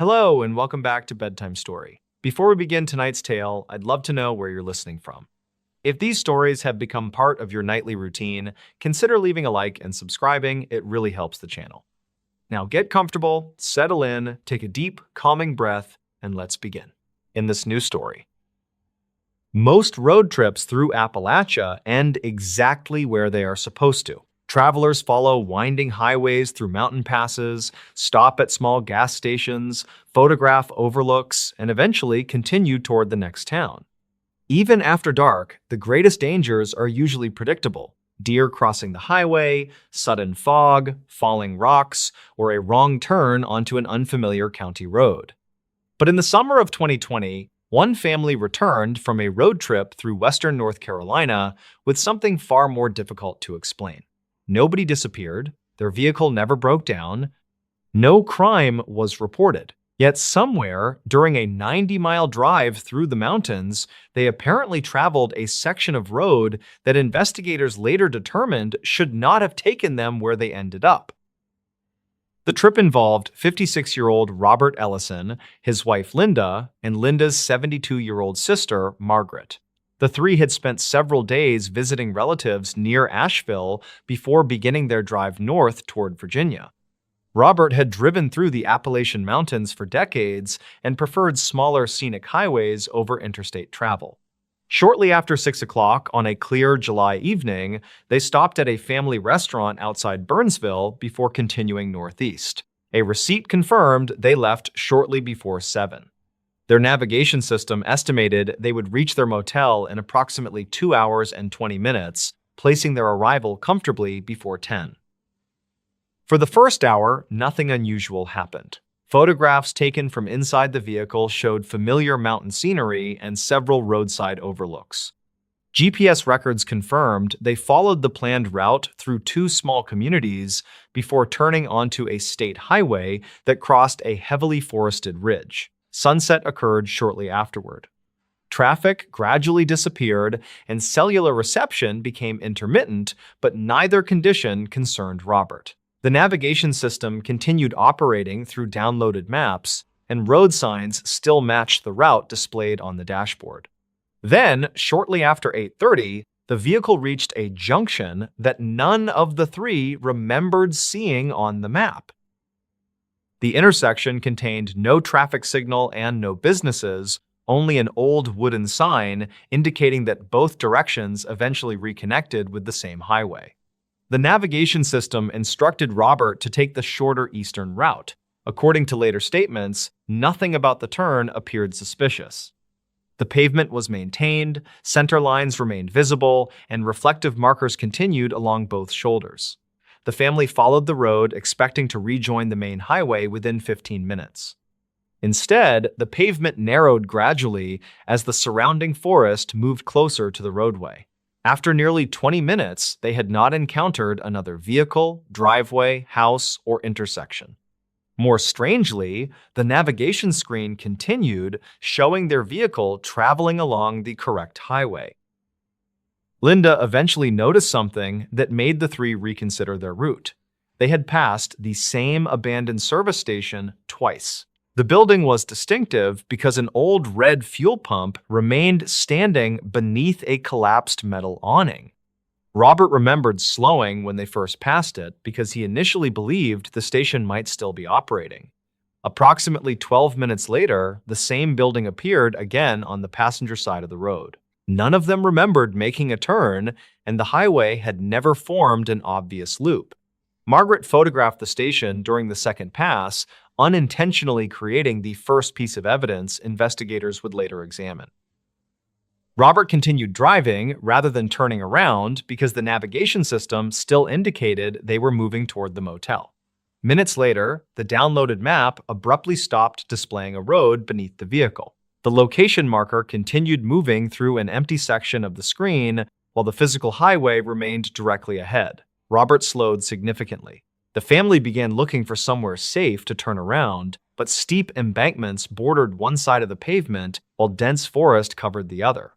Hello, and welcome back to Bedtime Story. Before we begin tonight's tale, I'd love to know where you're listening from. If these stories have become part of your nightly routine, consider leaving a like and subscribing. It really helps the channel. Now get comfortable, settle in, take a deep, calming breath, and let's begin. In this new story, most road trips through Appalachia end exactly where they are supposed to. Travelers follow winding highways through mountain passes, stop at small gas stations, photograph overlooks, and eventually continue toward the next town. Even after dark, the greatest dangers are usually predictable: deer crossing the highway, sudden fog, falling rocks, or a wrong turn onto an unfamiliar county road. But in the summer of 2020, one family returned from a road trip through western North Carolina with something far more difficult to explain. Nobody disappeared, their vehicle never broke down, no crime was reported. Yet somewhere during a 90-mile drive through the mountains, they apparently traveled a section of road that investigators later determined should not have taken them where they ended up. The trip involved 56-year-old Robert Ellison, his wife Linda, and Linda's 72-year-old sister, Margaret. The three had spent several days visiting relatives near Asheville before beginning their drive north toward Virginia. Robert had driven through the Appalachian Mountains for decades and preferred smaller scenic highways over interstate travel. Shortly after 6 o'clock on a clear July evening, they stopped at a family restaurant outside Burnsville before continuing northeast. A receipt confirmed they left shortly before 7. Their navigation system estimated they would reach their motel in approximately 2 hours and 20 minutes, placing their arrival comfortably before 10. For the first hour, nothing unusual happened. Photographs taken from inside the vehicle showed familiar mountain scenery and several roadside overlooks. GPS records confirmed they followed the planned route through 2 small communities before turning onto a state highway that crossed a heavily forested ridge. Sunset occurred shortly afterward. Traffic gradually disappeared and cellular reception became intermittent, but neither condition concerned Robert. The navigation system continued operating through downloaded maps, and road signs still matched the route displayed on the dashboard. Then, shortly after 8:30, the vehicle reached a junction that none of the three remembered seeing on the map. The intersection contained no traffic signal and no businesses, only an old wooden sign indicating that both directions eventually reconnected with the same highway. The navigation system instructed Robert to take the shorter eastern route. According to later statements, nothing about the turn appeared suspicious. The pavement was maintained, center lines remained visible, and reflective markers continued along both shoulders. The family followed the road, expecting to rejoin the main highway within 15 minutes. Instead, the pavement narrowed gradually as the surrounding forest moved closer to the roadway. After nearly 20 minutes, they had not encountered another vehicle, driveway, house, or intersection. More strangely, the navigation screen continued, showing their vehicle traveling along the correct highway. Linda eventually noticed something that made the three reconsider their route. They had passed the same abandoned service station twice. The building was distinctive because an old red fuel pump remained standing beneath a collapsed metal awning. Robert remembered slowing when they first passed it because he initially believed the station might still be operating. Approximately 12 minutes later, the same building appeared again on the passenger side of the road. None of them remembered making a turn, and the highway had never formed an obvious loop. Margaret photographed the station during the second pass, unintentionally creating the first piece of evidence investigators would later examine. Robert continued driving rather than turning around because the navigation system still indicated they were moving toward the motel. Minutes later, the downloaded map abruptly stopped displaying a road beneath the vehicle. The location marker continued moving through an empty section of the screen while the physical highway remained directly ahead. Robert slowed significantly. The family began looking for somewhere safe to turn around, but steep embankments bordered one side of the pavement while dense forest covered the other.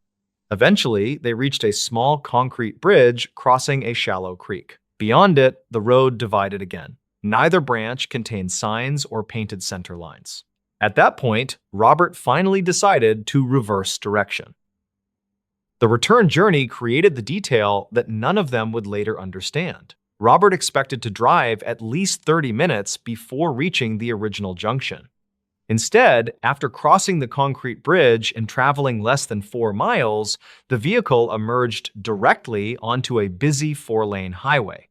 Eventually, they reached a small concrete bridge crossing a shallow creek. Beyond it, the road divided again. Neither branch contained signs or painted center lines. At that point, Robert finally decided to reverse direction. The return journey created the detail that none of them would later understand. Robert expected to drive at least 30 minutes before reaching the original junction. Instead, after crossing the concrete bridge and traveling less than 4 miles, the vehicle emerged directly onto a busy 4-lane highway.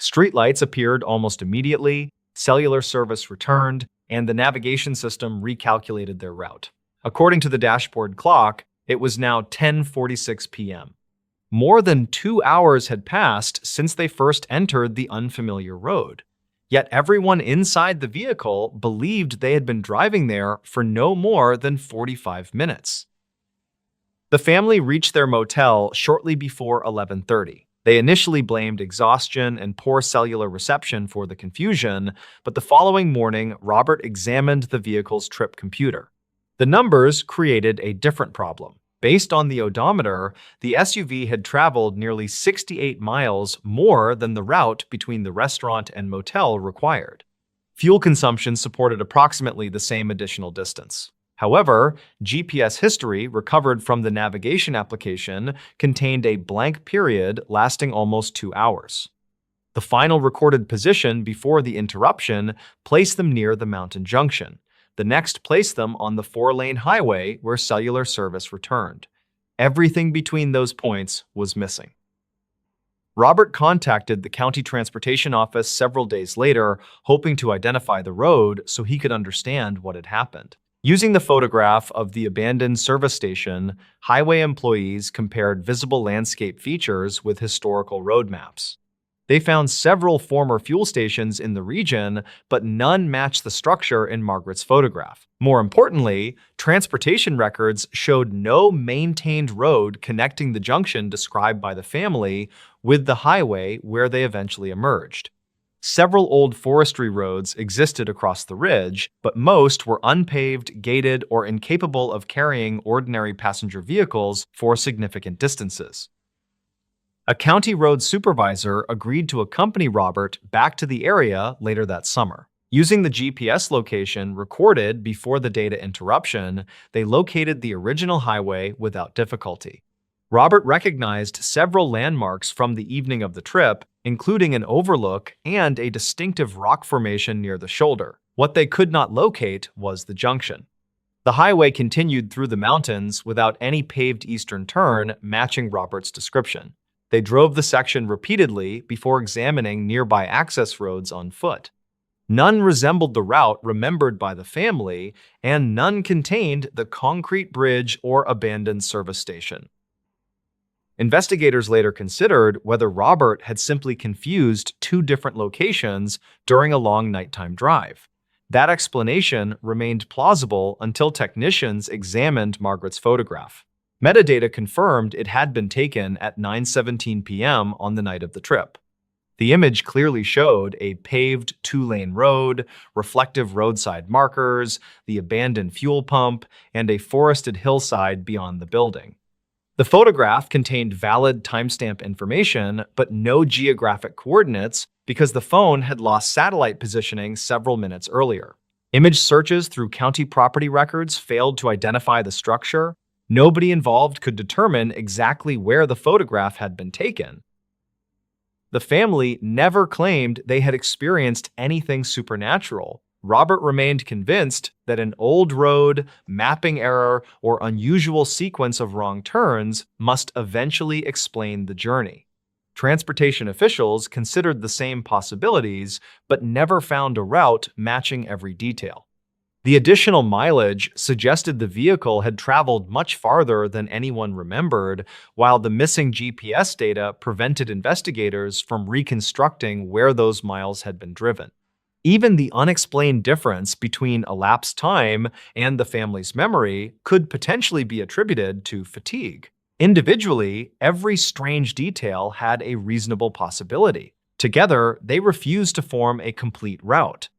Streetlights appeared almost immediately, cellular service returned, and the navigation system recalculated their route. According to the dashboard clock, it was now 10:46 p.m. More than 2 hours had passed since they first entered the unfamiliar road. Yet everyone inside the vehicle believed they had been driving there for no more than 45 minutes. The family reached their motel shortly before 11:30. They initially blamed exhaustion and poor cellular reception for the confusion, but the following morning, Robert examined the vehicle's trip computer. The numbers created a different problem. Based on the odometer, the SUV had traveled nearly 68 miles more than the route between the restaurant and motel required. Fuel consumption supported approximately the same additional distance. However, GPS history recovered from the navigation application contained a blank period lasting almost 2 hours. The final recorded position before the interruption placed them near the mountain junction. The next placed them on the 4-lane highway where cellular service returned. Everything between those points was missing. Robert contacted the county transportation office several days later, hoping to identify the road so he could understand what had happened. Using the photograph of the abandoned service station, highway employees compared visible landscape features with historical road maps. They found several former fuel stations in the region, but none matched the structure in Margaret's photograph. More importantly, transportation records showed no maintained road connecting the junction described by the family with the highway where they eventually emerged. Several old forestry roads existed across the ridge, but most were unpaved, gated, or incapable of carrying ordinary passenger vehicles for significant distances. A county road supervisor agreed to accompany Robert back to the area later that summer. Using the GPS location recorded before the data interruption, they located the original highway without difficulty. Robert recognized several landmarks from the evening of the trip, including an overlook and a distinctive rock formation near the shoulder. What they could not locate was the junction. The highway continued through the mountains without any paved eastern turn matching Robert's description. They drove the section repeatedly before examining nearby access roads on foot. None resembled the route remembered by the family, and none contained the concrete bridge or abandoned service station. Investigators later considered whether Robert had simply confused 2 different locations during a long nighttime drive. That explanation remained plausible until technicians examined Margaret's photograph. Metadata confirmed it had been taken at 9:17 p.m. on the night of the trip. The image clearly showed a paved 2-lane road, reflective roadside markers, the abandoned fuel pump, and a forested hillside beyond the building. The photograph contained valid timestamp information, but no geographic coordinates because the phone had lost satellite positioning several minutes earlier. Image searches through county property records failed to identify the structure. Nobody involved could determine exactly where the photograph had been taken. The family never claimed they had experienced anything supernatural. Robert remained convinced that an old road, mapping error, or unusual sequence of wrong turns must eventually explain the journey. Transportation officials considered the same possibilities, but never found a route matching every detail. The additional mileage suggested the vehicle had traveled much farther than anyone remembered, while the missing GPS data prevented investigators from reconstructing where those miles had been driven. Even the unexplained difference between elapsed time and the family's memory could potentially be attributed to fatigue. Individually, every strange detail had a reasonable possibility. Together, they refused to form a complete route.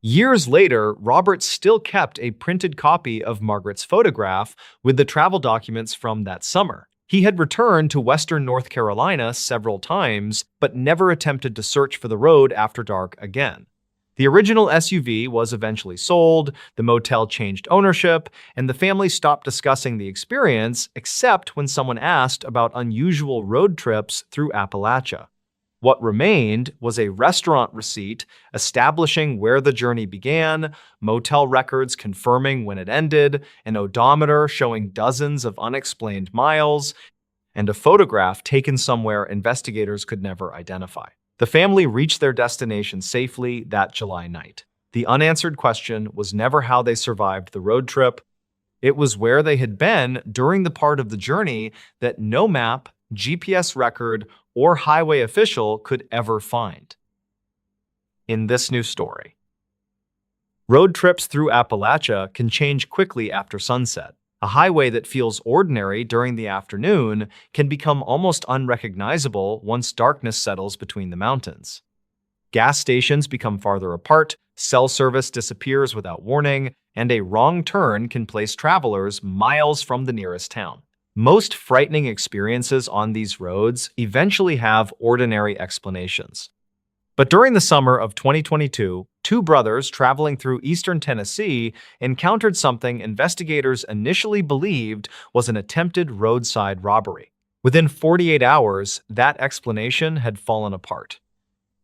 Years later, Robert still kept a printed copy of Margaret's photograph with the travel documents from that summer. He had returned to western North Carolina several times, but never attempted to search for the road after dark again. The original SUV was eventually sold, the motel changed ownership, and the family stopped discussing the experience except when someone asked about unusual road trips through Appalachia. What remained was a restaurant receipt establishing where the journey began, motel records confirming when it ended, an odometer showing dozens of unexplained miles, and a photograph taken somewhere investigators could never identify. The family reached their destination safely that July night. The unanswered question was never how they survived the road trip. It was where they had been during the part of the journey that no map, GPS record, or highway official could ever find. In this new story, road trips through Appalachia can change quickly after sunset. A highway that feels ordinary during the afternoon can become almost unrecognizable once darkness settles between the mountains. Gas stations become farther apart, cell service disappears without warning, and a wrong turn can place travelers miles from the nearest town. Most frightening experiences on these roads eventually have ordinary explanations. But during the summer of 2022, two brothers traveling through eastern Tennessee encountered something investigators initially believed was an attempted roadside robbery. Within 48 hours, that explanation had fallen apart.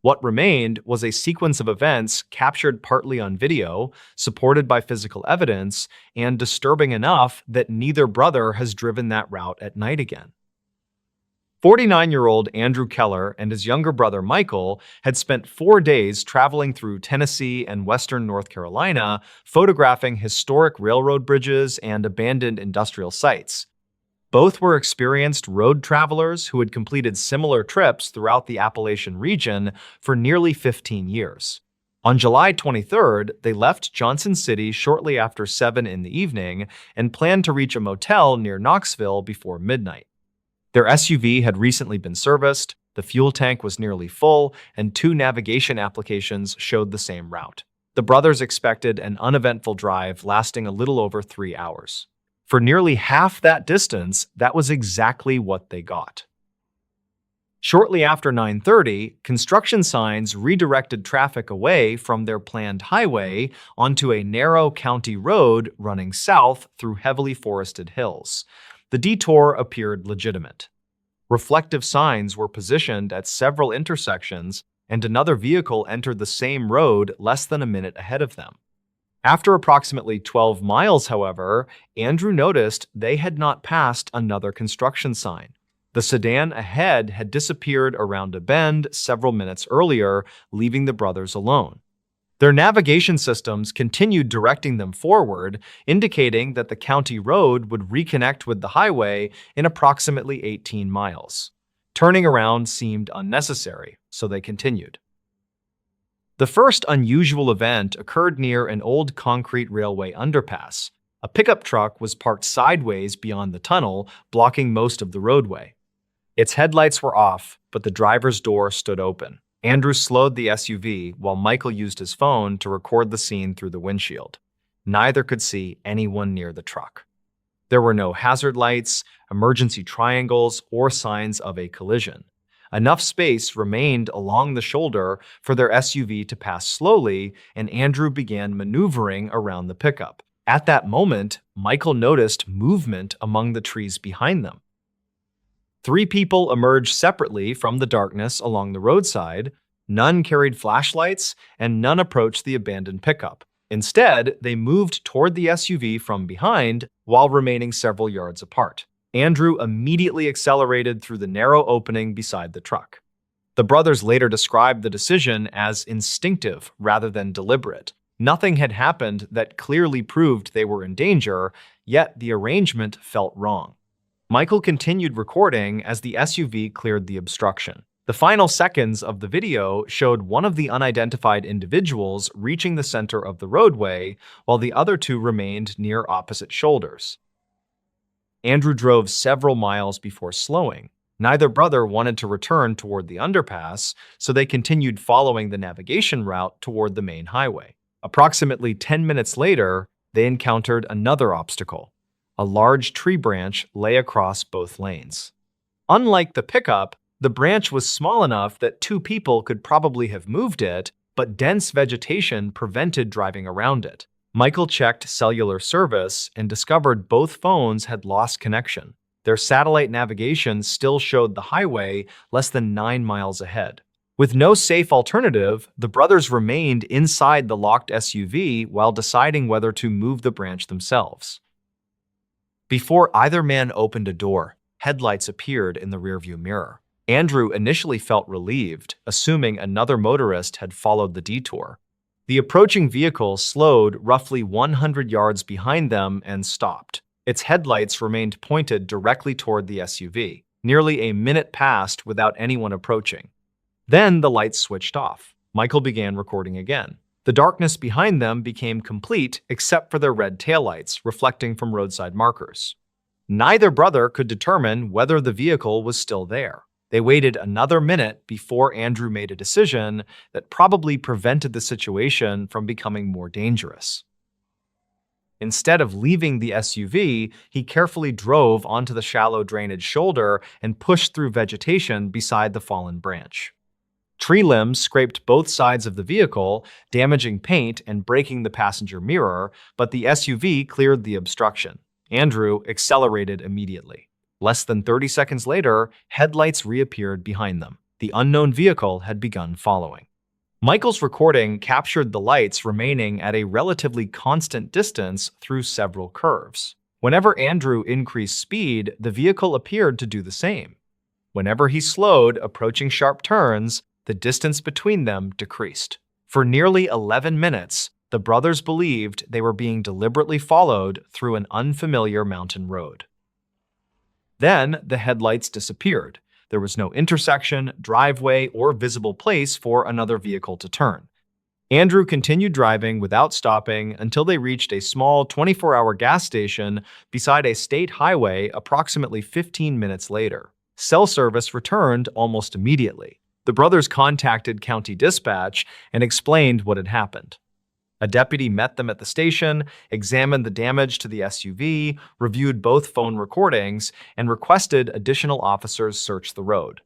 What remained was a sequence of events captured partly on video, supported by physical evidence, and disturbing enough that neither brother has driven that route at night again. 49-year-old Andrew Keller and his younger brother Michael had spent 4 days traveling through Tennessee and western North Carolina, photographing historic railroad bridges and abandoned industrial sites. Both were experienced road travelers who had completed similar trips throughout the Appalachian region for nearly 15 years. On July 23rd, they left Johnson City shortly after 7 in the evening and planned to reach a motel near Knoxville before midnight. Their SUV had recently been serviced, the fuel tank was nearly full, and 2 navigation applications showed the same route. The brothers expected an uneventful drive lasting a little over 3 hours. For nearly half that distance, that was exactly what they got. Shortly after 9:30, construction signs redirected traffic away from their planned highway onto a narrow county road running south through heavily forested hills. The detour appeared legitimate. Reflective signs were positioned at several intersections, and another vehicle entered the same road less than a minute ahead of them. After approximately 12 miles, however, Andrew noticed they had not passed another construction sign. The sedan ahead had disappeared around a bend several minutes earlier, leaving the brothers alone. Their navigation systems continued directing them forward, indicating that the county road would reconnect with the highway in approximately 18 miles. Turning around seemed unnecessary, so they continued. The first unusual event occurred near an old concrete railway underpass. A pickup truck was parked sideways beyond the tunnel, blocking most of the roadway. Its headlights were off, but the driver's door stood open. Andrew slowed the SUV while Michael used his phone to record the scene through the windshield. Neither could see anyone near the truck. There were no hazard lights, emergency triangles, or signs of a collision. Enough space remained along the shoulder for their SUV to pass slowly, and Andrew began maneuvering around the pickup. At that moment, Michael noticed movement among the trees behind them. 3 people emerged separately from the darkness along the roadside. None carried flashlights, and none approached the abandoned pickup. Instead, they moved toward the SUV from behind while remaining several yards apart. Andrew immediately accelerated through the narrow opening beside the truck. The brothers later described the decision as instinctive rather than deliberate. Nothing had happened that clearly proved they were in danger, yet the arrangement felt wrong. Michael continued recording as the SUV cleared the obstruction. The final seconds of the video showed one of the unidentified individuals reaching the center of the roadway, while the other 2 remained near opposite shoulders. Andrew drove several miles before slowing. Neither brother wanted to return toward the underpass, so they continued following the navigation route toward the main highway. Approximately 10 minutes later, they encountered another obstacle. A large tree branch lay across both lanes. Unlike the pickup, the branch was small enough that 2 people could probably have moved it, but dense vegetation prevented driving around it. Michael checked cellular service and discovered both phones had lost connection. Their satellite navigation still showed the highway less than 9 miles ahead. With no safe alternative, the brothers remained inside the locked SUV while deciding whether to move the branch themselves. Before either man opened a door, headlights appeared in the rearview mirror. Andrew initially felt relieved, assuming another motorist had followed the detour. The approaching vehicle slowed roughly 100 yards behind them and stopped. Its headlights remained pointed directly toward the SUV. Nearly a minute passed without anyone approaching. Then the lights switched off. Michael began recording again. The darkness behind them became complete except for their red taillights, reflecting from roadside markers. Neither brother could determine whether the vehicle was still there. They waited another minute before Andrew made a decision that probably prevented the situation from becoming more dangerous. Instead of leaving the SUV, he carefully drove onto the shallow drainage shoulder and pushed through vegetation beside the fallen branch. Tree limbs scraped both sides of the vehicle, damaging paint and breaking the passenger mirror, but the SUV cleared the obstruction. Andrew accelerated immediately. Less than 30 seconds later, headlights reappeared behind them. The unknown vehicle had begun following. Michael's recording captured the lights remaining at a relatively constant distance through several curves. Whenever Andrew increased speed, the vehicle appeared to do the same. Whenever he slowed, approaching sharp turns, the distance between them decreased. For nearly 11 minutes, the brothers believed they were being deliberately followed through an unfamiliar mountain road. Then the headlights disappeared. There was no intersection, driveway, or visible place for another vehicle to turn. Andrew continued driving without stopping until they reached a small 24-hour gas station beside a state highway approximately 15 minutes later. Cell service returned almost immediately. The brothers contacted county dispatch and explained what had happened. A deputy met them at the station, examined the damage to the SUV, reviewed both phone recordings, and requested additional officers search the road.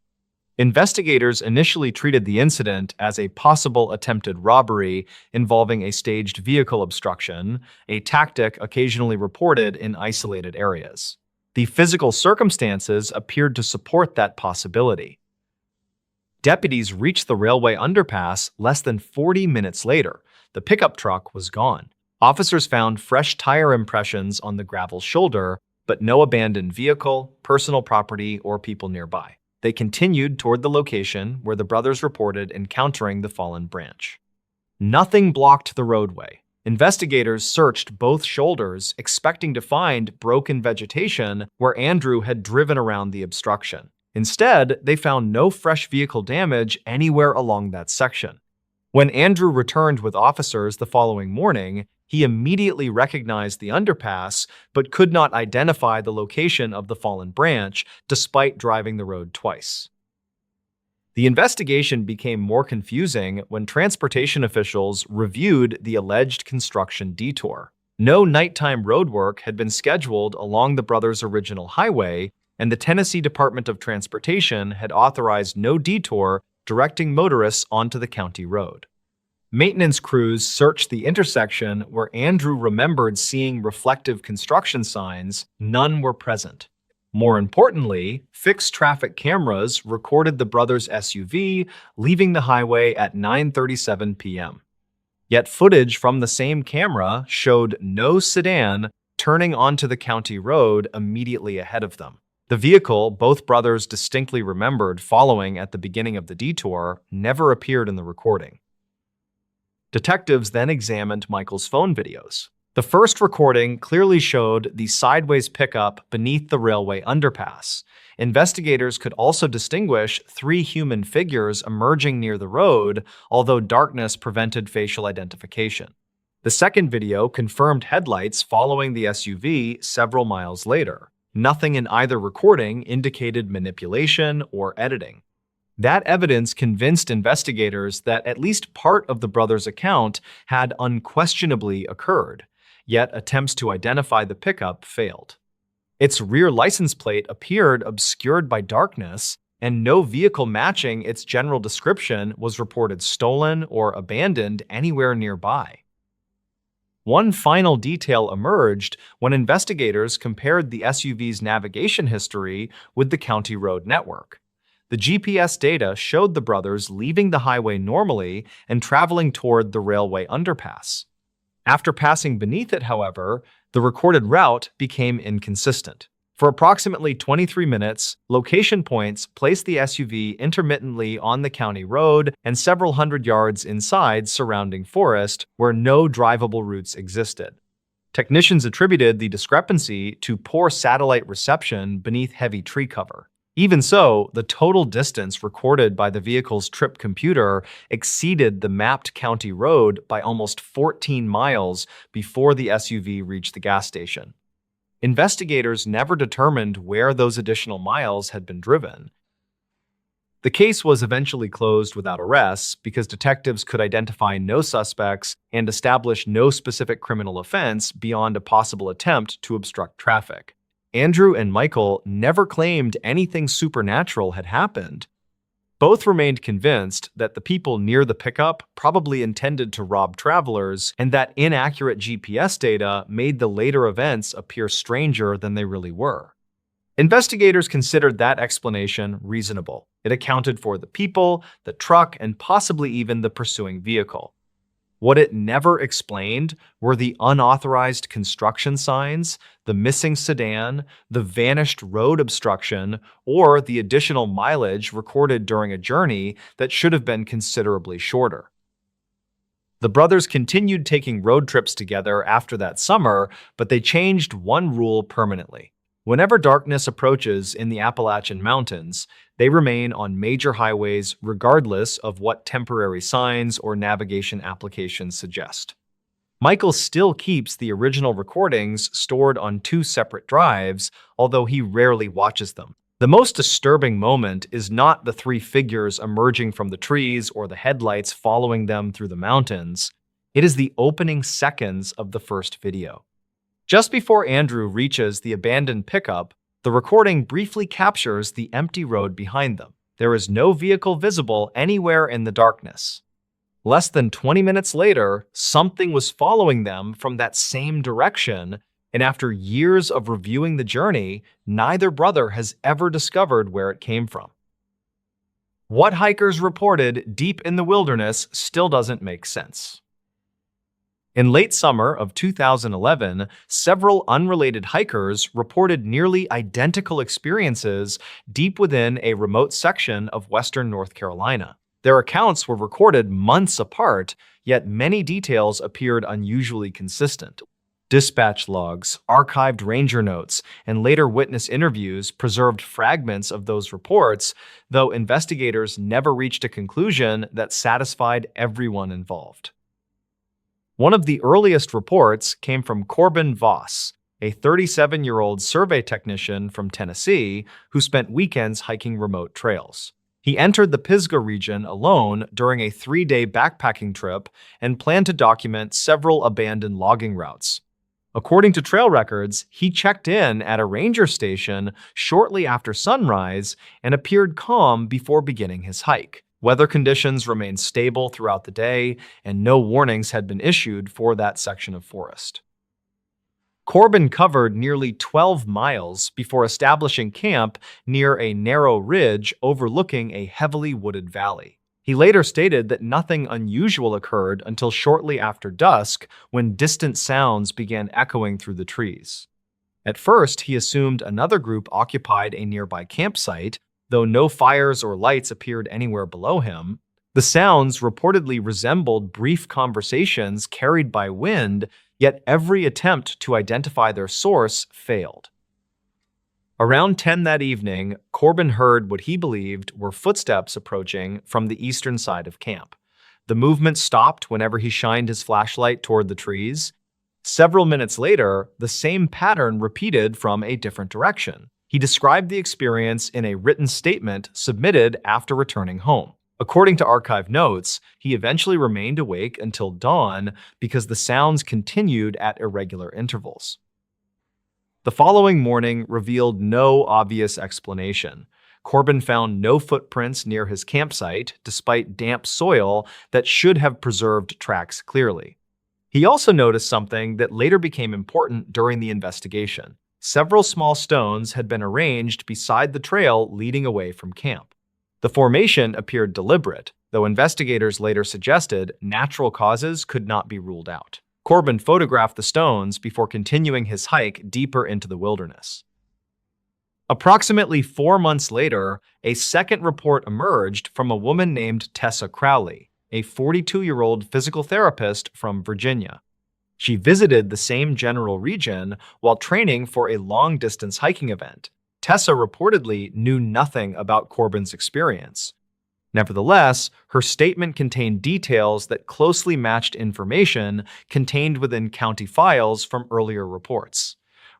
Investigators initially treated the incident as a possible attempted robbery involving a staged vehicle obstruction, a tactic occasionally reported in isolated areas. The physical circumstances appeared to support that possibility. Deputies reached the railway underpass less than 40 minutes later. The pickup truck was gone. Officers found fresh tire impressions on the gravel shoulder, but no abandoned vehicle, personal property, or people nearby. They continued toward the location where the brothers reported encountering the fallen branch. Nothing blocked the roadway. Investigators searched both shoulders, expecting to find broken vegetation where Andrew had driven around the obstruction. Instead, they found no fresh vehicle damage anywhere along that section. When Andrew returned with officers the following morning, he immediately recognized the underpass but could not identify the location of the fallen branch despite driving the road twice. The investigation became more confusing when transportation officials reviewed the alleged construction detour. No nighttime roadwork had been scheduled along the brothers' original highway, and the Tennessee Department of Transportation had authorized no detour directing motorists onto the county road. Maintenance crews searched the intersection where Andrew remembered seeing reflective construction signs. None were present. More importantly, fixed traffic cameras recorded the brothers' SUV leaving the highway at 9:37 p.m. Yet footage from the same camera showed no sedan turning onto the county road immediately ahead of them. The vehicle both brothers distinctly remembered following at the beginning of the detour never appeared in the recording. Detectives then examined Michael's phone videos. The first recording clearly showed the sideways pickup beneath the railway underpass. Investigators could also distinguish 3 human figures emerging near the road, although darkness prevented facial identification. The second video confirmed headlights following the SUV several miles later. Nothing in either recording indicated manipulation or editing. That evidence convinced investigators that at least part of the brothers' account had unquestionably occurred, yet attempts to identify the pickup failed. Its rear license plate appeared obscured by darkness, and no vehicle matching its general description was reported stolen or abandoned anywhere nearby. One final detail emerged when investigators compared the SUV's navigation history with the county road network. The GPS data showed the brothers leaving the highway normally and traveling toward the railway underpass. After passing beneath it, however, the recorded route became inconsistent. For approximately 23 minutes, location points placed the SUV intermittently on the county road and several hundred yards inside surrounding forest where no drivable routes existed. Technicians attributed the discrepancy to poor satellite reception beneath heavy tree cover. Even so, the total distance recorded by the vehicle's trip computer exceeded the mapped county road by almost 14 miles before the SUV reached the gas station. Investigators never determined where those additional miles had been driven. The case was eventually closed without arrests because detectives could identify no suspects and establish no specific criminal offense beyond a possible attempt to obstruct traffic. Andrew and Michael never claimed anything supernatural had happened. Both remained convinced that the people near the pickup probably intended to rob travelers, and that inaccurate GPS data made the later events appear stranger than they really were. Investigators considered that explanation reasonable. It accounted for the people, the truck, and possibly even the pursuing vehicle. What it never explained were the unauthorized construction signs, the missing sedan, the vanished road obstruction, or the additional mileage recorded during a journey that should have been considerably shorter. The brothers continued taking road trips together after that summer, but they changed one rule permanently. Whenever darkness approaches in the Appalachian Mountains, they remain on major highways regardless of what temporary signs or navigation applications suggest. Michael still keeps the original recordings stored on 2 separate drives, although he rarely watches them. The most disturbing moment is not the 3 figures emerging from the trees or the headlights following them through the mountains. It is the opening seconds of the first video. Just before Andrew reaches the abandoned pickup, the recording briefly captures the empty road behind them. There is no vehicle visible anywhere in the darkness. Less than 20 minutes later, something was following them from that same direction, and after years of reviewing the journey, neither brother has ever discovered where it came from. What hikers reported deep in the wilderness still doesn't make sense. In late summer of 2011, several unrelated hikers reported nearly identical experiences deep within a remote section of western North Carolina. Their accounts were recorded months apart, yet many details appeared unusually consistent. Dispatch logs, archived ranger notes, and later witness interviews preserved fragments of those reports, though investigators never reached a conclusion that satisfied everyone involved. One of the earliest reports came from Corbin Voss, a 37-year-old survey technician from Tennessee who spent weekends hiking remote trails. He entered the Pisgah region alone during a 3-day backpacking trip and planned to document several abandoned logging routes. According to trail records, he checked in at a ranger station shortly after sunrise and appeared calm before beginning his hike. Weather conditions remained stable throughout the day, and no warnings had been issued for that section of forest. Corbin covered nearly 12 miles before establishing camp near a narrow ridge overlooking a heavily wooded valley. He later stated that nothing unusual occurred until shortly after dusk, when distant sounds began echoing through the trees. At first, he assumed another group occupied a nearby campsite, though no fires or lights appeared anywhere below him. The sounds reportedly resembled brief conversations carried by wind, yet every attempt to identify their source failed. Around 10 that evening, Corbin heard what he believed were footsteps approaching from the eastern side of camp. The movement stopped whenever he shined his flashlight toward the trees. Several minutes later, the same pattern repeated from a different direction. He described the experience in a written statement submitted after returning home. According to archive notes, he eventually remained awake until dawn because the sounds continued at irregular intervals. The following morning revealed no obvious explanation. Corbin found no footprints near his campsite, despite damp soil that should have preserved tracks clearly. He also noticed something that later became important during the investigation. Several small stones had been arranged beside the trail leading away from camp. The formation appeared deliberate, though investigators later suggested natural causes could not be ruled out. Corbin photographed the stones before continuing his hike deeper into the wilderness. Approximately 4 months later, a second report emerged from a woman named Tessa Crowley, a 42-year-old physical therapist from Virginia. She visited the same general region while training for a long-distance hiking event. Tessa reportedly knew nothing about Corbin's experience. Nevertheless, her statement contained details that closely matched information contained within county files from earlier reports.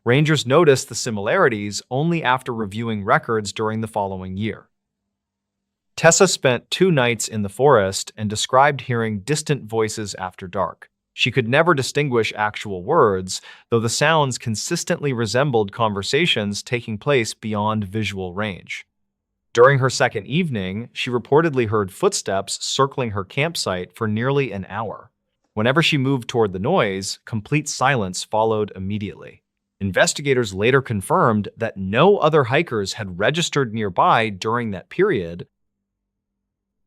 Rangers noticed the similarities only after reviewing records during the following year. Tessa spent 2 nights in the forest and described hearing distant voices after dark. She could never distinguish actual words, though the sounds consistently resembled conversations taking place beyond visual range. During her second evening, she reportedly heard footsteps circling her campsite for nearly an hour. Whenever she moved toward the noise, complete silence followed immediately. Investigators later confirmed that no other hikers had registered nearby during that period.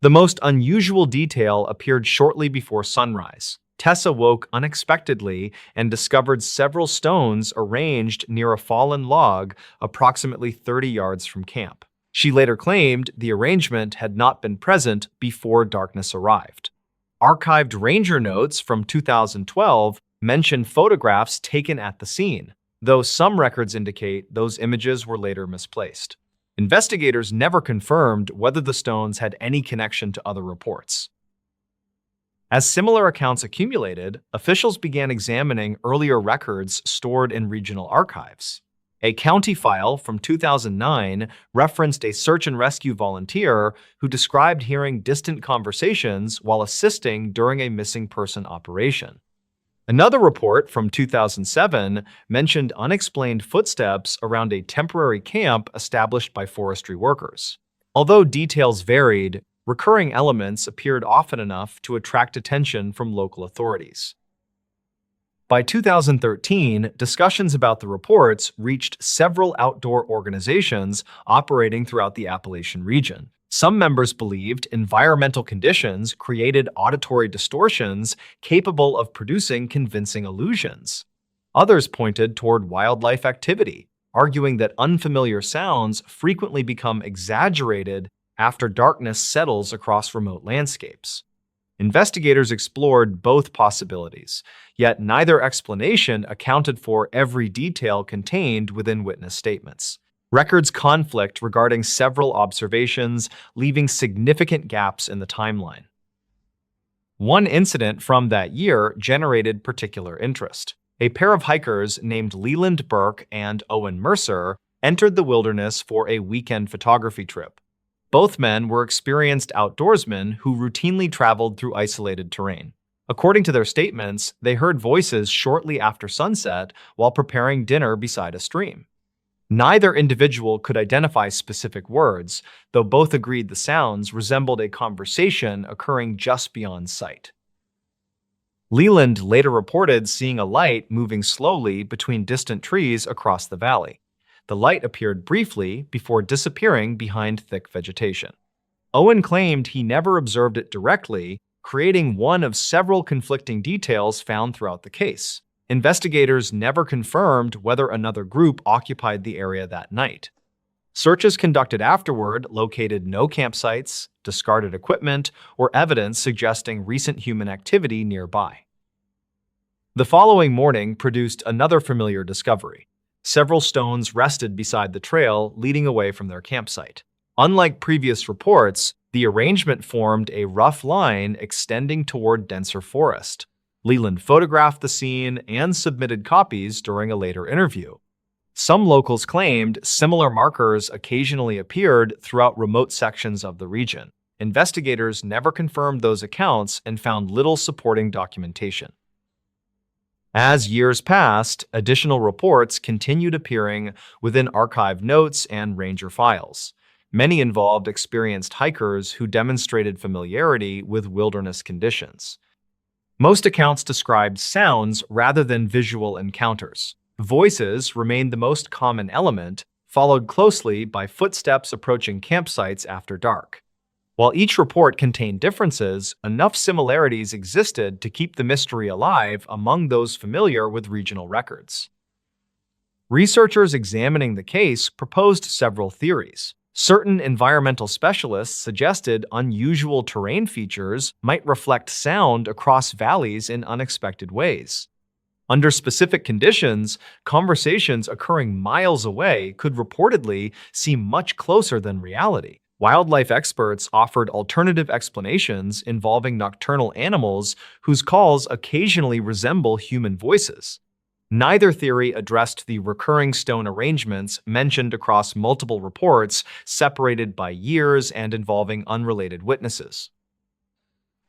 The most unusual detail appeared shortly before sunrise. Tessa woke unexpectedly and discovered several stones arranged near a fallen log approximately 30 yards from camp. She later claimed the arrangement had not been present before darkness arrived. Archived ranger notes from 2012 mention photographs taken at the scene, though some records indicate those images were later misplaced. Investigators never confirmed whether the stones had any connection to other reports. As similar accounts accumulated, officials began examining earlier records stored in regional archives. A county file from 2009 referenced a search and rescue volunteer who described hearing distant conversations while assisting during a missing person operation. Another report from 2007 mentioned unexplained footsteps around a temporary camp established by forestry workers. Although details varied, recurring elements appeared often enough to attract attention from local authorities. By 2013, discussions about the reports reached several outdoor organizations operating throughout the Appalachian region. Some members believed environmental conditions created auditory distortions capable of producing convincing illusions. Others pointed toward wildlife activity, arguing that unfamiliar sounds frequently become exaggerated after darkness settles across remote landscapes. Investigators explored both possibilities, yet neither explanation accounted for every detail contained within witness statements. Records conflict regarding several observations, leaving significant gaps in the timeline. One incident from that year generated particular interest. A pair of hikers named Leland Burke and Owen Mercer entered the wilderness for a weekend photography trip. Both men were experienced outdoorsmen who routinely traveled through isolated terrain. According to their statements, they heard voices shortly after sunset while preparing dinner beside a stream. Neither individual could identify specific words, though both agreed the sounds resembled a conversation occurring just beyond sight. Leland later reported seeing a light moving slowly between distant trees across the valley. The light appeared briefly before disappearing behind thick vegetation. Owen claimed he never observed it directly, creating one of several conflicting details found throughout the case. Investigators never confirmed whether another group occupied the area that night. Searches conducted afterward located no campsites, discarded equipment, or evidence suggesting recent human activity nearby. The following morning produced another familiar discovery. Several stones rested beside the trail leading away from their campsite. Unlike previous reports, the arrangement formed a rough line extending toward denser forest. Leland photographed the scene and submitted copies during a later interview. Some locals claimed similar markers occasionally appeared throughout remote sections of the region. Investigators never confirmed those accounts and found little supporting documentation. As years passed, additional reports continued appearing within archived notes and ranger files. Many involved experienced hikers who demonstrated familiarity with wilderness conditions. Most accounts described sounds rather than visual encounters. Voices remained the most common element, followed closely by footsteps approaching campsites after dark. While each report contained differences, enough similarities existed to keep the mystery alive among those familiar with regional records. Researchers examining the case proposed several theories. Certain environmental specialists suggested unusual terrain features might reflect sound across valleys in unexpected ways. Under specific conditions, conversations occurring miles away could reportedly seem much closer than reality. Wildlife experts offered alternative explanations involving nocturnal animals whose calls occasionally resemble human voices. Neither theory addressed the recurring stone arrangements mentioned across multiple reports, separated by years and involving unrelated witnesses.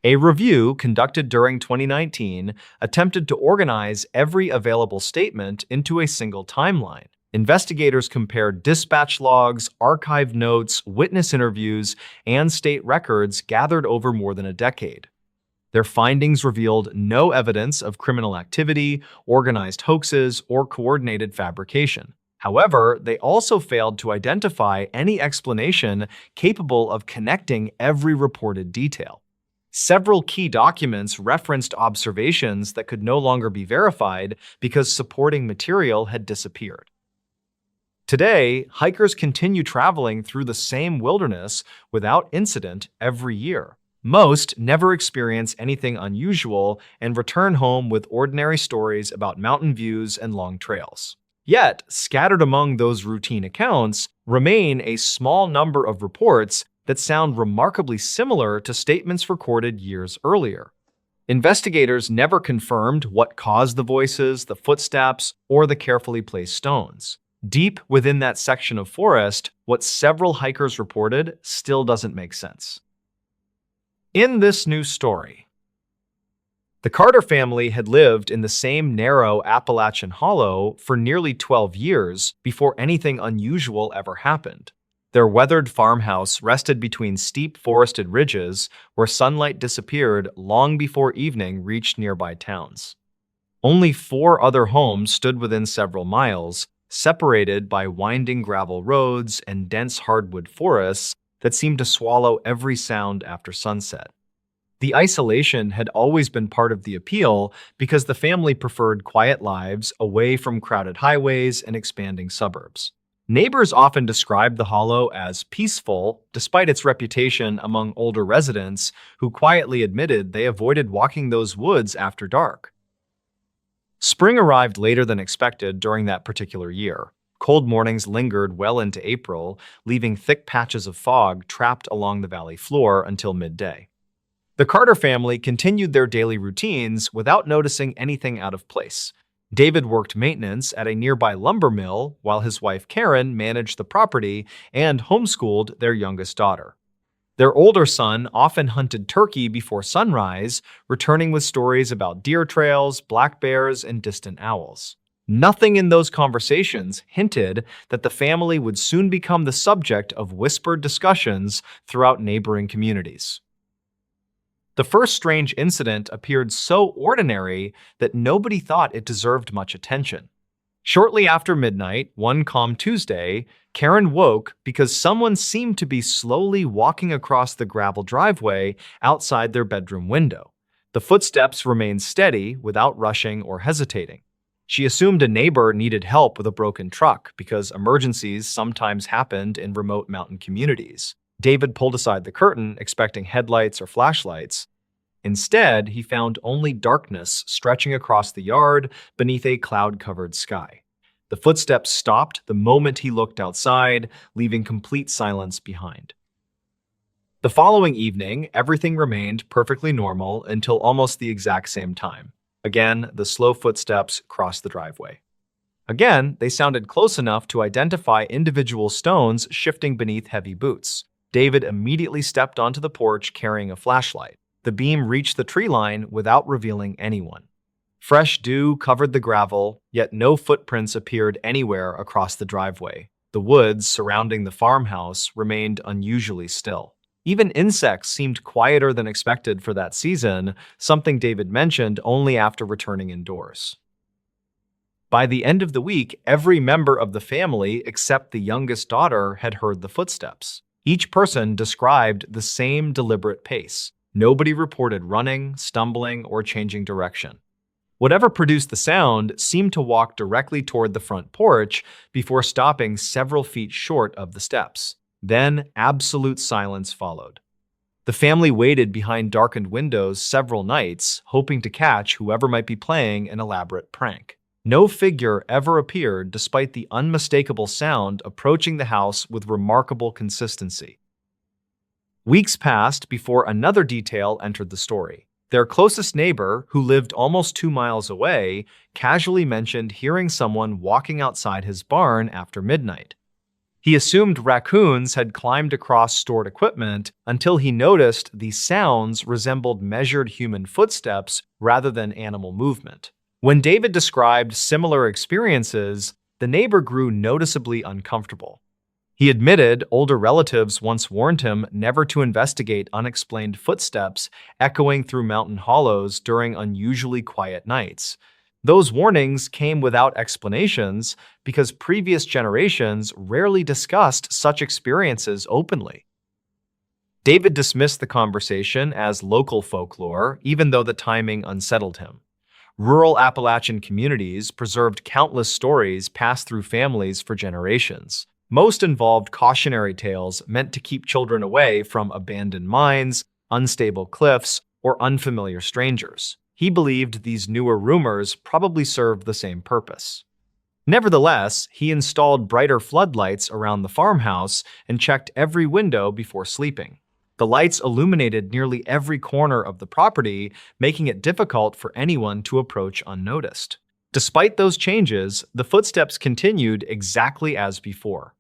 A review conducted during 2019 attempted to organize every available statement into a single timeline. Investigators compared dispatch logs, archived notes, witness interviews, and state records gathered over more than a decade. Their findings revealed no evidence of criminal activity, organized hoaxes, or coordinated fabrication. However, they also failed to identify any explanation capable of connecting every reported detail. Several key documents referenced observations that could no longer be verified because supporting material had disappeared. Today, hikers continue traveling through the same wilderness without incident every year. Most never experience anything unusual and return home with ordinary stories about mountain views and long trails. Yet, scattered among those routine accounts remain a small number of reports that sound remarkably similar to statements recorded years earlier. Investigators never confirmed what caused the voices, the footsteps, or the carefully placed stones. Deep within that section of forest, what several hikers reported still doesn't make sense. In this new story, the Carter family had lived in the same narrow Appalachian hollow for nearly 12 years before anything unusual ever happened. Their weathered farmhouse rested between steep forested ridges where sunlight disappeared long before evening reached nearby towns. Only 4 other homes stood within several miles, separated by winding gravel roads and dense hardwood forests that seemed to swallow every sound after sunset. The isolation had always been part of the appeal because the family preferred quiet lives away from crowded highways and expanding suburbs. Neighbors often described the hollow as peaceful, despite its reputation among older residents who quietly admitted they avoided walking those woods after dark. Spring arrived later than expected during that particular year. Cold mornings lingered well into April, leaving thick patches of fog trapped along the valley floor until midday. The Carter family continued their daily routines without noticing anything out of place. David worked maintenance at a nearby lumber mill while his wife Karen managed the property and homeschooled their youngest daughter. Their older son often hunted turkey before sunrise, returning with stories about deer trails, black bears, and distant owls. Nothing in those conversations hinted that the family would soon become the subject of whispered discussions throughout neighboring communities. The first strange incident appeared so ordinary that nobody thought it deserved much attention. Shortly after midnight, one calm Tuesday, Karen woke because someone seemed to be slowly walking across the gravel driveway outside their bedroom window. The footsteps remained steady without rushing or hesitating. She assumed a neighbor needed help with a broken truck because emergencies sometimes happened in remote mountain communities. David pulled aside the curtain, expecting headlights or flashlights. Instead, he found only darkness stretching across the yard beneath a cloud-covered sky. The footsteps stopped the moment he looked outside, leaving complete silence behind. The following evening, everything remained perfectly normal until almost the exact same time. Again, the slow footsteps crossed the driveway. Again, they sounded close enough to identify individual stones shifting beneath heavy boots. David immediately stepped onto the porch carrying a flashlight. The beam reached the tree line without revealing anyone. Fresh dew covered the gravel, yet no footprints appeared anywhere across the driveway. The woods surrounding the farmhouse remained unusually still. Even insects seemed quieter than expected for that season, something David mentioned only after returning indoors. By the end of the week, every member of the family except the youngest daughter had heard the footsteps. Each person described the same deliberate pace. Nobody reported running, stumbling, or changing direction. Whatever produced the sound seemed to walk directly toward the front porch before stopping several feet short of the steps. Then, absolute silence followed. The family waited behind darkened windows several nights, hoping to catch whoever might be playing an elaborate prank. No figure ever appeared despite the unmistakable sound approaching the house with remarkable consistency. Weeks passed before another detail entered the story. Their closest neighbor, who lived almost 2 miles away, casually mentioned hearing someone walking outside his barn after midnight. He assumed raccoons had climbed across stored equipment until he noticed these sounds resembled measured human footsteps rather than animal movement. When David described similar experiences, the neighbor grew noticeably uncomfortable. He admitted older relatives once warned him never to investigate unexplained footsteps echoing through mountain hollows during unusually quiet nights. Those warnings came without explanations because previous generations rarely discussed such experiences openly. David dismissed the conversation as local folklore, even though the timing unsettled him. Rural Appalachian communities preserved countless stories passed through families for generations. Most involved cautionary tales meant to keep children away from abandoned mines, unstable cliffs, or unfamiliar strangers. He believed these newer rumors probably served the same purpose. Nevertheless, he installed brighter floodlights around the farmhouse and checked every window before sleeping. The lights illuminated nearly every corner of the property, making it difficult for anyone to approach unnoticed. Despite those changes, the footsteps continued exactly as before.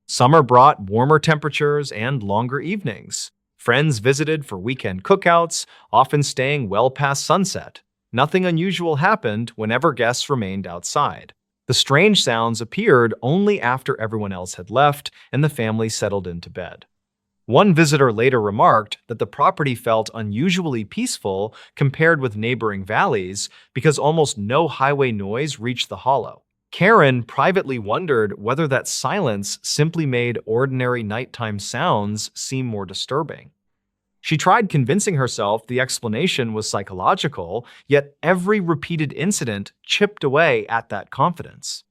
Summer brought warmer temperatures and longer evenings. Friends visited for weekend cookouts, often staying well past sunset. Nothing unusual happened whenever guests remained outside. The strange sounds appeared only after everyone else had left and the family settled into bed. One visitor later remarked that the property felt unusually peaceful compared with neighboring valleys because almost no highway noise reached the hollow. Karen privately wondered whether that silence simply made ordinary nighttime sounds seem more disturbing. She tried convincing herself the explanation was psychological, yet every repeated incident chipped away at that confidence.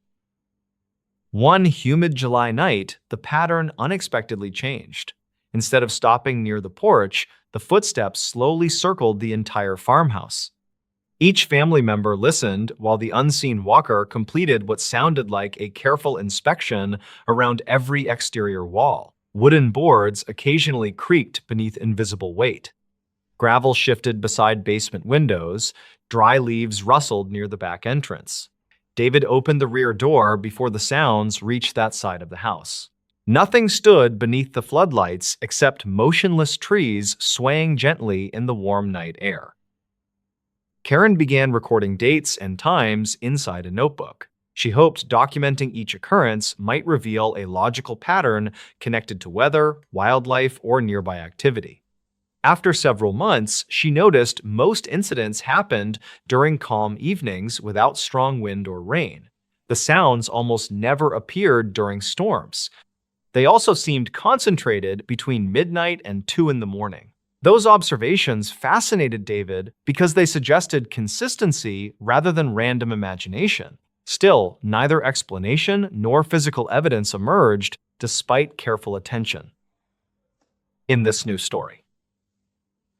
One humid July night, the pattern unexpectedly changed. Instead of stopping near the porch, the footsteps slowly circled the entire farmhouse. Each family member listened while the unseen walker completed what sounded like a careful inspection around every exterior wall. Wooden boards occasionally creaked beneath invisible weight. Gravel shifted beside basement windows. Dry leaves rustled near the back entrance. David opened the rear door before the sounds reached that side of the house. Nothing stood beneath the floodlights except motionless trees swaying gently in the warm night air. Karen began recording dates and times inside a notebook. She hoped documenting each occurrence might reveal a logical pattern connected to weather, wildlife, or nearby activity. After several months, she noticed most incidents happened during calm evenings without strong wind or rain. The sounds almost never appeared during storms. They also seemed concentrated between midnight and 2 in the morning. Those observations fascinated David because they suggested consistency rather than random imagination. Still, neither explanation nor physical evidence emerged despite careful attention. In this new story,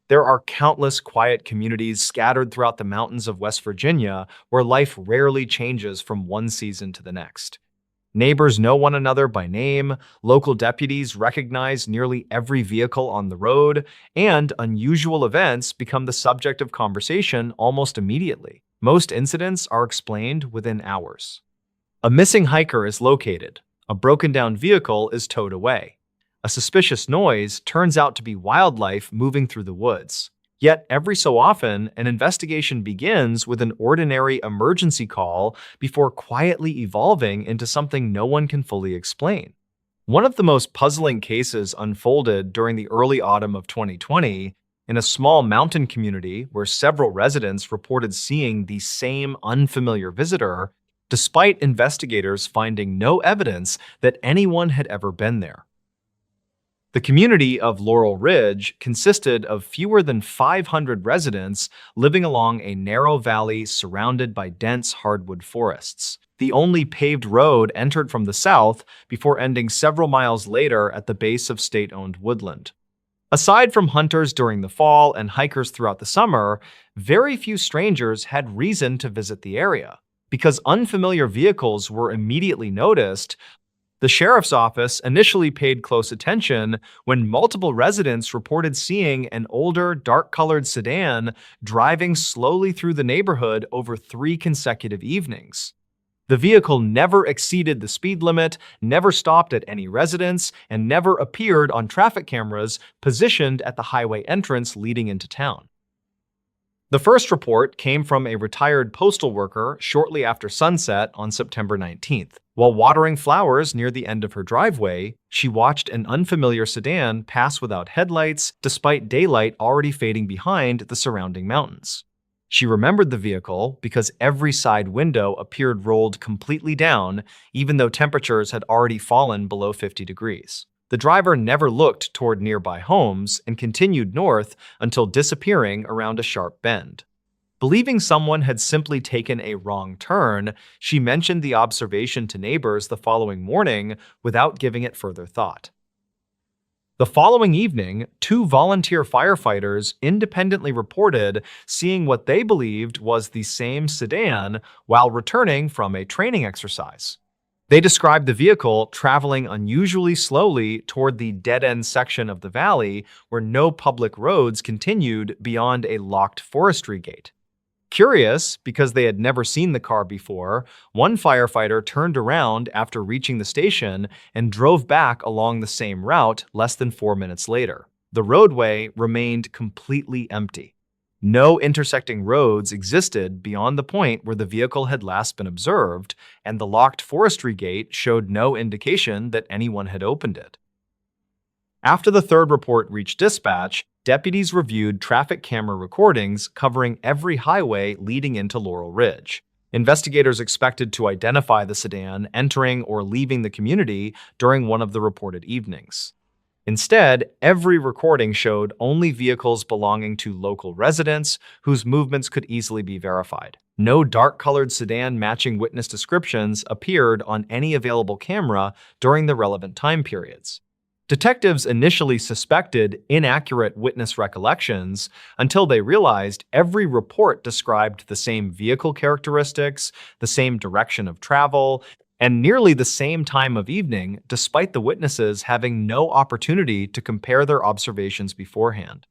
there are countless quiet communities scattered throughout the mountains of West Virginia where life rarely changes from one season to the next. Neighbors know one another by name, local deputies recognize nearly every vehicle on the road, and unusual events become the subject of conversation almost immediately. Most incidents are explained within hours. A missing hiker is located. A broken-down vehicle is towed away. A suspicious noise turns out to be wildlife moving through the woods. Yet, every so often, an investigation begins with an ordinary emergency call before quietly evolving into something no one can fully explain. One of the most puzzling cases unfolded during the early autumn of 2020 in a small mountain community where several residents reported seeing the same unfamiliar visitor, despite investigators finding no evidence that anyone had ever been there. The community of Laurel Ridge consisted of fewer than 500 residents living along a narrow valley surrounded by dense hardwood forests. The only paved road entered from the south before ending several miles later at the base of state-owned woodland. Aside from hunters during the fall and hikers throughout the summer, very few strangers had reason to visit the area. Because unfamiliar vehicles were immediately noticed, the sheriff's office initially paid close attention when multiple residents reported seeing an older, dark-colored sedan driving slowly through the neighborhood over 3 consecutive evenings. The vehicle never exceeded the speed limit, never stopped at any residence, and never appeared on traffic cameras positioned at the highway entrance leading into town. The first report came from a retired postal worker shortly after sunset on September 19th. While watering flowers near the end of her driveway, she watched an unfamiliar sedan pass without headlights despite daylight already fading behind the surrounding mountains. She remembered the vehicle because every side window appeared rolled completely down, even though temperatures had already fallen below 50 degrees. The driver never looked toward nearby homes and continued north until disappearing around a sharp bend. Believing someone had simply taken a wrong turn, she mentioned the observation to neighbors the following morning without giving it further thought. The following evening, 2 volunteer firefighters independently reported seeing what they believed was the same sedan while returning from a training exercise. They described the vehicle traveling unusually slowly toward the dead-end section of the valley where no public roads continued beyond a locked forestry gate. Curious, because they had never seen the car before, one firefighter turned around after reaching the station and drove back along the same route less than 4 minutes later. The roadway remained completely empty. No intersecting roads existed beyond the point where the vehicle had last been observed, and the locked forestry gate showed no indication that anyone had opened it. After the third report reached dispatch, deputies reviewed traffic camera recordings covering every highway leading into Laurel Ridge. Investigators expected to identify the sedan entering or leaving the community during one of the reported evenings. Instead, every recording showed only vehicles belonging to local residents whose movements could easily be verified. No dark-colored sedan matching witness descriptions appeared on any available camera during the relevant time periods. Detectives initially suspected inaccurate witness recollections until they realized every report described the same vehicle characteristics, the same direction of travel, and nearly the same time of evening, despite the witnesses having no opportunity to compare their observations beforehand.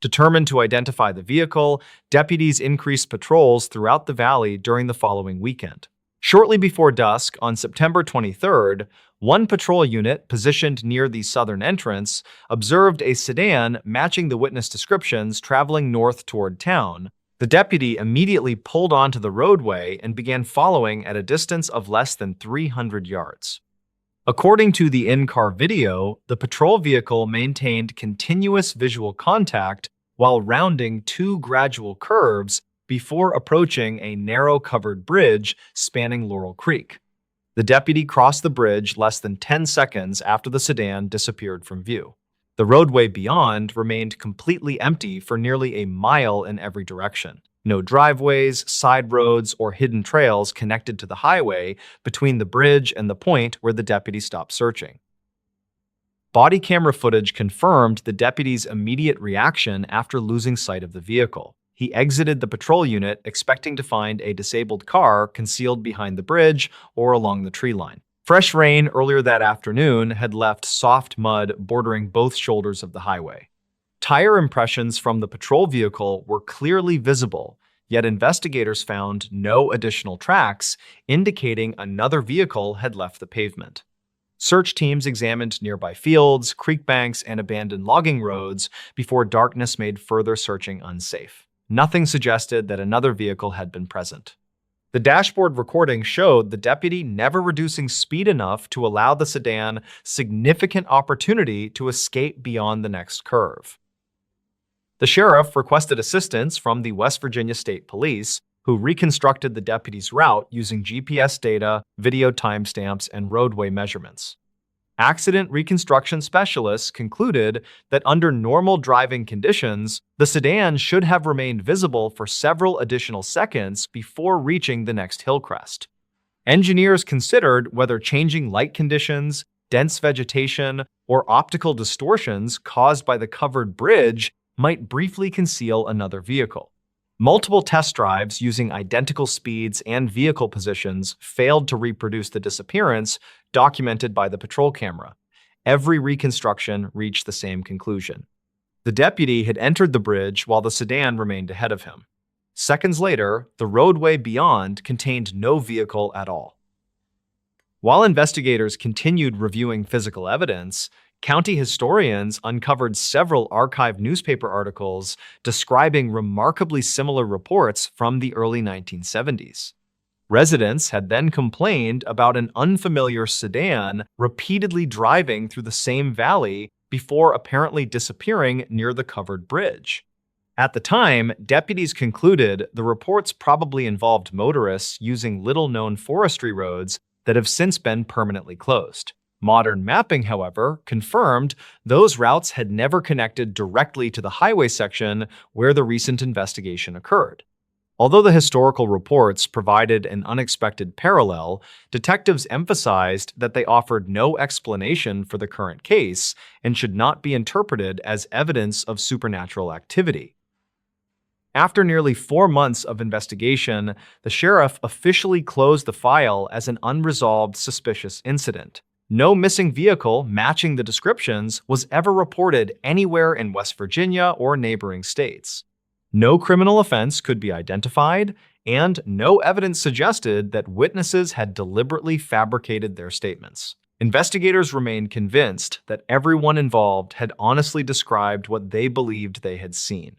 Determined to identify the vehicle, deputies increased patrols throughout the valley during the following weekend. Shortly before dusk on September 23rd, one patrol unit positioned near the southern entrance observed a sedan matching the witness descriptions traveling north toward town. The deputy immediately pulled onto the roadway and began following at a distance of less than 300 yards. According to the in-car video, the patrol vehicle maintained continuous visual contact while rounding 2 gradual curves before approaching a narrow covered bridge spanning Laurel Creek. The deputy crossed the bridge less than 10 seconds after the sedan disappeared from view. The roadway beyond remained completely empty for nearly a mile in every direction. No driveways, side roads, or hidden trails connected to the highway between the bridge and the point where the deputy stopped searching. Body camera footage confirmed the deputy's immediate reaction after losing sight of the vehicle. He exited the patrol unit expecting to find a disabled car concealed behind the bridge or along the tree line. Fresh rain earlier that afternoon had left soft mud bordering both shoulders of the highway. Tire impressions from the patrol vehicle were clearly visible, yet investigators found no additional tracks indicating another vehicle had left the pavement. Search teams examined nearby fields, creek banks, and abandoned logging roads before darkness made further searching unsafe. Nothing suggested that another vehicle had been present. The dashboard recording showed the deputy never reducing speed enough to allow the sedan significant opportunity to escape beyond the next curve. The sheriff requested assistance from the West Virginia State Police, who reconstructed the deputy's route using GPS data, video timestamps, and roadway measurements. Accident reconstruction specialists concluded that under normal driving conditions, the sedan should have remained visible for several additional seconds before reaching the next hill crest. Engineers considered whether changing light conditions, dense vegetation, or optical distortions caused by the covered bridge might briefly conceal another vehicle. Multiple test drives using identical speeds and vehicle positions failed to reproduce the disappearance documented by the patrol camera. Every reconstruction reached the same conclusion. The deputy had entered the bridge while the sedan remained ahead of him. Seconds later, the roadway beyond contained no vehicle at all. While investigators continued reviewing physical evidence, county historians uncovered several archived newspaper articles describing remarkably similar reports from the early 1970s. Residents had then complained about an unfamiliar sedan repeatedly driving through the same valley before apparently disappearing near the covered bridge. At the time, deputies concluded the reports probably involved motorists using little-known forestry roads that have since been permanently closed. Modern mapping, however, confirmed those routes had never connected directly to the highway section where the recent investigation occurred. Although the historical reports provided an unexpected parallel, detectives emphasized that they offered no explanation for the current case and should not be interpreted as evidence of supernatural activity. After nearly 4 months of investigation, the sheriff officially closed the file as an unresolved suspicious incident. No missing vehicle matching the descriptions was ever reported anywhere in West Virginia or neighboring states. No criminal offense could be identified, and no evidence suggested that witnesses had deliberately fabricated their statements. Investigators remained convinced that everyone involved had honestly described what they believed they had seen.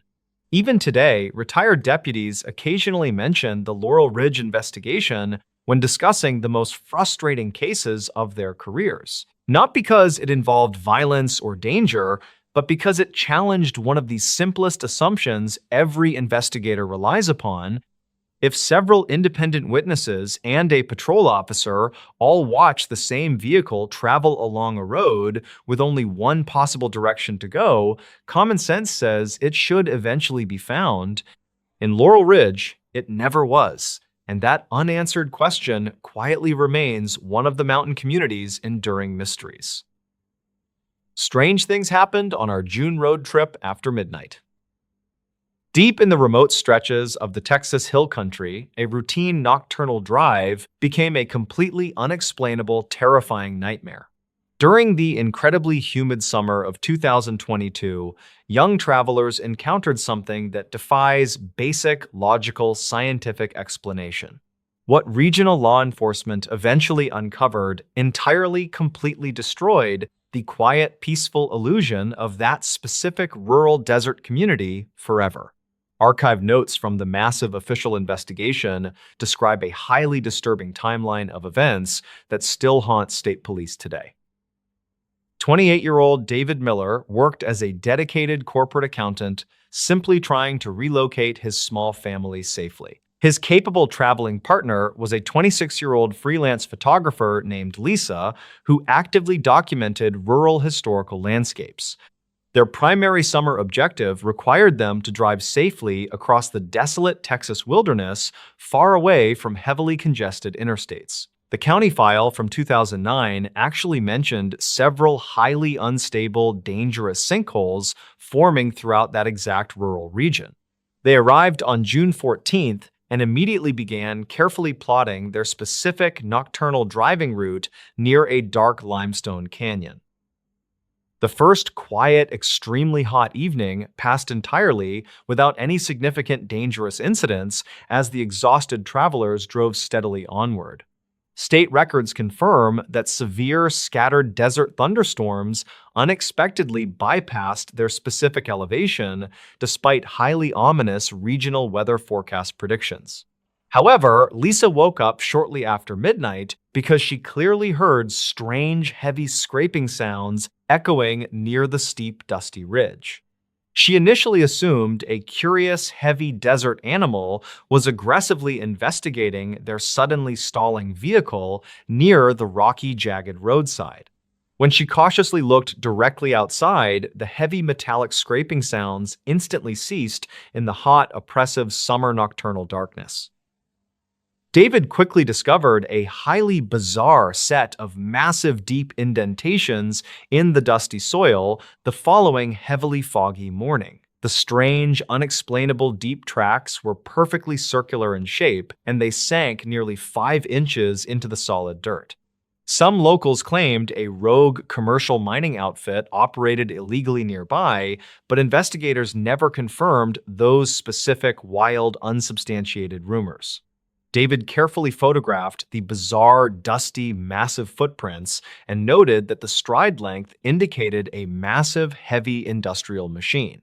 Even today, retired deputies occasionally mention the Laurel Ridge investigation when discussing the most frustrating cases of their careers. Not because it involved violence or danger, but because it challenged one of the simplest assumptions every investigator relies upon. If several independent witnesses and a patrol officer all watch the same vehicle travel along a road with only one possible direction to go, common sense says it should eventually be found. In Laurel Ridge, it never was. And that unanswered question quietly remains one of the mountain community's enduring mysteries. Strange things happened on our June road trip after midnight. Deep in the remote stretches of the Texas Hill Country, a routine nocturnal drive became a completely unexplainable, terrifying nightmare. During the incredibly humid summer of 2022, young travelers encountered something that defies basic, logical, scientific explanation. What regional law enforcement eventually uncovered entirely, completely destroyed the quiet, peaceful illusion of that specific rural desert community forever. Archived notes from the massive official investigation describe a highly disturbing timeline of events that still haunt state police today. 28-year-old David Miller worked as a dedicated corporate accountant, simply trying to relocate his small family safely. His capable traveling partner was a 26-year-old freelance photographer named Lisa, who actively documented rural historical landscapes. Their primary summer objective required them to drive safely across the desolate Texas wilderness, far away from heavily congested interstates. The county file from 2009 actually mentioned several highly unstable, dangerous sinkholes forming throughout that exact rural region. They arrived on June 14th and immediately began carefully plotting their specific nocturnal driving route near a dark limestone canyon. The first quiet, extremely hot evening passed entirely without any significant dangerous incidents as the exhausted travelers drove steadily onward. State records confirm that severe scattered desert thunderstorms unexpectedly bypassed their specific elevation despite highly ominous regional weather forecast predictions. However, Lisa woke up shortly after midnight because she clearly heard strange, heavy scraping sounds echoing near the steep, dusty ridge. She initially assumed a curious, heavy desert animal was aggressively investigating their suddenly stalling vehicle near the rocky, jagged roadside. When she cautiously looked directly outside, the heavy metallic scraping sounds instantly ceased in the hot, oppressive summer nocturnal darkness. David quickly discovered a highly bizarre set of massive deep indentations in the dusty soil the following heavily foggy morning. The strange, unexplainable deep tracks were perfectly circular in shape, and they sank nearly 5 inches into the solid dirt. Some locals claimed a rogue commercial mining outfit operated illegally nearby, but investigators never confirmed those specific, wild, unsubstantiated rumors. David carefully photographed the bizarre, dusty, massive footprints and noted that the stride length indicated a massive, heavy industrial machine.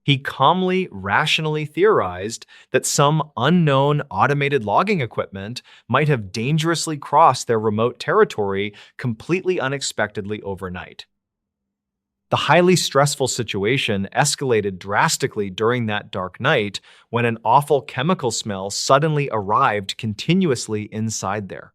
He calmly, rationally theorized that some unknown automated logging equipment might have dangerously crossed their remote territory completely unexpectedly overnight. The highly stressful situation escalated drastically during that dark night when an awful chemical smell suddenly arrived continuously inside there.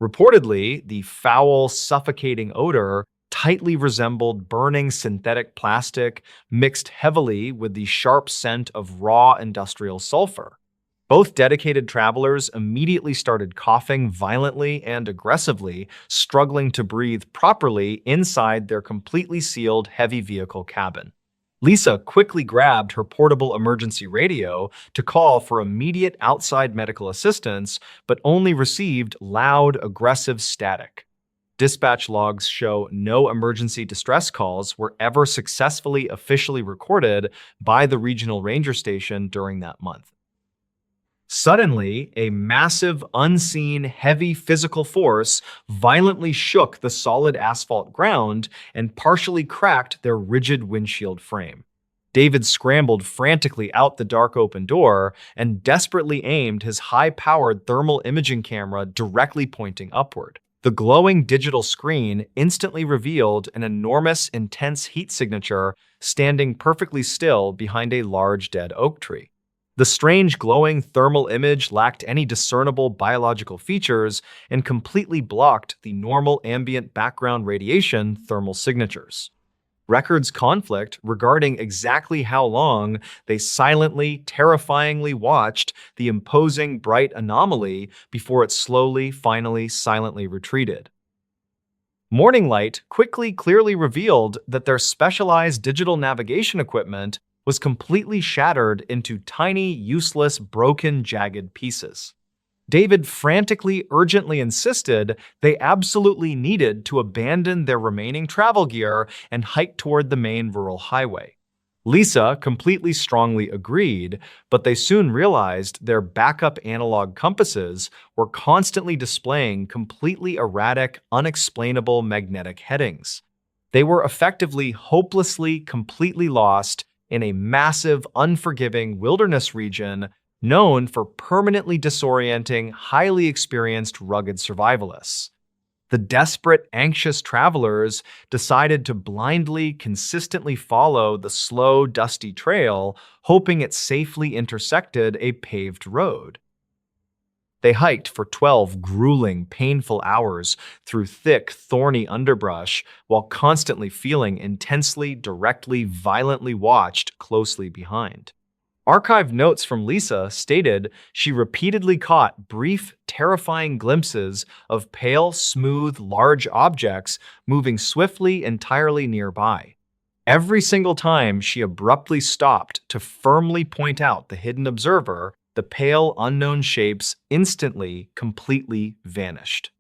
Reportedly, the foul, suffocating odor tightly resembled burning synthetic plastic mixed heavily with the sharp scent of raw industrial sulfur. Both dedicated travelers immediately started coughing violently and aggressively, struggling to breathe properly inside their completely sealed heavy vehicle cabin. Lisa quickly grabbed her portable emergency radio to call for immediate outside medical assistance, but only received loud, aggressive static. Dispatch logs show no emergency distress calls were ever successfully officially recorded by the regional ranger station during that month. Suddenly, a massive, unseen, heavy physical force violently shook the solid asphalt ground and partially cracked their rigid windshield frame. David scrambled frantically out the dark open door and desperately aimed his high-powered thermal imaging camera directly pointing upward. The glowing digital screen instantly revealed an enormous, intense heat signature standing perfectly still behind a large dead oak tree. The strange glowing thermal image lacked any discernible biological features and completely blocked the normal ambient background radiation thermal signatures. Records conflict regarding exactly how long they silently, terrifyingly watched the imposing bright anomaly before it slowly, finally, silently retreated. Morning light quickly, clearly revealed that their specialized digital navigation equipment was completely shattered into tiny, useless, broken, jagged pieces. David frantically, urgently insisted they absolutely needed to abandon their remaining travel gear and hike toward the main rural highway. Lisa completely strongly agreed, but they soon realized their backup analog compasses were constantly displaying completely erratic, unexplainable magnetic headings. They were effectively hopelessly, completely lost in a massive, unforgiving wilderness region known for permanently disorienting, highly experienced, rugged survivalists. The desperate, anxious travelers decided to blindly, consistently follow the slow, dusty trail, hoping it safely intersected a paved road. They hiked for 12 grueling, painful hours through thick, thorny underbrush while constantly feeling intensely, directly, violently watched closely behind. Archived notes from Lisa stated she repeatedly caught brief, terrifying glimpses of pale, smooth, large objects moving swiftly, entirely nearby. Every single time she abruptly stopped to firmly point out the hidden observer, the pale, unknown shapes instantly, completely vanished.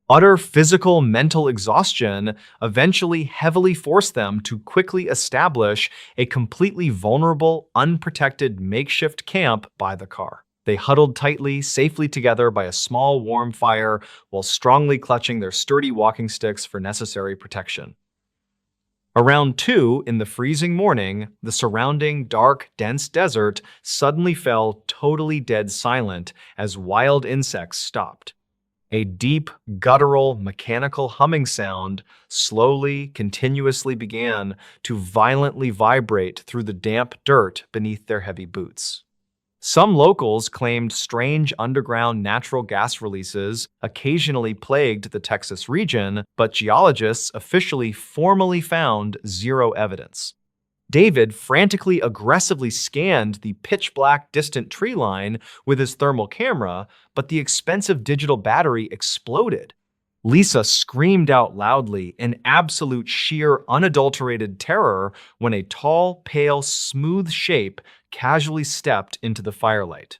Utter physical, mental exhaustion eventually heavily forced them to quickly establish a completely vulnerable, unprotected makeshift camp by the car. They huddled tightly, safely together by a small warm fire while strongly clutching their sturdy walking sticks for necessary protection. Around 2 in the freezing morning, the surrounding dark, dense desert suddenly fell totally dead silent as wild insects stopped. A deep, guttural, mechanical humming sound slowly, continuously began to violently vibrate through the damp dirt beneath their heavy boots. Some locals claimed strange underground natural gas releases occasionally plagued the Texas region, but geologists officially formally found zero evidence. David frantically aggressively scanned the pitch-black distant tree line with his thermal camera, but the expensive digital battery exploded. Lisa screamed out loudly in absolute sheer unadulterated terror when a tall, pale, smooth shape casually stepped into the firelight.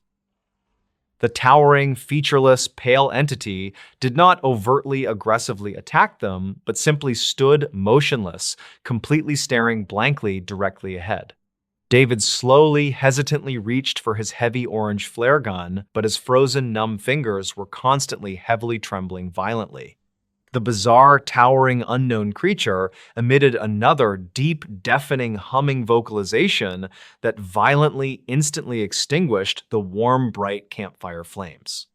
The towering, featureless, pale entity did not overtly aggressively attack them, but simply stood motionless, completely staring blankly directly ahead. David slowly, hesitantly reached for his heavy orange flare gun, but his frozen, numb fingers were constantly heavily trembling violently. The bizarre, towering, unknown creature emitted another deep, deafening humming vocalization that violently, instantly extinguished the warm, bright campfire flames.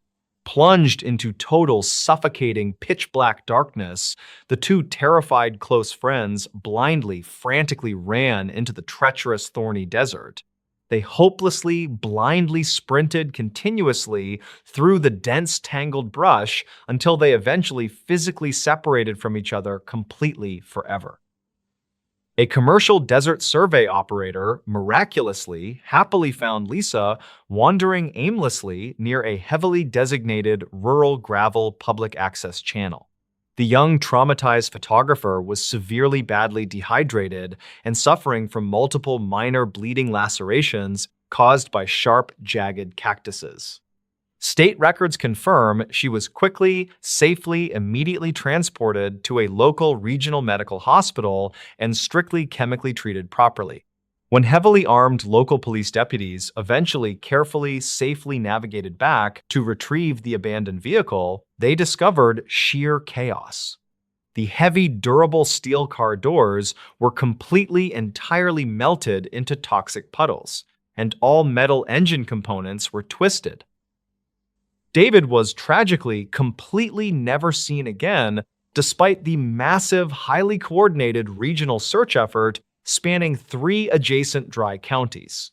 Plunged into total, suffocating, pitch-black darkness, the two terrified close friends blindly, frantically ran into the treacherous, thorny desert. They hopelessly, blindly sprinted continuously through the dense, tangled brush until they eventually physically separated from each other completely forever. A commercial desert survey operator miraculously, happily found Lisa wandering aimlessly near a heavily designated rural gravel public access channel. The young, traumatized photographer was severely badly dehydrated and suffering from multiple minor bleeding lacerations caused by sharp, jagged cactuses. State records confirm she was quickly, safely, immediately transported to a local regional medical hospital and strictly chemically treated properly. When heavily armed local police deputies eventually carefully, safely navigated back to retrieve the abandoned vehicle, they discovered sheer chaos. The heavy, durable steel car doors were entirely melted into toxic puddles, and all metal engine components were twisted. David was tragically completely never seen again, despite the massive, highly coordinated regional search effort spanning 3 adjacent dry counties.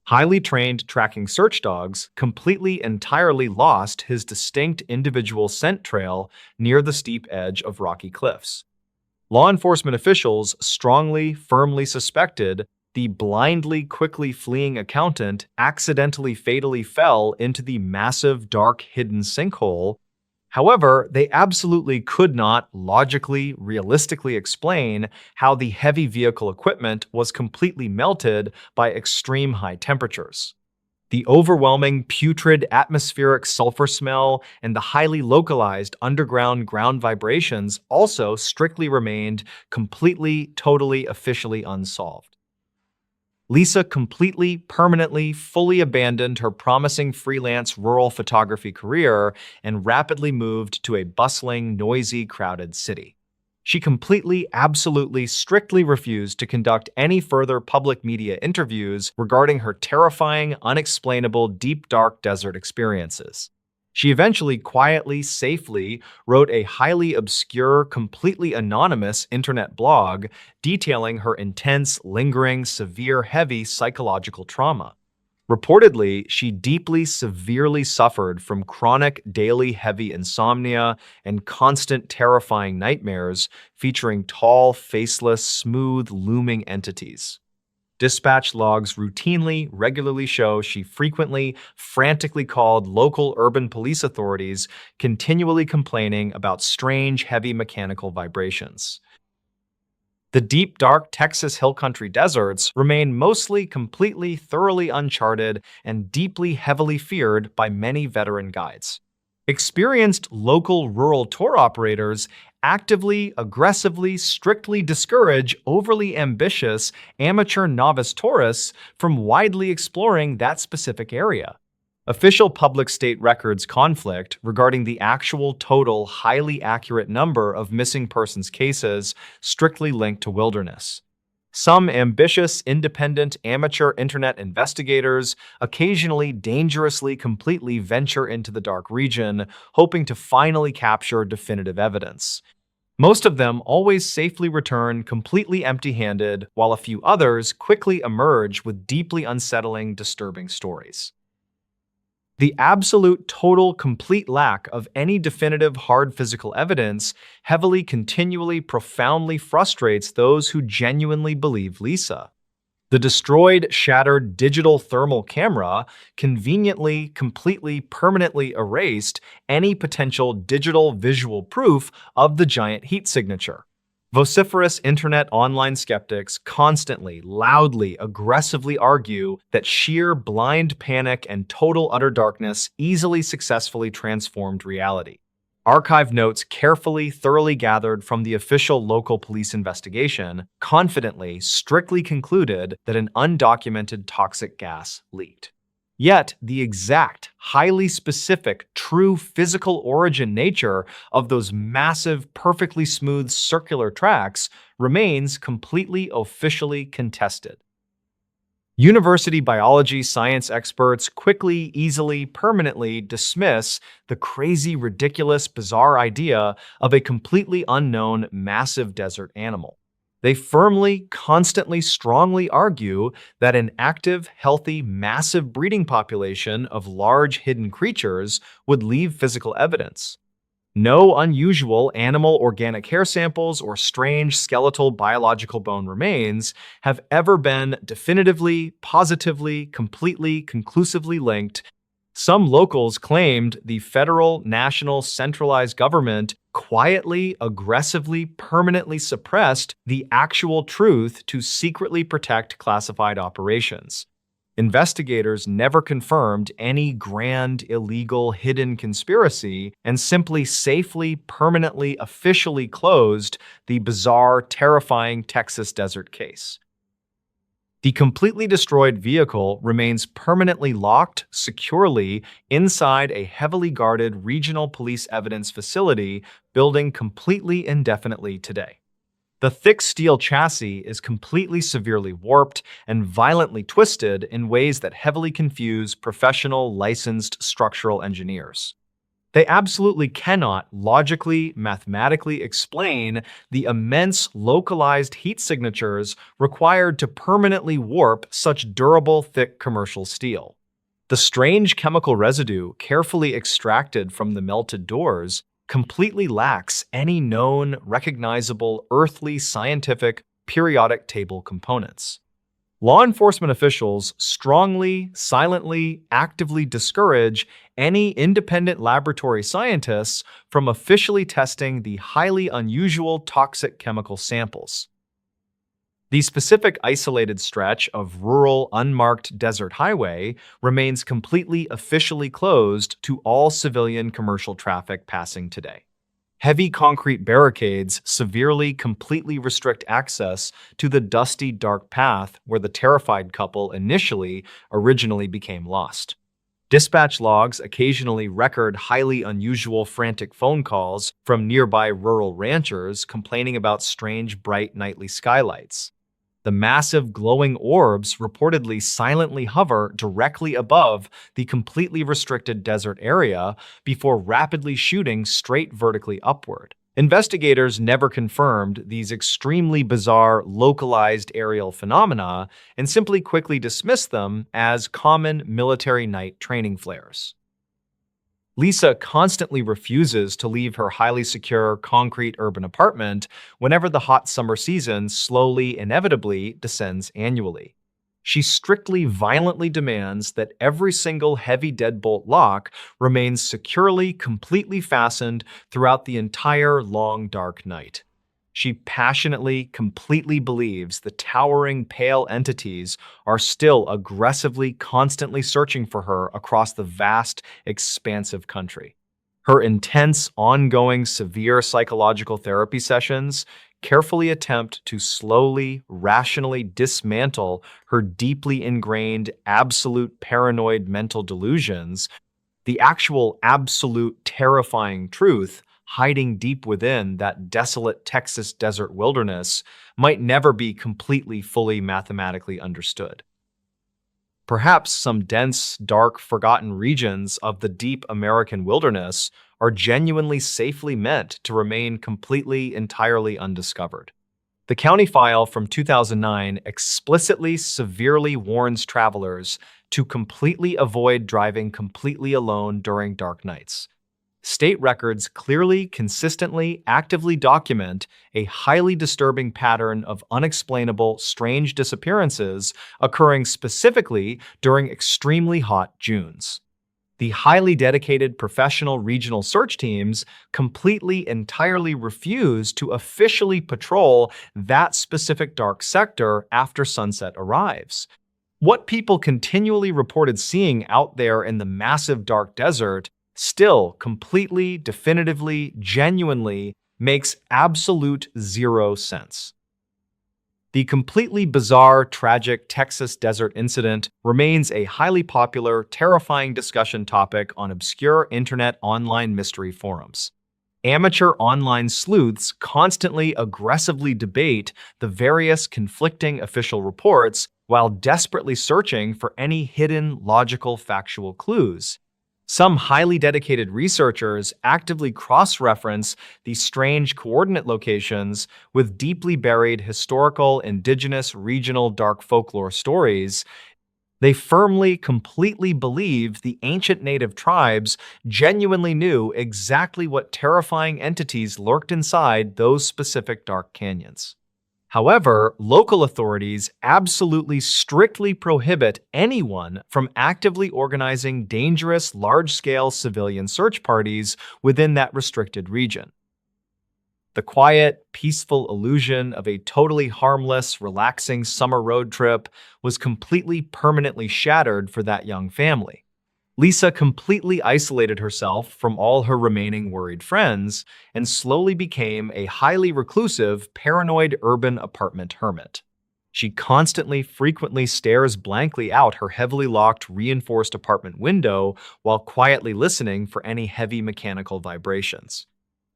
Highly trained tracking search dogs entirely lost his distinct individual scent trail near the steep edge of rocky cliffs. Law enforcement officials strongly, firmly suspected the blindly, quickly fleeing accountant accidentally fatally fell into the massive, dark, hidden sinkhole. However, they absolutely could not logically, realistically explain how the heavy vehicle equipment was completely melted by extreme high temperatures. The overwhelming, putrid atmospheric sulfur smell and the highly localized underground ground vibrations also strictly remained completely, totally, officially unsolved. Lisa completely, permanently, fully abandoned her promising freelance rural photography career and rapidly moved to a bustling, noisy, crowded city. She completely, absolutely, strictly refused to conduct any further public media interviews regarding her terrifying, unexplainable, deep, dark desert experiences. She eventually quietly, safely wrote a highly obscure, completely anonymous internet blog detailing her intense, lingering, severe, heavy psychological trauma. Reportedly, she deeply, severely suffered from chronic, daily, heavy insomnia and constant, terrifying nightmares featuring tall, faceless, smooth, looming entities. Dispatch logs regularly show she frequently, frantically called local urban police authorities, continually complaining about strange, heavy mechanical vibrations. The deep, dark Texas hill country deserts remain mostly, completely, thoroughly uncharted and deeply, heavily feared by many veteran guides. Experienced local rural tour operators actively, aggressively, strictly discourage overly ambitious amateur novice tourists from widely exploring that specific area. Official public state records conflict regarding the actual total highly accurate number of missing persons cases strictly linked to wilderness. Some ambitious, independent, amateur internet investigators occasionally dangerously completely venture into the dark region, hoping to finally capture definitive evidence. Most of them always safely return completely empty-handed, while a few others quickly emerge with deeply unsettling, disturbing stories. The absolute, total, complete lack of any definitive hard physical evidence heavily, continually, profoundly frustrates those who genuinely believe Lisa. The destroyed, shattered digital thermal camera conveniently, completely, permanently erased any potential digital visual proof of the giant heat signature. Vociferous internet online skeptics constantly, loudly, aggressively argue that sheer blind panic and total utter darkness easily successfully transformed reality. Archive notes carefully, thoroughly gathered from the official local police investigation confidently, strictly concluded that an undocumented toxic gas leaked. Yet, the exact, highly specific, true physical origin nature of those massive, perfectly smooth circular tracks remains completely officially contested. University biology science experts quickly, easily, permanently dismiss the crazy, ridiculous, bizarre idea of a completely unknown massive desert animal. They firmly, constantly, strongly argue that an active, healthy, massive breeding population of large hidden creatures would leave physical evidence. No unusual animal organic hair samples or strange skeletal biological bone remains have ever been definitively, positively, completely, conclusively linked. Some locals claimed the federal, national, centralized government quietly, aggressively, permanently suppressed the actual truth to secretly protect classified operations. Investigators never confirmed any grand, illegal, hidden conspiracy and simply safely, permanently, officially closed the bizarre, terrifying Texas desert case. The completely destroyed vehicle remains permanently locked securely inside a heavily guarded regional police evidence facility building completely indefinitely today. The thick steel chassis is completely severely warped and violently twisted in ways that heavily confuse professional, licensed structural engineers. They absolutely cannot logically, mathematically explain the immense localized heat signatures required to permanently warp such durable, thick commercial steel. The strange chemical residue carefully extracted from the melted doors completely lacks any known, recognizable, earthly, scientific, periodic table components. Law enforcement officials strongly, silently, actively discourage any independent laboratory scientists from officially testing the highly unusual toxic chemical samples. The specific isolated stretch of rural, unmarked desert highway remains completely officially closed to all civilian commercial traffic passing today. Heavy concrete barricades severely, completely restrict access to the dusty, dark path where the terrified couple originally became lost. Dispatch logs occasionally record highly unusual, frantic phone calls from nearby rural ranchers complaining about strange, bright nightly skylights. The massive glowing orbs reportedly silently hover directly above the completely restricted desert area before rapidly shooting straight vertically upward. Investigators never confirmed these extremely bizarre, localized aerial phenomena and simply quickly dismissed them as common military night training flares. Lisa constantly refuses to leave her highly secure concrete urban apartment whenever the hot summer season slowly, inevitably descends annually. She strictly, violently demands that every single heavy deadbolt lock remains securely, completely fastened throughout the entire long, dark night. She passionately, completely believes the towering, pale entities are still aggressively, constantly searching for her across the vast, expansive country. Her intense, ongoing, severe psychological therapy sessions carefully attempt to slowly, rationally dismantle her deeply ingrained, absolute paranoid mental delusions, the actual absolute terrifying truth hiding deep within that desolate Texas desert wilderness might never be completely, fully mathematically understood. Perhaps some dense, dark, forgotten regions of the deep American wilderness are genuinely safely meant to remain completely, entirely undiscovered. The county file from 2009 explicitly severely warns travelers to completely avoid driving completely alone during dark nights. State records clearly, consistently, actively document a highly disturbing pattern of unexplainable, strange disappearances occurring specifically during extremely hot Junes. The highly dedicated professional regional search teams completely, entirely refuse to officially patrol that specific dark sector after sunset arrives. What people continually reported seeing out there in the massive dark desert still completely, definitively, genuinely makes absolute zero sense. The completely bizarre, tragic Texas desert incident remains a highly popular, terrifying discussion topic on obscure internet online mystery forums. Amateur online sleuths constantly aggressively debate the various conflicting official reports while desperately searching for any hidden, logical, factual clues. Some highly dedicated researchers actively cross-reference these strange coordinate locations with deeply buried historical, indigenous, regional dark folklore stories. They firmly, completely believe the ancient native tribes genuinely knew exactly what terrifying entities lurked inside those specific dark canyons. However, local authorities absolutely strictly prohibit anyone from actively organizing dangerous, large-scale civilian search parties within that restricted region. The quiet, peaceful illusion of a totally harmless, relaxing summer road trip was completely permanently shattered for that young family. Lisa completely isolated herself from all her remaining worried friends and slowly became a highly reclusive, paranoid urban apartment hermit. She constantly, frequently stares blankly out her heavily locked, reinforced apartment window while quietly listening for any heavy mechanical vibrations.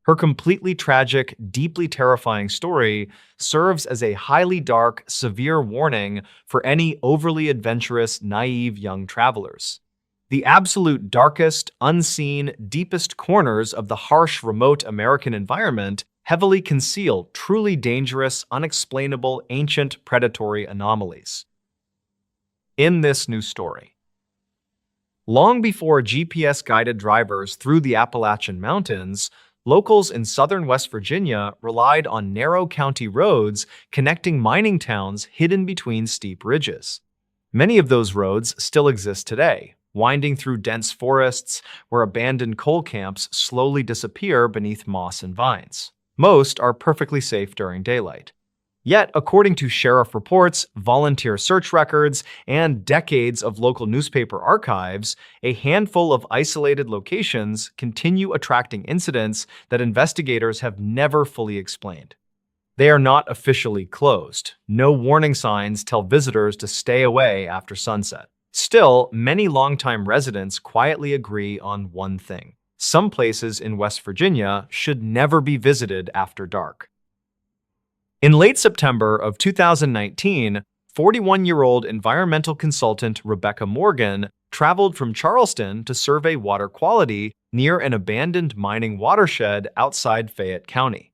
Her completely tragic, deeply terrifying story serves as a highly dark, severe warning for any overly adventurous, naive young travelers. The absolute darkest, unseen, deepest corners of the harsh, remote American environment heavily conceal truly dangerous, unexplainable, ancient, predatory anomalies. In this new story, long before GPS-guided drivers through the Appalachian Mountains, locals in southern West Virginia relied on narrow county roads connecting mining towns hidden between steep ridges. Many of those roads still exist today, winding through dense forests where abandoned coal camps slowly disappear beneath moss and vines. Most are perfectly safe during daylight. Yet, according to sheriff reports, volunteer search records, and decades of local newspaper archives, a handful of isolated locations continue attracting incidents that investigators have never fully explained. They are not officially closed. No warning signs tell visitors to stay away after sunset. Still, many longtime residents quietly agree on one thing. Some places in West Virginia should never be visited after dark. In late September of 2019, 41-year-old environmental consultant Rebecca Morgan traveled from Charleston to survey water quality near an abandoned mining watershed outside Fayette County.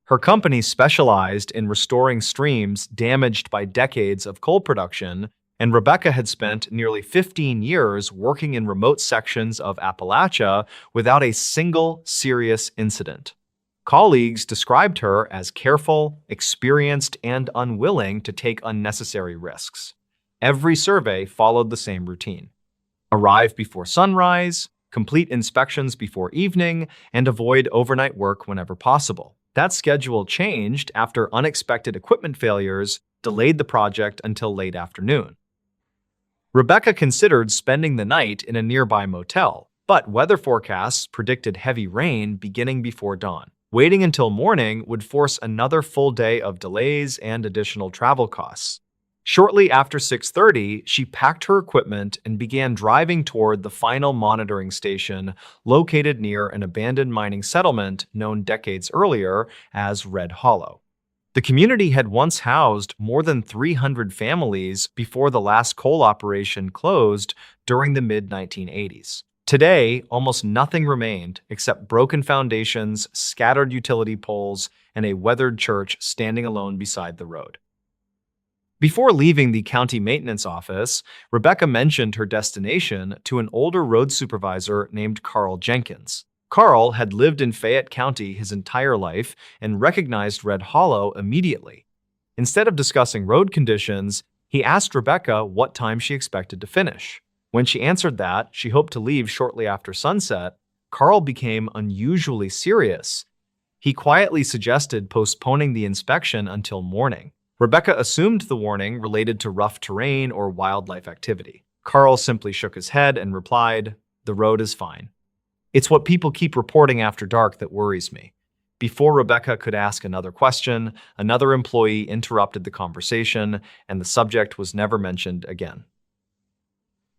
Her company specialized in restoring streams damaged by decades of coal production, and Rebecca had spent nearly 15 years working in remote sections of Appalachia without a single serious incident. Colleagues described her as careful, experienced, and unwilling to take unnecessary risks. Every survey followed the same routine: arrive before sunrise, complete inspections before evening, and avoid overnight work whenever possible. That schedule changed after unexpected equipment failures delayed the project until late afternoon. Rebecca considered spending the night in a nearby motel, but weather forecasts predicted heavy rain beginning before dawn. Waiting until morning would force another full day of delays and additional travel costs. Shortly after 6:30, she packed her equipment and began driving toward the final monitoring station located near an abandoned mining settlement known decades earlier as Red Hollow. The community had once housed more than 300 families before the last coal operation closed during the mid-1980s. Today, almost nothing remained except broken foundations, scattered utility poles, and a weathered church standing alone beside the road. Before leaving the county maintenance office, Rebecca mentioned her destination to an older road supervisor named Carl Jenkins. Carl had lived in Fayette County his entire life and recognized Red Hollow immediately. Instead of discussing road conditions, he asked Rebecca what time she expected to finish. When she answered that she hoped to leave shortly after sunset, Carl became unusually serious. He quietly suggested postponing the inspection until morning. Rebecca assumed the warning related to rough terrain or wildlife activity. Carl simply shook his head and replied, "The road is fine. It's what people keep reporting after dark that worries me." Before Rebecca could ask another question, another employee interrupted the conversation, and the subject was never mentioned again.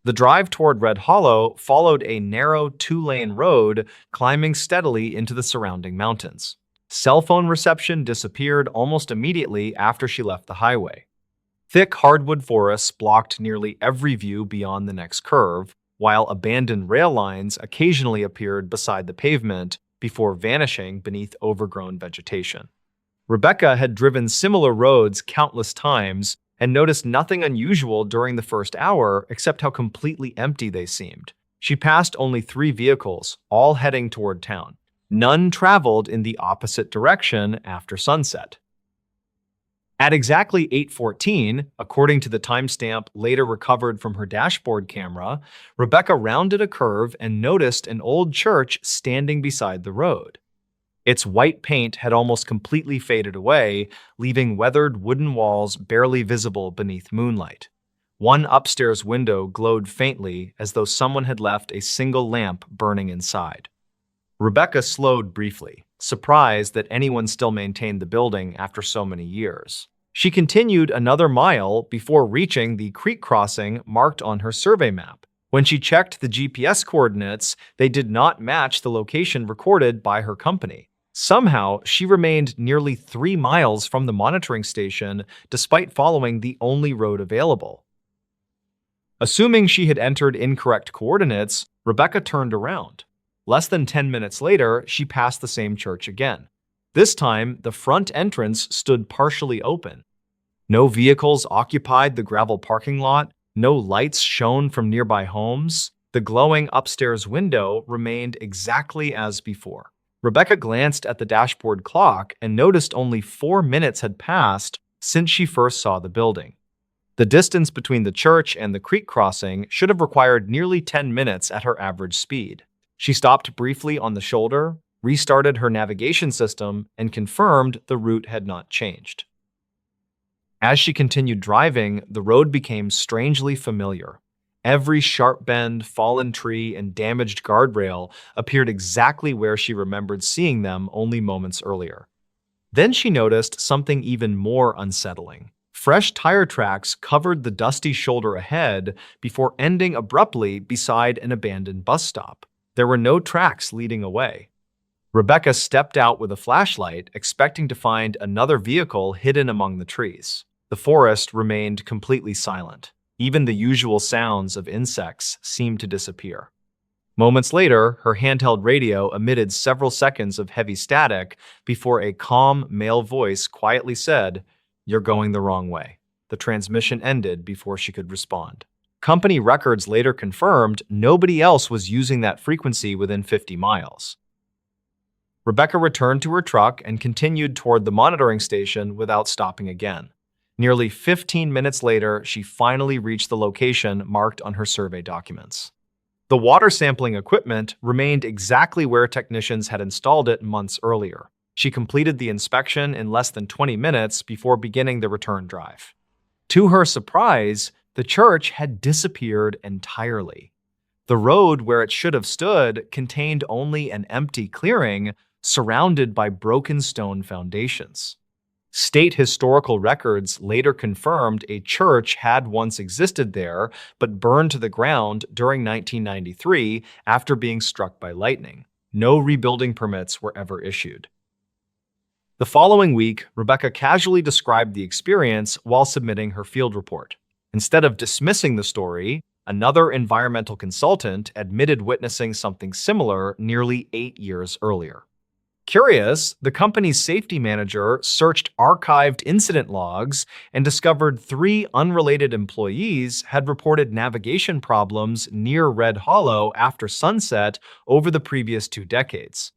The drive toward Red Hollow followed a narrow two-lane road climbing steadily into the surrounding mountains. Cell phone reception disappeared almost immediately after she left the highway. Thick hardwood forests blocked nearly every view beyond the next curve, while abandoned rail lines occasionally appeared beside the pavement before vanishing beneath overgrown vegetation. Rebecca had driven similar roads countless times and noticed nothing unusual during the first hour except how completely empty they seemed. She passed only 3 vehicles, all heading toward town. None traveled in the opposite direction after sunset. At exactly 8:14, according to the timestamp later recovered from her dashboard camera, Rebecca rounded a curve and noticed an old church standing beside the road. Its white paint had almost completely faded away, leaving weathered wooden walls barely visible beneath moonlight. One upstairs window glowed faintly as though someone had left a single lamp burning inside. Rebecca slowed briefly, surprised that anyone still maintained the building after so many years. She continued another mile before reaching the creek crossing marked on her survey map. When she checked the GPS coordinates, they did not match the location recorded by her company. Somehow, she remained nearly 3 miles from the monitoring station despite following the only road available. Assuming she had entered incorrect coordinates, Rebecca turned around. Less than 10 minutes later, she passed the same church again. This time, the front entrance stood partially open. No vehicles occupied the gravel parking lot, no lights shone from nearby homes. The glowing upstairs window remained exactly as before. Rebecca glanced at the dashboard clock and noticed only 4 minutes had passed since she first saw the building. The distance between the church and the creek crossing should have required nearly 10 minutes at her average speed. She stopped briefly on the shoulder, restarted her navigation system, and confirmed the route had not changed. As she continued driving, the road became strangely familiar. Every sharp bend, fallen tree, and damaged guardrail appeared exactly where she remembered seeing them only moments earlier. Then she noticed something even more unsettling. Fresh tire tracks covered the dusty shoulder ahead before ending abruptly beside an abandoned bus stop. There were no tracks leading away. Rebecca stepped out with a flashlight, expecting to find another vehicle hidden among the trees. The forest remained completely silent. Even the usual sounds of insects seemed to disappear. Moments later, her handheld radio emitted several seconds of heavy static before a calm male voice quietly said, "You're going the wrong way." The transmission ended before she could respond. Company records later confirmed nobody else was using that frequency within 50 miles. Rebecca returned to her truck and continued toward the monitoring station without stopping again. Nearly 15 minutes later, she finally reached the location marked on her survey documents. The water sampling equipment remained exactly where technicians had installed it months earlier. She completed the inspection in less than 20 minutes before beginning the return drive. To her surprise, the church had disappeared entirely. The road where it should have stood contained only an empty clearing, surrounded by broken stone foundations. State historical records later confirmed a church had once existed there, but burned to the ground during 1993 after being struck by lightning. No rebuilding permits were ever issued. The following week, Rebecca casually described the experience while submitting her field report. Instead of dismissing the story, another environmental consultant admitted witnessing something similar nearly 8 years earlier. Curious, the company's safety manager searched archived incident logs and discovered 3 unrelated employees had reported navigation problems near Red Hollow after sunset over the previous 2 decades.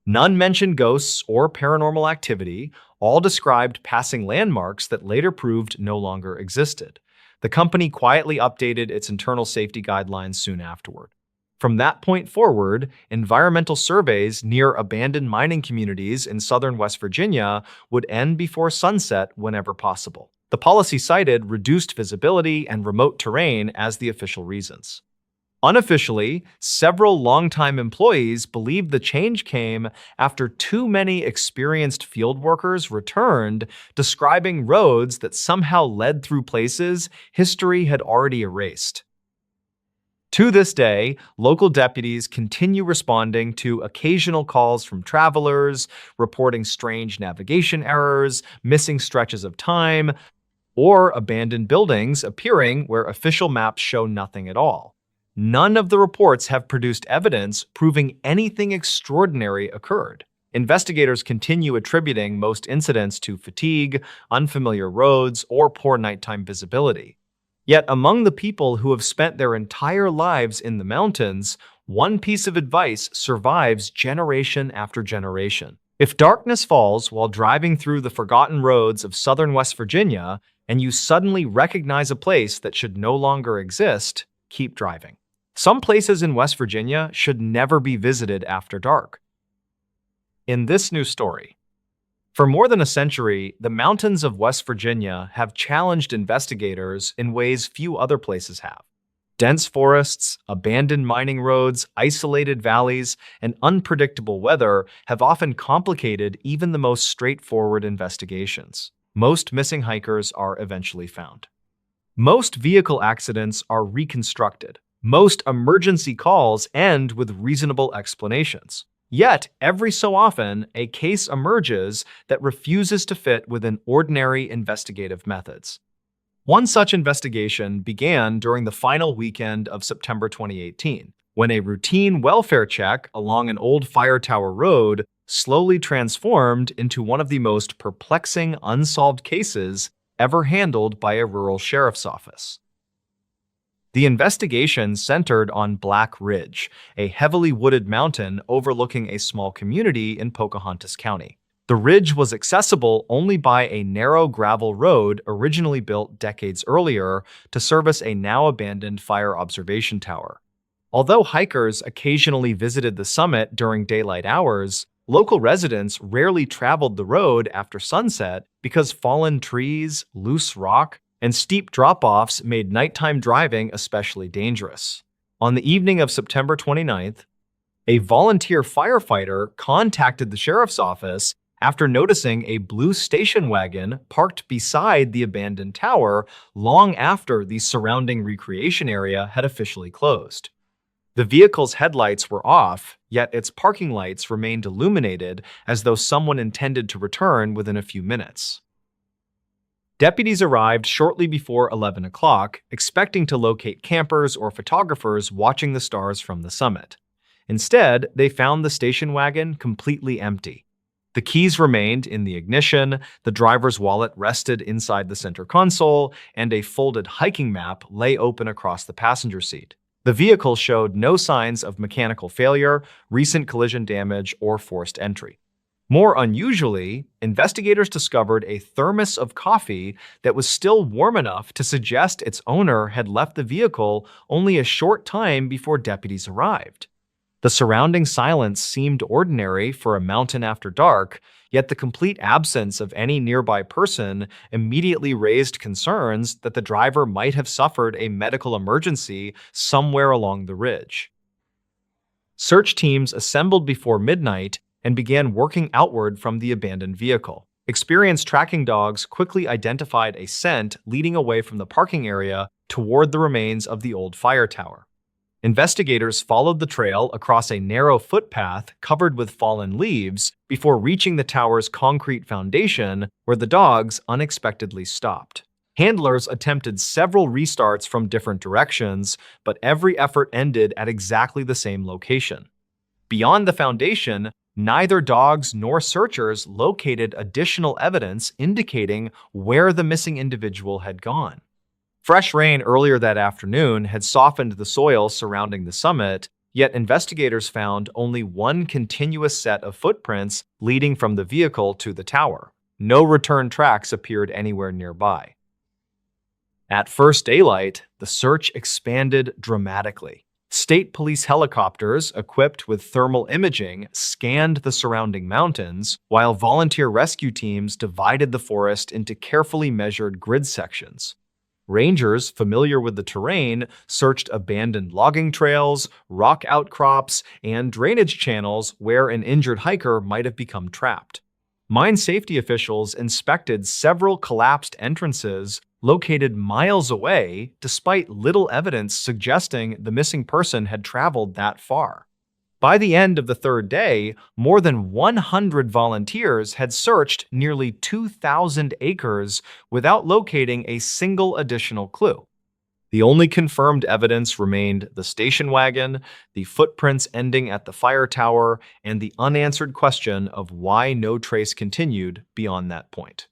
None mentioned ghosts or paranormal activity, all described passing landmarks that later proved no longer existed. The company quietly updated its internal safety guidelines soon afterward. From that point forward, environmental surveys near abandoned mining communities in southern West Virginia would end before sunset whenever possible. The policy cited reduced visibility and remote terrain as the official reasons. Unofficially, several longtime employees believed the change came after too many experienced field workers returned, describing roads that somehow led through places history had already erased. To this day, local deputies continue responding to occasional calls from travelers, reporting strange navigation errors, missing stretches of time, or abandoned buildings appearing where official maps show nothing at all. None of the reports have produced evidence proving anything extraordinary occurred. Investigators continue attributing most incidents to fatigue, unfamiliar roads, or poor nighttime visibility. Yet among the people who have spent their entire lives in the mountains, one piece of advice survives generation after generation. If darkness falls while driving through the forgotten roads of southern West Virginia and you suddenly recognize a place that should no longer exist, keep driving. Some places in West Virginia should never be visited after dark. In this new story, for more than a century, the mountains of West Virginia have challenged investigators in ways few other places have. Dense forests, abandoned mining roads, isolated valleys, and unpredictable weather have often complicated even the most straightforward investigations. Most missing hikers are eventually found. Most vehicle accidents are reconstructed. Most emergency calls end with reasonable explanations. Yet, every so often, a case emerges that refuses to fit within ordinary investigative methods. One such investigation began during the final weekend of September 2018, when a routine welfare check along an old fire tower road slowly transformed into one of the most perplexing unsolved cases ever handled by a rural sheriff's office. The investigation centered on Black Ridge, a heavily wooded mountain overlooking a small community in Pocahontas County. The ridge was accessible only by a narrow gravel road originally built decades earlier to service a now abandoned fire observation tower. Although hikers occasionally visited the summit during daylight hours, local residents rarely traveled the road after sunset because fallen trees, loose rock, and steep drop-offs made nighttime driving especially dangerous. On the evening of September 29th, a volunteer firefighter contacted the sheriff's office after noticing a blue station wagon parked beside the abandoned tower long after the surrounding recreation area had officially closed. The vehicle's headlights were off, yet its parking lights remained illuminated as though someone intended to return within a few minutes. Deputies arrived shortly before 11 o'clock, expecting to locate campers or photographers watching the stars from the summit. Instead, they found the station wagon completely empty. The keys remained in the ignition, the driver's wallet rested inside the center console, and a folded hiking map lay open across the passenger seat. The vehicle showed no signs of mechanical failure, recent collision damage, or forced entry. More unusually, investigators discovered a thermos of coffee that was still warm enough to suggest its owner had left the vehicle only a short time before deputies arrived. The surrounding silence seemed ordinary for a mountain after dark, yet the complete absence of any nearby person immediately raised concerns that the driver might have suffered a medical emergency somewhere along the ridge. Search teams assembled before midnight and began working outward from the abandoned vehicle. Experienced tracking dogs quickly identified a scent leading away from the parking area toward the remains of the old fire tower. Investigators followed the trail across a narrow footpath covered with fallen leaves before reaching the tower's concrete foundation, where the dogs unexpectedly stopped. Handlers attempted several restarts from different directions, but every effort ended at exactly the same location. Beyond the foundation, neither dogs nor searchers located additional evidence indicating where the missing individual had gone. Fresh rain earlier that afternoon had softened the soil surrounding the summit, yet investigators found only one continuous set of footprints leading from the vehicle to the tower. No return tracks appeared anywhere nearby. At first daylight, the search expanded dramatically. State police helicopters equipped with thermal imaging scanned the surrounding mountains, while volunteer rescue teams divided the forest into carefully measured grid sections. Rangers familiar with the terrain searched abandoned logging trails, rock outcrops, and drainage channels where an injured hiker might have become trapped. Mine safety officials inspected several collapsed entrances located miles away, despite little evidence suggesting the missing person had traveled that far. By the end of the third day, more than 100 volunteers had searched nearly 2,000 acres without locating a single additional clue. The only confirmed evidence remained the station wagon, the footprints ending at the fire tower, and the unanswered question of why no trace continued beyond that point.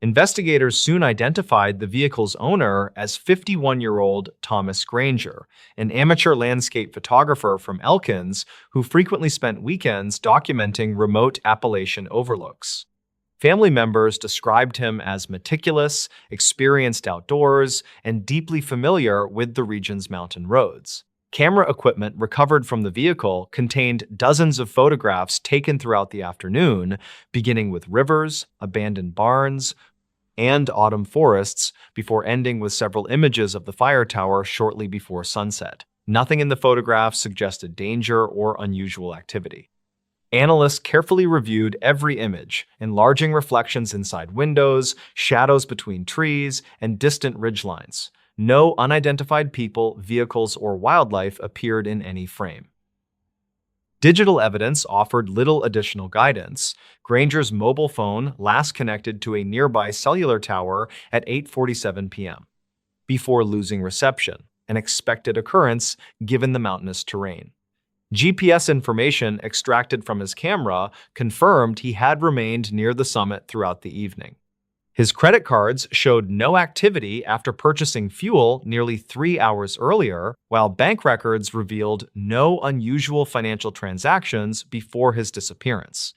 Investigators soon identified the vehicle's owner as 51-year-old Thomas Granger, an amateur landscape photographer from Elkins who frequently spent weekends documenting remote Appalachian overlooks. Family members described him as meticulous, experienced outdoors, and deeply familiar with the region's mountain roads. Camera equipment recovered from the vehicle contained dozens of photographs taken throughout the afternoon, beginning with rivers, abandoned barns, and autumn forests, before ending with several images of the fire tower shortly before sunset. Nothing in the photographs suggested danger or unusual activity. Analysts carefully reviewed every image, enlarging reflections inside windows, shadows between trees, and distant ridgelines. No unidentified people, vehicles, or wildlife appeared in any frame. Digital evidence offered little additional guidance. Granger's mobile phone last connected to a nearby cellular tower at 8:47 p.m. before losing reception, an expected occurrence given the mountainous terrain. GPS information extracted from his camera confirmed he had remained near the summit throughout the evening. His credit cards showed no activity after purchasing fuel nearly 3 hours earlier, while bank records revealed no unusual financial transactions before his disappearance.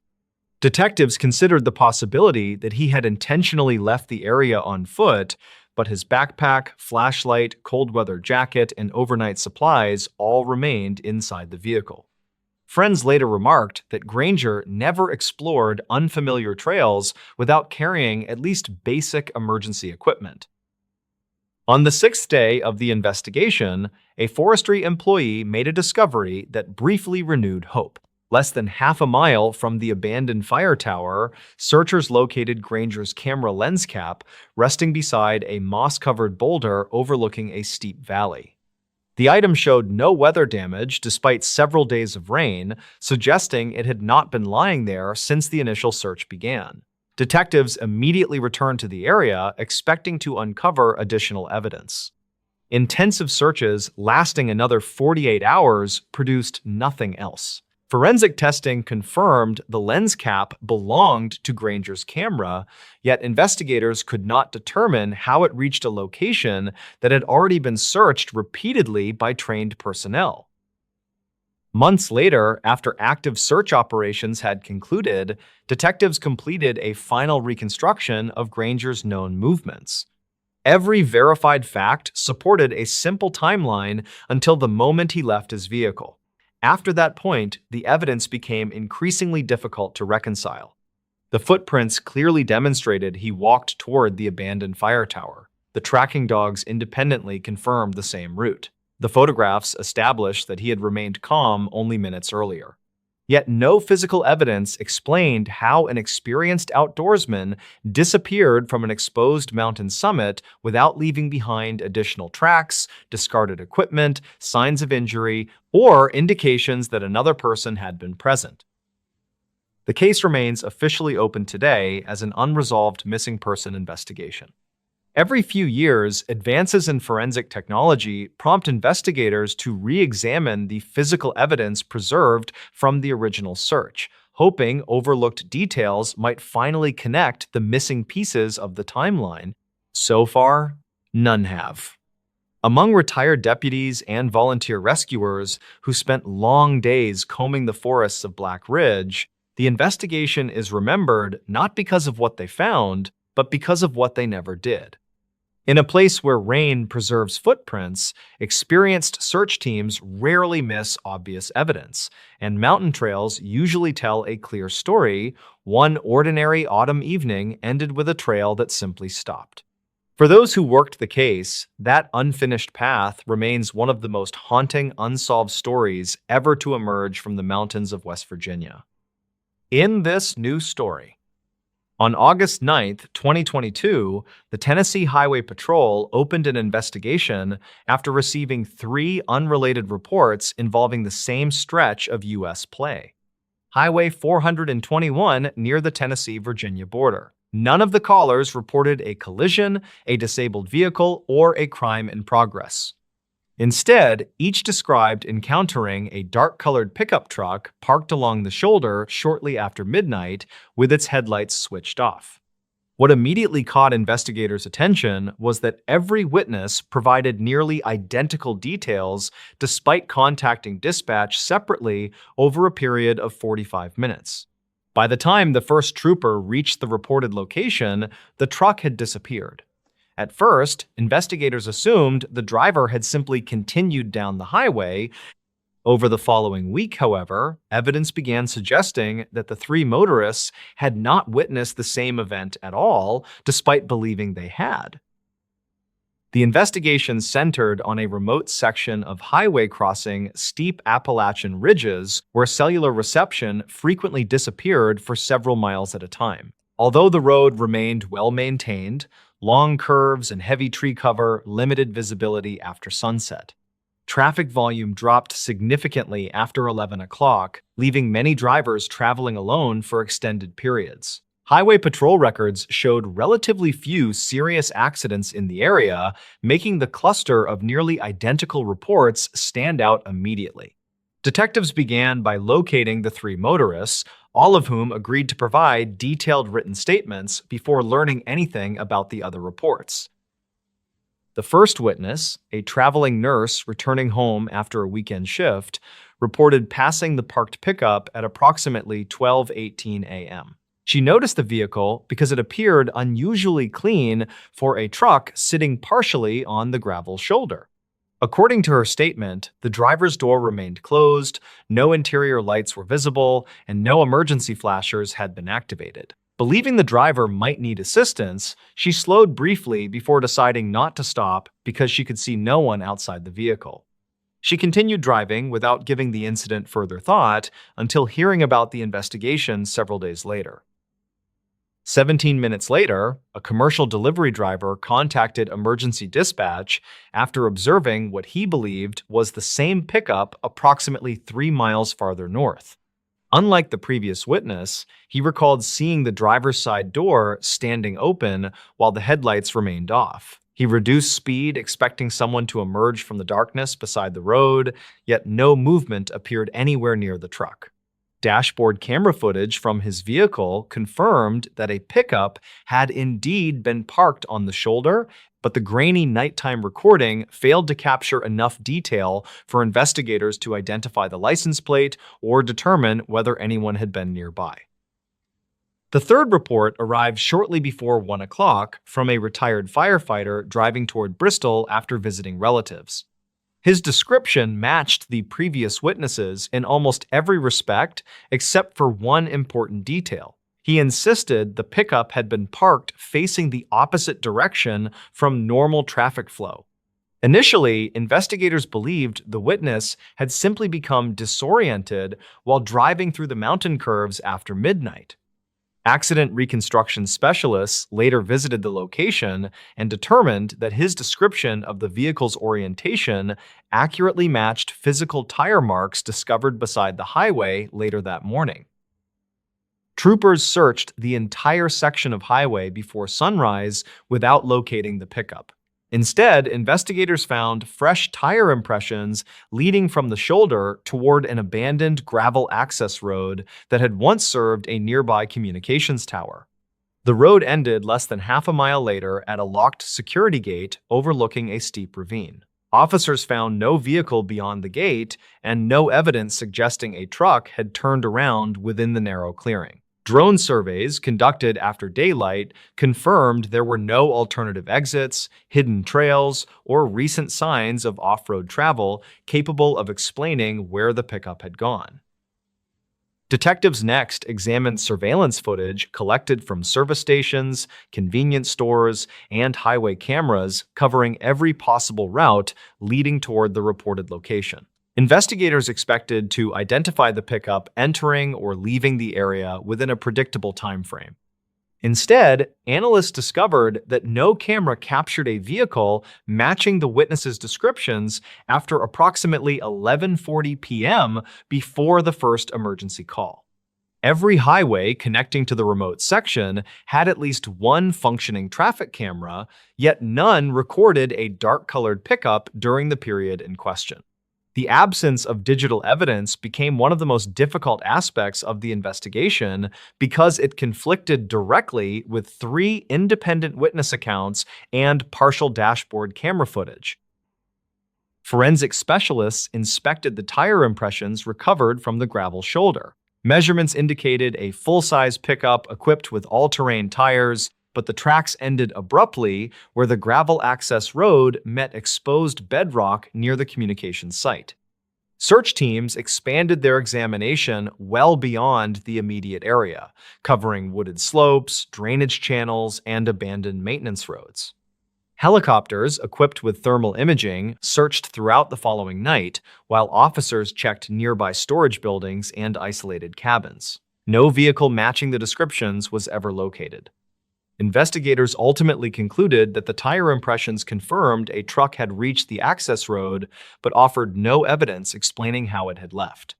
Detectives considered the possibility that he had intentionally left the area on foot, but his backpack, flashlight, cold weather jacket, and overnight supplies all remained inside the vehicle. Friends later remarked that Granger never explored unfamiliar trails without carrying at least basic emergency equipment. On the sixth day of the investigation, a forestry employee made a discovery that briefly renewed hope. Less than half a mile from the abandoned fire tower, searchers located Granger's camera lens cap resting beside a moss-covered boulder overlooking a steep valley. The item showed no weather damage despite several days of rain, suggesting it had not been lying there since the initial search began. Detectives immediately returned to the area, expecting to uncover additional evidence. Intensive searches lasting another 48 hours produced nothing else. Forensic testing confirmed the lens cap belonged to Granger's camera, yet investigators could not determine how it reached a location that had already been searched repeatedly by trained personnel. Months later, after active search operations had concluded, detectives completed a final reconstruction of Granger's known movements. Every verified fact supported a simple timeline until the moment he left his vehicle. After that point, the evidence became increasingly difficult to reconcile. The footprints clearly demonstrated he walked toward the abandoned fire tower. The tracking dogs independently confirmed the same route. The photographs established that he had remained calm only minutes earlier. Yet no physical evidence explained how an experienced outdoorsman disappeared from an exposed mountain summit without leaving behind additional tracks, discarded equipment, signs of injury, or indications that another person had been present. The case remains officially open today as an unresolved missing person investigation. Every few years, advances in forensic technology prompt investigators to re-examine the physical evidence preserved from the original search, hoping overlooked details might finally connect the missing pieces of the timeline. So far, none have. Among retired deputies and volunteer rescuers who spent long days combing the forests of Black Ridge, the investigation is remembered not because of what they found, but because of what they never did. In a place where rain preserves footprints, experienced search teams rarely miss obvious evidence, and mountain trails usually tell a clear story. One ordinary autumn evening ended with a trail that simply stopped. For those who worked the case, that unfinished path remains one of the most haunting unsolved stories ever to emerge from the mountains of West Virginia. In this new story, on August 9, 2022, the Tennessee Highway Patrol opened an investigation after receiving 3 unrelated reports involving the same stretch of U.S. play. Highway 421 near the Tennessee-Virginia border. None of the callers reported a collision, a disabled vehicle, or a crime in progress. Instead, each described encountering a dark-colored pickup truck parked along the shoulder shortly after midnight with its headlights switched off. What immediately caught investigators' attention was that every witness provided nearly identical details despite contacting dispatch separately over a period of 45 minutes. By the time the first trooper reached the reported location, the truck had disappeared. At first, investigators assumed the driver had simply continued down the highway. Over the following week, however, evidence began suggesting that the 3 motorists had not witnessed the same event at all, despite believing they had. The investigation centered on a remote section of highway crossing steep Appalachian ridges where cellular reception frequently disappeared for several miles at a time. Although the road remained well-maintained, long curves and heavy tree cover limited visibility after sunset. Traffic volume dropped significantly after 11 o'clock, leaving many drivers traveling alone for extended periods. Highway patrol records showed relatively few serious accidents in the area, making the cluster of nearly identical reports stand out immediately. Detectives began by locating the 3 motorists, all of whom agreed to provide detailed written statements before learning anything about the other reports. The first witness, a traveling nurse returning home after a weekend shift, reported passing the parked pickup at approximately 12:18 a.m. She noticed the vehicle because it appeared unusually clean for a truck sitting partially on the gravel shoulder. According to her statement, the driver's door remained closed, no interior lights were visible, and no emergency flashers had been activated. Believing the driver might need assistance, she slowed briefly before deciding not to stop because she could see no one outside the vehicle. She continued driving without giving the incident further thought until hearing about the investigation several days later. 17 minutes later, a commercial delivery driver contacted emergency dispatch after observing what he believed was the same pickup approximately 3 miles farther north. Unlike the previous witness, he recalled seeing the driver's side door standing open while the headlights remained off. He reduced speed, expecting someone to emerge from the darkness beside the road, yet no movement appeared anywhere near the truck. Dashboard camera footage from his vehicle confirmed that a pickup had indeed been parked on the shoulder, but the grainy nighttime recording failed to capture enough detail for investigators to identify the license plate or determine whether anyone had been nearby. The third report arrived shortly before 1 o'clock from a retired firefighter driving toward Bristol after visiting relatives. His description matched the previous witnesses in almost every respect except for one important detail. He insisted the pickup had been parked facing the opposite direction from normal traffic flow. Initially, investigators believed the witness had simply become disoriented while driving through the mountain curves after midnight. Accident reconstruction specialists later visited the location and determined that his description of the vehicle's orientation accurately matched physical tire marks discovered beside the highway later that morning. Troopers searched the entire section of highway before sunrise without locating the pickup. Instead, investigators found fresh tire impressions leading from the shoulder toward an abandoned gravel access road that had once served a nearby communications tower. The road ended less than half a mile later at a locked security gate overlooking a steep ravine. Officers found no vehicle beyond the gate and no evidence suggesting a truck had turned around within the narrow clearing. Drone surveys conducted after daylight confirmed there were no alternative exits, hidden trails, or recent signs of off-road travel capable of explaining where the pickup had gone. Detectives next examined surveillance footage collected from service stations, convenience stores, and highway cameras covering every possible route leading toward the reported location. Investigators expected to identify the pickup entering or leaving the area within a predictable time frame. Instead, analysts discovered that no camera captured a vehicle matching the witness's descriptions after approximately 11:40 p.m. before the first emergency call. Every highway connecting to the remote section had at least one functioning traffic camera, yet none recorded a dark-colored pickup during the period in question. The absence of digital evidence became one of the most difficult aspects of the investigation because it conflicted directly with three independent witness accounts and partial dashboard camera footage. Forensic specialists inspected the tire impressions recovered from the gravel shoulder. Measurements indicated a full-size pickup equipped with all-terrain tires, but the tracks ended abruptly where the gravel access road met exposed bedrock near the communications site. Search teams expanded their examination well beyond the immediate area, covering wooded slopes, drainage channels, and abandoned maintenance roads. Helicopters equipped with thermal imaging searched throughout the following night, while officers checked nearby storage buildings and isolated cabins. No vehicle matching the descriptions was ever located. Investigators ultimately concluded that the tire impressions confirmed a truck had reached the access road, but offered no evidence explaining how it had left.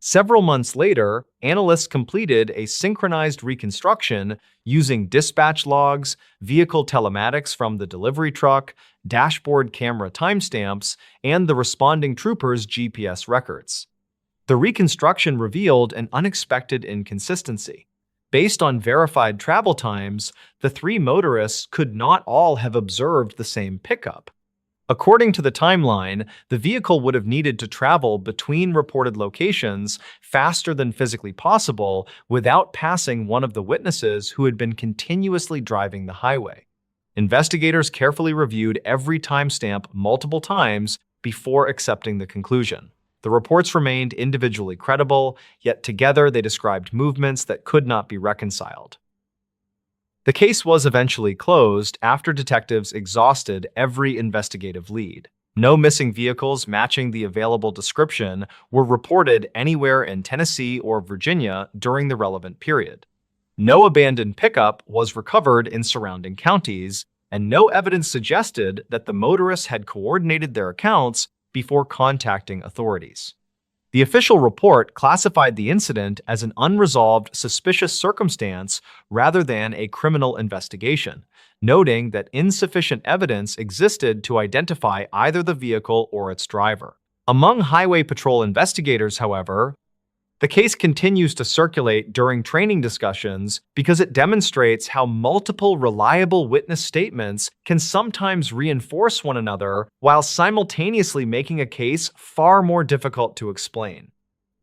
Several months later, analysts completed a synchronized reconstruction using dispatch logs, vehicle telematics from the delivery truck, dashboard camera timestamps, and the responding troopers' GPS records. The reconstruction revealed an unexpected inconsistency. Based on verified travel times, the three motorists could not all have observed the same pickup. According to the timeline, the vehicle would have needed to travel between reported locations faster than physically possible without passing one of the witnesses who had been continuously driving the highway. Investigators carefully reviewed every timestamp multiple times before accepting the conclusion. The reports remained individually credible, yet together they described movements that could not be reconciled. The case was eventually closed after detectives exhausted every investigative lead. No missing vehicles matching the available description were reported anywhere in Tennessee or Virginia during the relevant period. No abandoned pickup was recovered in surrounding counties, and no evidence suggested that the motorists had coordinated their accounts before contacting authorities. The official report classified the incident as an unresolved suspicious circumstance rather than a criminal investigation, noting that insufficient evidence existed to identify either the vehicle or its driver. Among Highway Patrol investigators, however, the case continues to circulate during training discussions because it demonstrates how multiple reliable witness statements can sometimes reinforce one another while simultaneously making a case far more difficult to explain.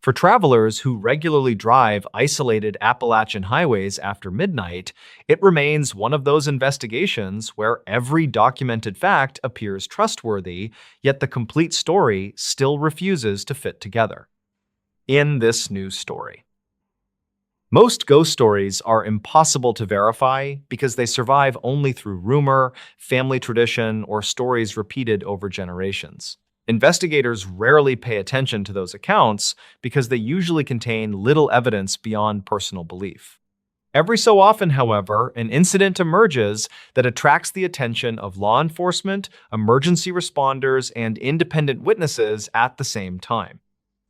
For travelers who regularly drive isolated Appalachian highways after midnight, it remains one of those investigations where every documented fact appears trustworthy, yet the complete story still refuses to fit together. In this news story, Most ghost stories are impossible to verify because they survive only through rumor, family tradition, or stories repeated over generations. Investigators rarely pay attention to those accounts because they usually contain little evidence beyond personal belief. Every so often, however, an incident emerges that attracts the attention of law enforcement, emergency responders, and independent witnesses at the same time.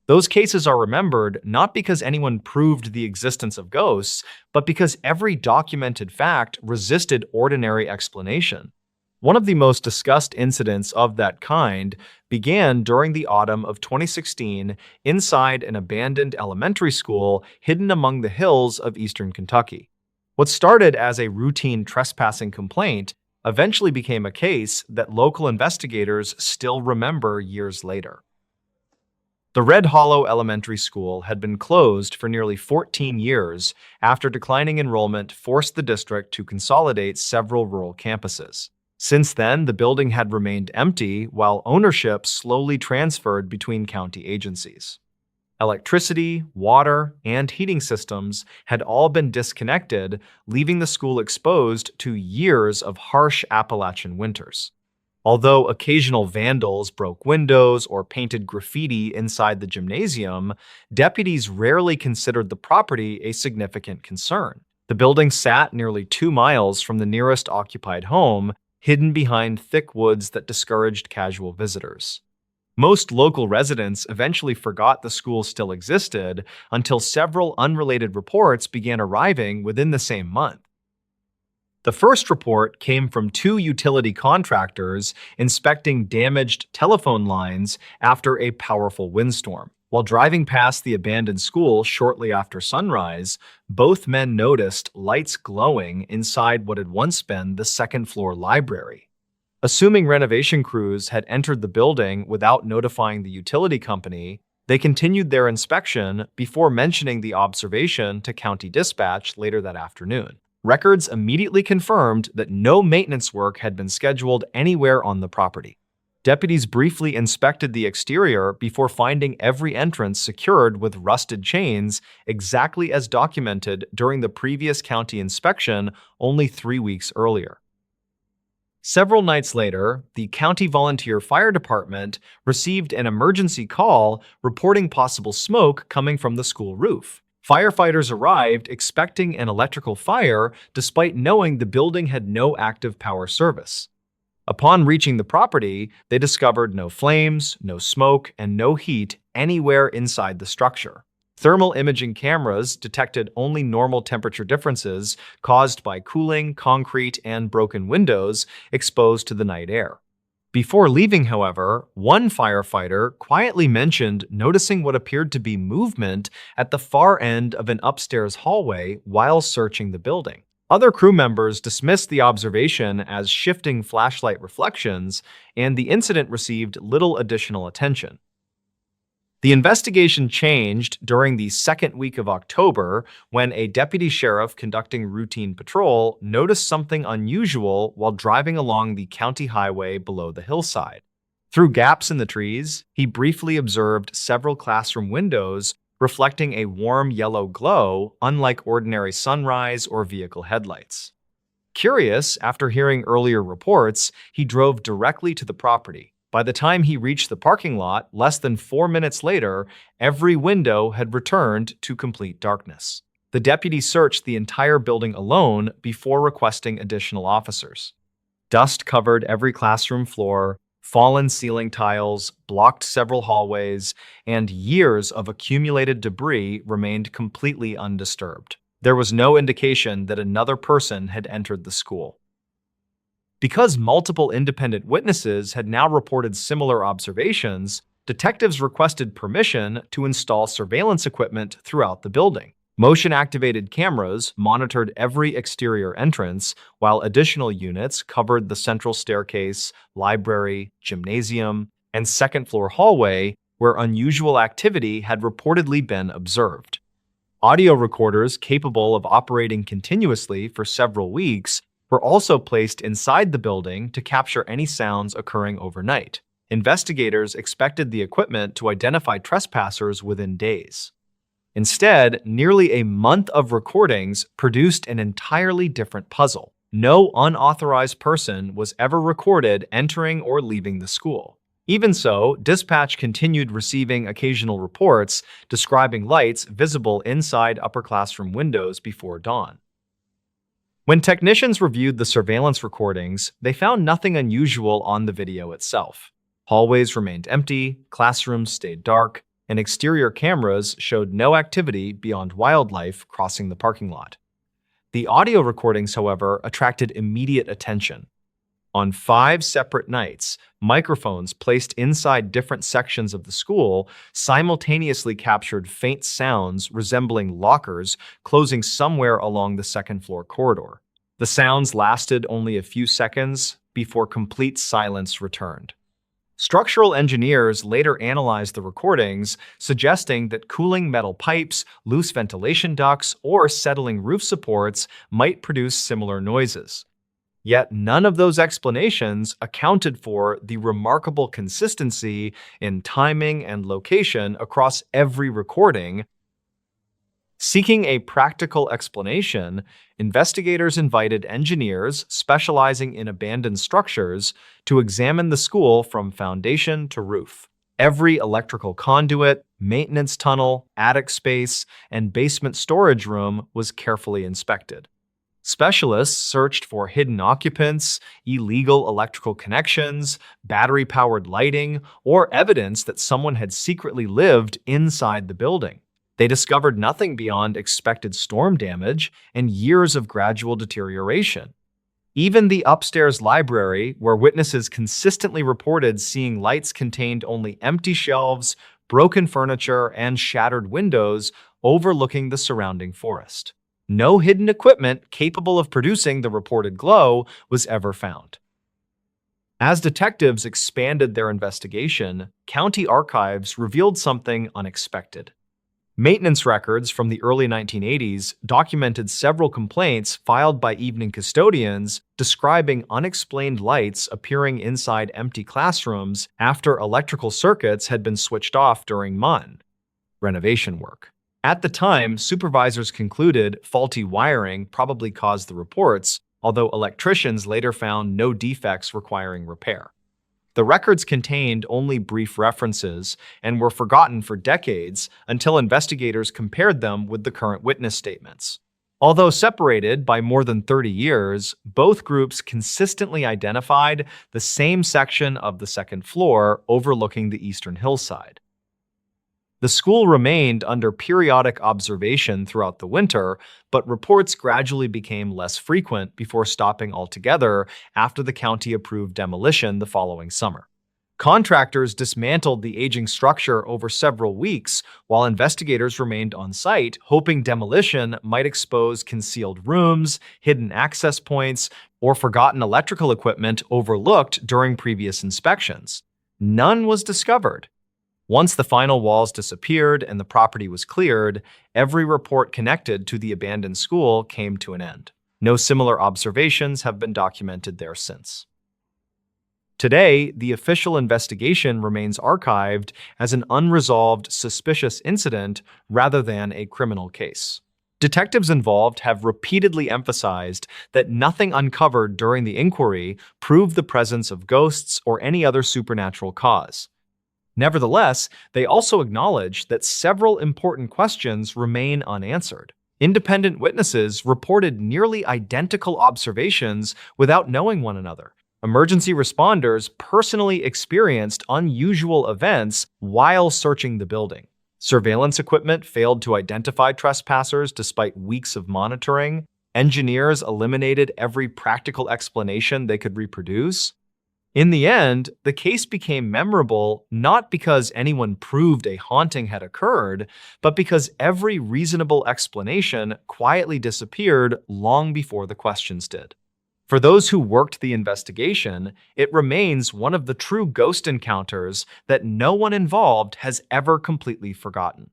Those cases are remembered not because anyone proved the existence of ghosts, but because every documented fact resisted ordinary explanation. One of the most discussed incidents of that kind began during the autumn of 2016 inside an abandoned elementary school hidden among the hills of eastern Kentucky. What started as a routine trespassing complaint eventually became a case that local investigators still remember years later. The Red Hollow Elementary School had been closed for nearly 14 years after declining enrollment forced the district to consolidate several rural campuses. Since then, the building had remained empty while ownership slowly transferred between county agencies. Electricity, water, and heating systems had all been disconnected, leaving the school exposed to years of harsh Appalachian winters. Although occasional vandals broke windows or painted graffiti inside the gymnasium, deputies rarely considered the property a significant concern. The building sat nearly 2 miles from the nearest occupied home, hidden behind thick woods that discouraged casual visitors. Most local residents eventually forgot the school still existed until several unrelated reports began arriving within the same month. The first report came from 2 utility contractors inspecting damaged telephone lines after a powerful windstorm. While driving past the abandoned school shortly after sunrise, both men noticed lights glowing inside what had once been the second-floor library. Assuming renovation crews had entered the building without notifying the utility company, they continued their inspection before mentioning the observation to county dispatch later that afternoon. Records immediately confirmed that no maintenance work had been scheduled anywhere on the property. Deputies briefly inspected the exterior before finding every entrance secured with rusted chains, exactly as documented during the previous county inspection only 3 weeks earlier. Several nights later, the County Volunteer Fire Department received an emergency call reporting possible smoke coming from the school roof. Firefighters arrived expecting an electrical fire despite knowing the building had no active power service. Upon reaching the property, they discovered no flames, no smoke, and no heat anywhere inside the structure. Thermal imaging cameras detected only normal temperature differences caused by cooling, concrete, and broken windows exposed to the night air. Before leaving, however, one firefighter quietly mentioned noticing what appeared to be movement at the far end of an upstairs hallway while searching the building. Other crew members dismissed the observation as shifting flashlight reflections, and the incident received little additional attention. The investigation changed during the second week of October when a deputy sheriff conducting routine patrol noticed something unusual while driving along the county highway below the hillside. Through gaps in the trees, he briefly observed several classroom windows reflecting a warm yellow glow, unlike ordinary sunrise or vehicle headlights. Curious, after hearing earlier reports, he drove directly to the property. By the time he reached the parking lot, less than 4 minutes later, every window had returned to complete darkness. The deputy searched the entire building alone before requesting additional officers. Dust covered every classroom floor, fallen ceiling tiles blocked several hallways, and years of accumulated debris remained completely undisturbed. There was no indication that another person had entered the school. Because multiple independent witnesses had now reported similar observations, detectives requested permission to install surveillance equipment throughout the building. Motion-activated cameras monitored every exterior entrance, while additional units covered the central staircase, library, gymnasium, and second-floor hallway where unusual activity had reportedly been observed. Audio recorders capable of operating continuously for several weeks were also placed inside the building to capture any sounds occurring overnight. Investigators expected the equipment to identify trespassers within days. Instead, nearly a month of recordings produced an entirely different puzzle. No unauthorized person was ever recorded entering or leaving the school. Even so, dispatch continued receiving occasional reports describing lights visible inside upper classroom windows before dawn. When technicians reviewed the surveillance recordings, they found nothing unusual on the video itself. Hallways remained empty, classrooms stayed dark, and exterior cameras showed no activity beyond wildlife crossing the parking lot. The audio recordings, however, attracted immediate attention. On 5 separate nights, microphones placed inside different sections of the school simultaneously captured faint sounds resembling lockers closing somewhere along the second-floor corridor. The sounds lasted only a few seconds before complete silence returned. Structural engineers later analyzed the recordings, suggesting that cooling metal pipes, loose ventilation ducts, or settling roof supports might produce similar noises. Yet none of those explanations accounted for the remarkable consistency in timing and location across every recording. Seeking a practical explanation, investigators invited engineers specializing in abandoned structures to examine the school from foundation to roof. Every electrical conduit, maintenance tunnel, attic space, and basement storage room was carefully inspected. Specialists searched for hidden occupants, illegal electrical connections, battery-powered lighting, or evidence that someone had secretly lived inside the building. They discovered nothing beyond expected storm damage and years of gradual deterioration. Even the upstairs library, where witnesses consistently reported seeing lights, contained only empty shelves, broken furniture, and shattered windows overlooking the surrounding forest. No hidden equipment capable of producing the reported glow was ever found. As detectives expanded their investigation, county archives revealed something unexpected. Maintenance records from the early 1980s documented several complaints filed by evening custodians describing unexplained lights appearing inside empty classrooms after electrical circuits had been switched off during renovation work. At the time, supervisors concluded faulty wiring probably caused the reports, although electricians later found no defects requiring repair. The records contained only brief references and were forgotten for decades until investigators compared them with the current witness statements. Although separated by more than 30 years, both groups consistently identified the same section of the second floor overlooking the eastern hillside. The school remained under periodic observation throughout the winter, but reports gradually became less frequent before stopping altogether after the county approved demolition the following summer. Contractors dismantled the aging structure over several weeks while investigators remained on site, hoping demolition might expose concealed rooms, hidden access points, or forgotten electrical equipment overlooked during previous inspections. None was discovered. Once the final walls disappeared and the property was cleared, every report connected to the abandoned school came to an end. No similar observations have been documented there since. Today, the official investigation remains archived as an unresolved suspicious incident rather than a criminal case. Detectives involved have repeatedly emphasized that nothing uncovered during the inquiry proved the presence of ghosts or any other supernatural cause. Nevertheless, they also acknowledge that several important questions remain unanswered. Independent witnesses reported nearly identical observations without knowing one another. Emergency responders personally experienced unusual events while searching the building. Surveillance equipment failed to identify trespassers despite weeks of monitoring. Engineers eliminated every practical explanation they could reproduce. In the end, the case became memorable not because anyone proved a haunting had occurred, but because every reasonable explanation quietly disappeared long before the questions did. For those who worked the investigation, it remains one of the true ghost encounters that no one involved has ever completely forgotten.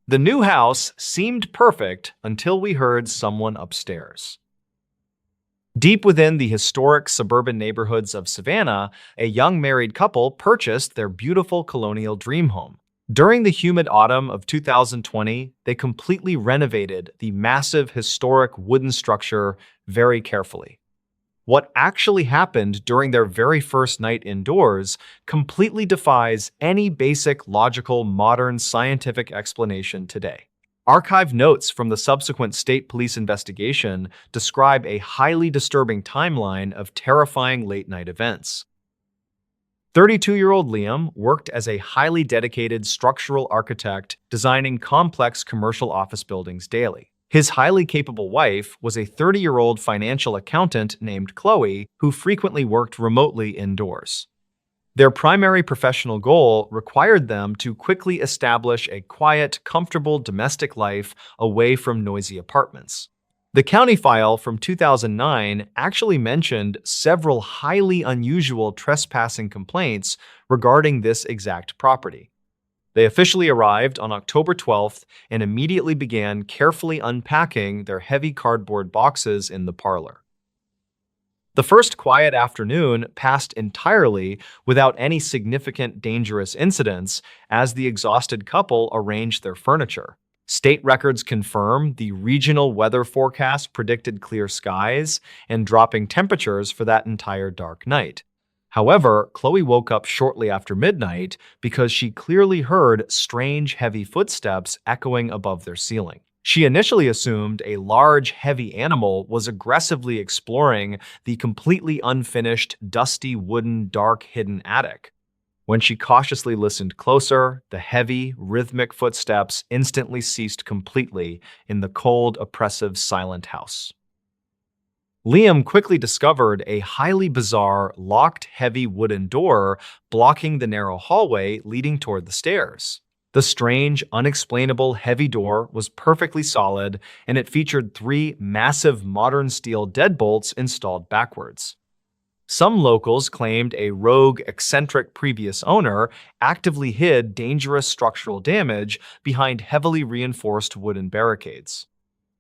The new house seemed perfect until we heard someone upstairs. Deep within the historic suburban neighborhoods of Savannah, a young married couple purchased their beautiful colonial dream home. During the humid autumn of 2020, they completely renovated the massive historic wooden structure very carefully. What actually happened during their very first night indoors completely defies any basic logical modern scientific explanation today. Archive notes from the subsequent state police investigation describe a highly disturbing timeline of terrifying late-night events. 32-year-old Liam worked as a highly dedicated structural architect designing complex commercial office buildings daily. His highly capable wife was a 30-year-old financial accountant named Chloe, who frequently worked remotely indoors. Their primary professional goal required them to quickly establish a quiet, comfortable domestic life away from noisy apartments. The county file from 2009 actually mentioned several highly unusual trespassing complaints regarding this exact property. They officially arrived on October 12th and immediately began carefully unpacking their heavy cardboard boxes in the parlor. The first quiet afternoon passed entirely without any significant dangerous incidents as the exhausted couple arranged their furniture. State records confirm the regional weather forecast predicted clear skies and dropping temperatures for that entire dark night. However, Chloe woke up shortly after midnight because she clearly heard strange, heavy footsteps echoing above their ceiling. She initially assumed a large, heavy animal was aggressively exploring the completely unfinished, dusty, wooden, dark, hidden attic. When she cautiously listened closer, the heavy, rhythmic footsteps instantly ceased completely in the cold, oppressive, silent house. Liam quickly discovered a highly bizarre, locked, heavy wooden door blocking the narrow hallway leading toward the stairs. The strange, unexplainable heavy door was perfectly solid, and it featured 3 massive modern steel deadbolts installed backwards. Some locals claimed a rogue, eccentric previous owner actively hid dangerous structural damage behind heavily reinforced wooden barricades.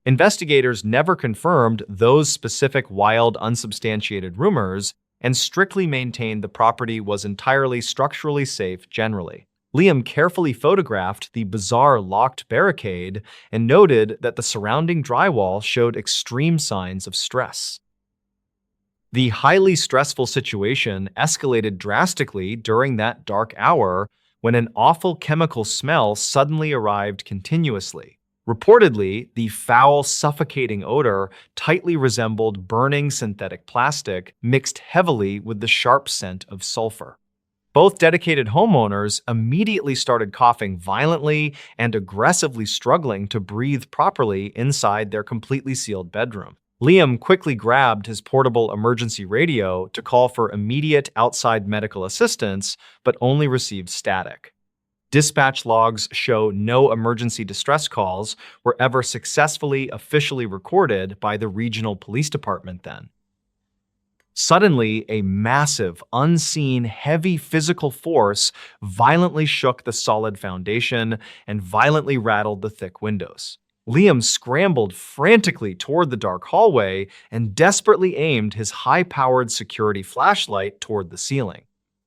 Investigators never confirmed those specific wild, unsubstantiated rumors and strictly maintained the property was entirely structurally safe generally. Liam carefully photographed the bizarre locked barricade and noted that the surrounding drywall showed extreme signs of stress. The highly stressful situation escalated drastically during that dark hour when an awful chemical smell suddenly arrived continuously. Reportedly, the foul, suffocating odor tightly resembled burning synthetic plastic mixed heavily with the sharp scent of sulfur. Both dedicated homeowners immediately started coughing violently and aggressively struggling to breathe properly inside their completely sealed bedroom. Liam quickly grabbed his portable emergency radio to call for immediate outside medical assistance, but only received static. Dispatch logs show no emergency distress calls were ever successfully officially recorded by the regional police department then. Suddenly, a massive, unseen, heavy physical force violently shook the solid foundation and violently rattled the thick windows. Liam scrambled frantically toward the dark hallway and desperately aimed his high-powered security flashlight toward the ceiling.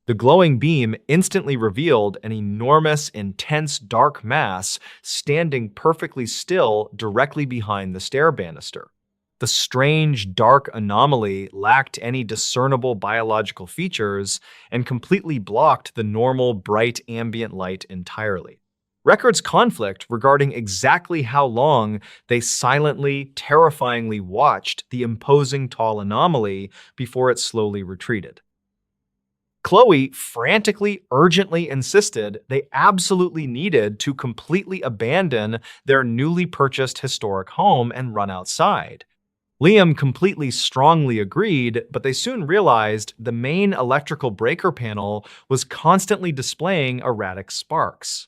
The glowing beam instantly revealed an enormous, intense, dark mass standing perfectly still directly behind the stair banister. The strange, dark anomaly lacked any discernible biological features and completely blocked the normal, bright ambient light entirely. Records conflict regarding exactly how long they silently, terrifyingly watched the imposing tall anomaly before it slowly retreated. Chloe frantically, urgently insisted they absolutely needed to completely abandon their newly purchased historic home and run outside. Liam completely strongly agreed, but they soon realized the main electrical breaker panel was constantly displaying erratic sparks.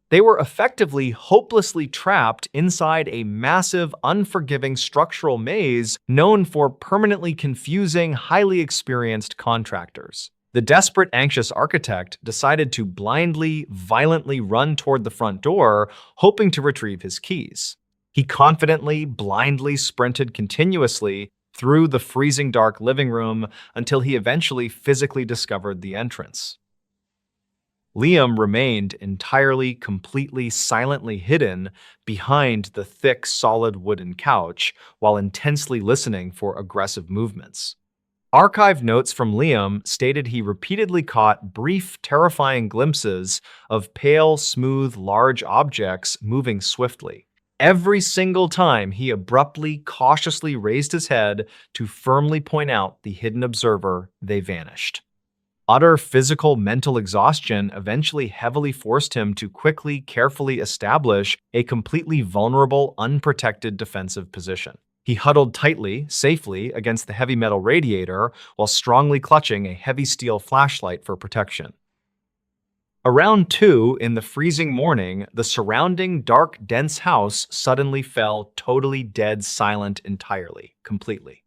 They were effectively hopelessly trapped inside a massive, unforgiving structural maze known for permanently confusing, highly experienced contractors. The desperate, anxious architect decided to blindly, violently run toward the front door, hoping to retrieve his keys. He confidently, blindly sprinted continuously through the freezing dark living room until he eventually physically discovered the entrance. Liam remained entirely, completely, silently hidden behind the thick, solid wooden couch while intensely listening for aggressive movements. Archived notes from Liam stated he repeatedly caught brief, terrifying glimpses of pale, smooth, large objects moving swiftly. Every single time he abruptly, cautiously raised his head to firmly point out the hidden observer, they vanished. Utter physical mental exhaustion eventually heavily forced him to quickly, carefully establish a completely vulnerable, unprotected defensive position. He huddled tightly, safely, against the heavy metal radiator while strongly clutching a heavy steel flashlight for protection. Around 2 in the freezing morning, the surrounding dark, dense house suddenly fell totally dead silent entirely, completely.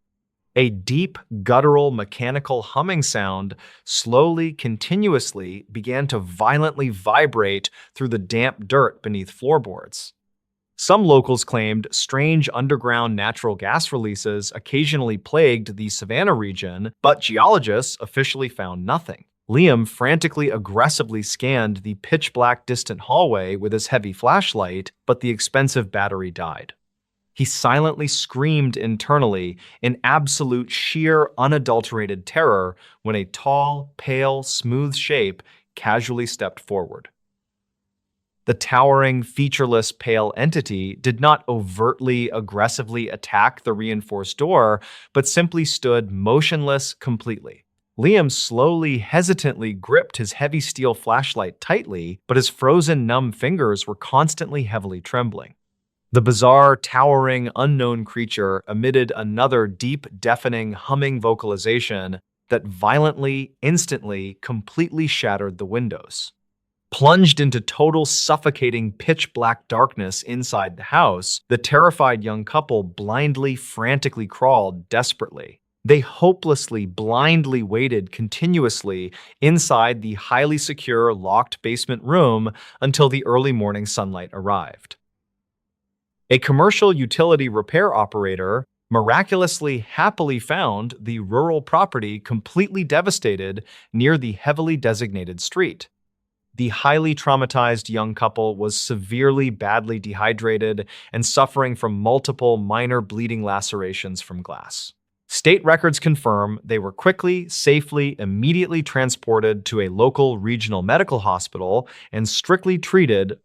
A deep, guttural, mechanical humming sound slowly, continuously began to violently vibrate through the damp dirt beneath floorboards. Some locals claimed strange underground natural gas releases occasionally plagued the Savannah region, but geologists officially found nothing. Liam frantically, aggressively scanned the pitch-black distant hallway with his heavy flashlight, but the expensive battery died. He silently screamed internally in absolute, sheer, unadulterated terror when a tall, pale, smooth shape casually stepped forward. The towering, featureless, pale entity did not overtly, aggressively attack the reinforced door, but simply stood motionless completely. Liam slowly, hesitantly gripped his heavy steel flashlight tightly, but his frozen, numb fingers were constantly heavily trembling. The bizarre, towering, unknown creature emitted another deep, deafening, humming vocalization that violently, instantly, completely shattered the windows. Plunged into total, suffocating, pitch-black darkness inside the house, the terrified young couple blindly, frantically crawled desperately. They hopelessly, blindly waited continuously inside the highly secure, locked basement room until the early morning sunlight arrived. A commercial utility repair operator miraculously happily found the rural property completely devastated near the heavily designated street. The highly traumatized young couple was severely, badly dehydrated and suffering from multiple minor bleeding lacerations from glass. State records confirm they were quickly, safely, immediately transported to a local regional medical hospital and strictly treated.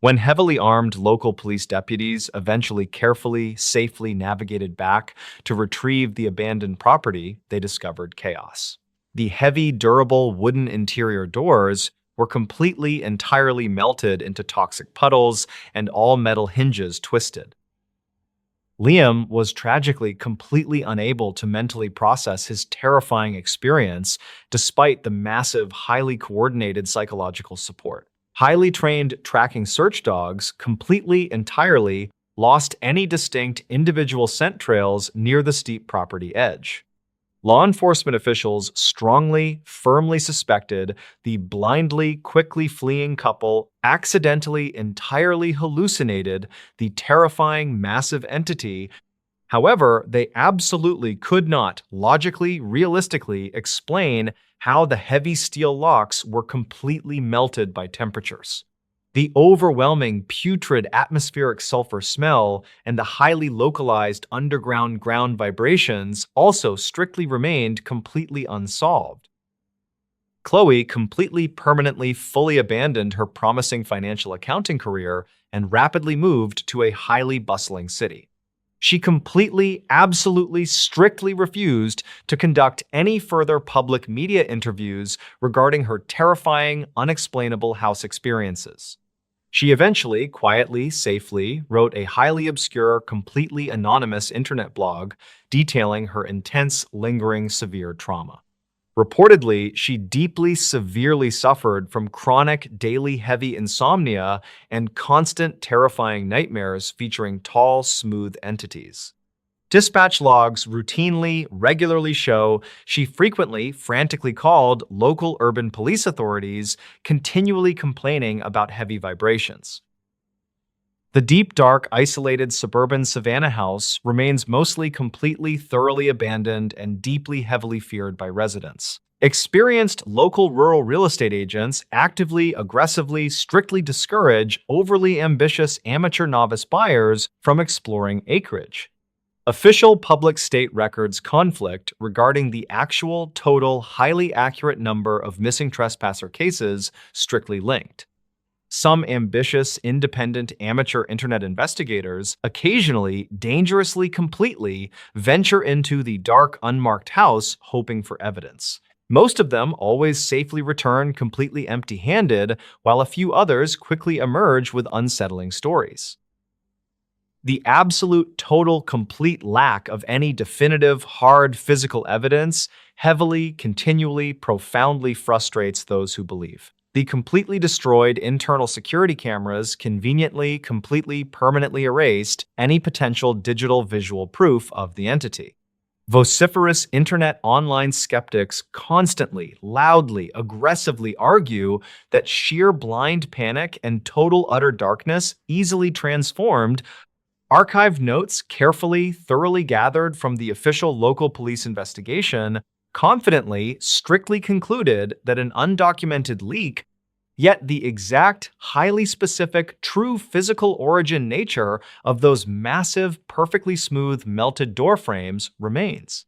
When heavily armed local police deputies eventually carefully, safely navigated back to retrieve the abandoned property, they discovered chaos. The heavy, durable wooden interior doors were completely, entirely melted into toxic puddles and all metal hinges twisted. Liam was tragically completely unable to mentally process his terrifying experience despite the massive, highly coordinated psychological support. Highly trained tracking search dogs completely, entirely lost any distinct individual scent trails near the steep property edge. Law enforcement officials strongly, firmly suspected the blindly, quickly fleeing couple accidentally, entirely hallucinated the terrifying, massive entity. However, they absolutely could not logically, realistically explain how the heavy steel locks were completely melted by temperatures. The overwhelming, putrid atmospheric sulfur smell and the highly localized underground ground vibrations also strictly remained completely unsolved. Chloe completely, permanently, fully abandoned her promising financial accounting career and rapidly moved to a highly bustling city. She completely, absolutely, strictly refused to conduct any further public media interviews regarding her terrifying, unexplainable house experiences. She eventually, quietly, safely, wrote a highly obscure, completely anonymous internet blog detailing her intense, lingering, severe trauma. Reportedly, she deeply, severely suffered from chronic, daily, heavy insomnia and constant, terrifying nightmares featuring tall, smooth entities. Dispatch logs routinely, regularly show she frequently, frantically called local urban police authorities, continually complaining about heavy vibrations. The deep, dark, isolated suburban Savannah house remains mostly completely, thoroughly abandoned and deeply, heavily feared by residents. Experienced local rural real estate agents actively, aggressively, strictly discourage overly ambitious amateur novice buyers from exploring acreage. Official public state records conflict regarding the actual, total, highly accurate number of missing trespasser cases strictly linked. Some ambitious, independent amateur internet investigators occasionally, dangerously completely, venture into the dark, unmarked house hoping for evidence. Most of them always safely return completely empty-handed, while a few others quickly emerge with unsettling stories. The absolute, total, complete lack of any definitive, hard physical evidence heavily, continually, profoundly frustrates those who believe. The completely destroyed internal security cameras conveniently, completely, permanently erased any potential digital visual proof of the entity. Vociferous internet online skeptics constantly, loudly, aggressively argue that sheer blind panic and total utter darkness easily transformed archived notes carefully, thoroughly gathered from the official local police investigation confidently, strictly concluded that an undocumented leak, yet the exact, highly specific, true physical origin nature of those massive, perfectly smooth, melted door frames remains.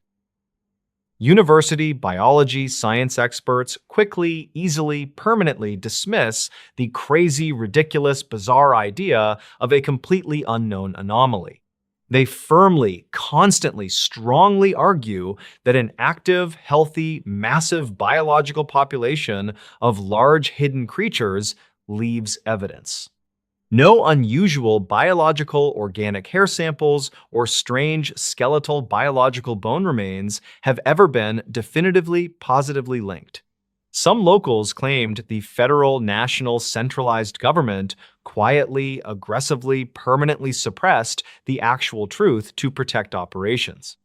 University biology science experts quickly, easily, permanently dismiss the crazy, ridiculous, bizarre idea of a completely unknown anomaly. They firmly, constantly, strongly argue that an active, healthy, massive biological population of large hidden creatures leaves evidence. No unusual biological organic hair samples or strange skeletal biological bone remains have ever been definitively positively linked. Some locals claimed the federal, national, centralized government quietly, aggressively, permanently suppressed the actual truth to protect operations.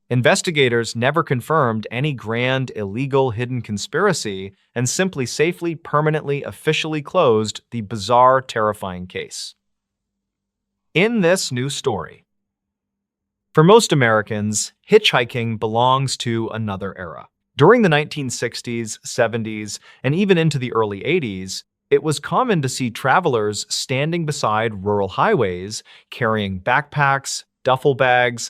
Investigators never confirmed any grand, illegal, hidden conspiracy and simply safely, permanently, officially closed the bizarre, terrifying case. In this new story, for most Americans, hitchhiking belongs to another era. During the 1960s, 70s, and even into the early 80s, it was common to see travelers standing beside rural highways carrying backpacks, duffel bags,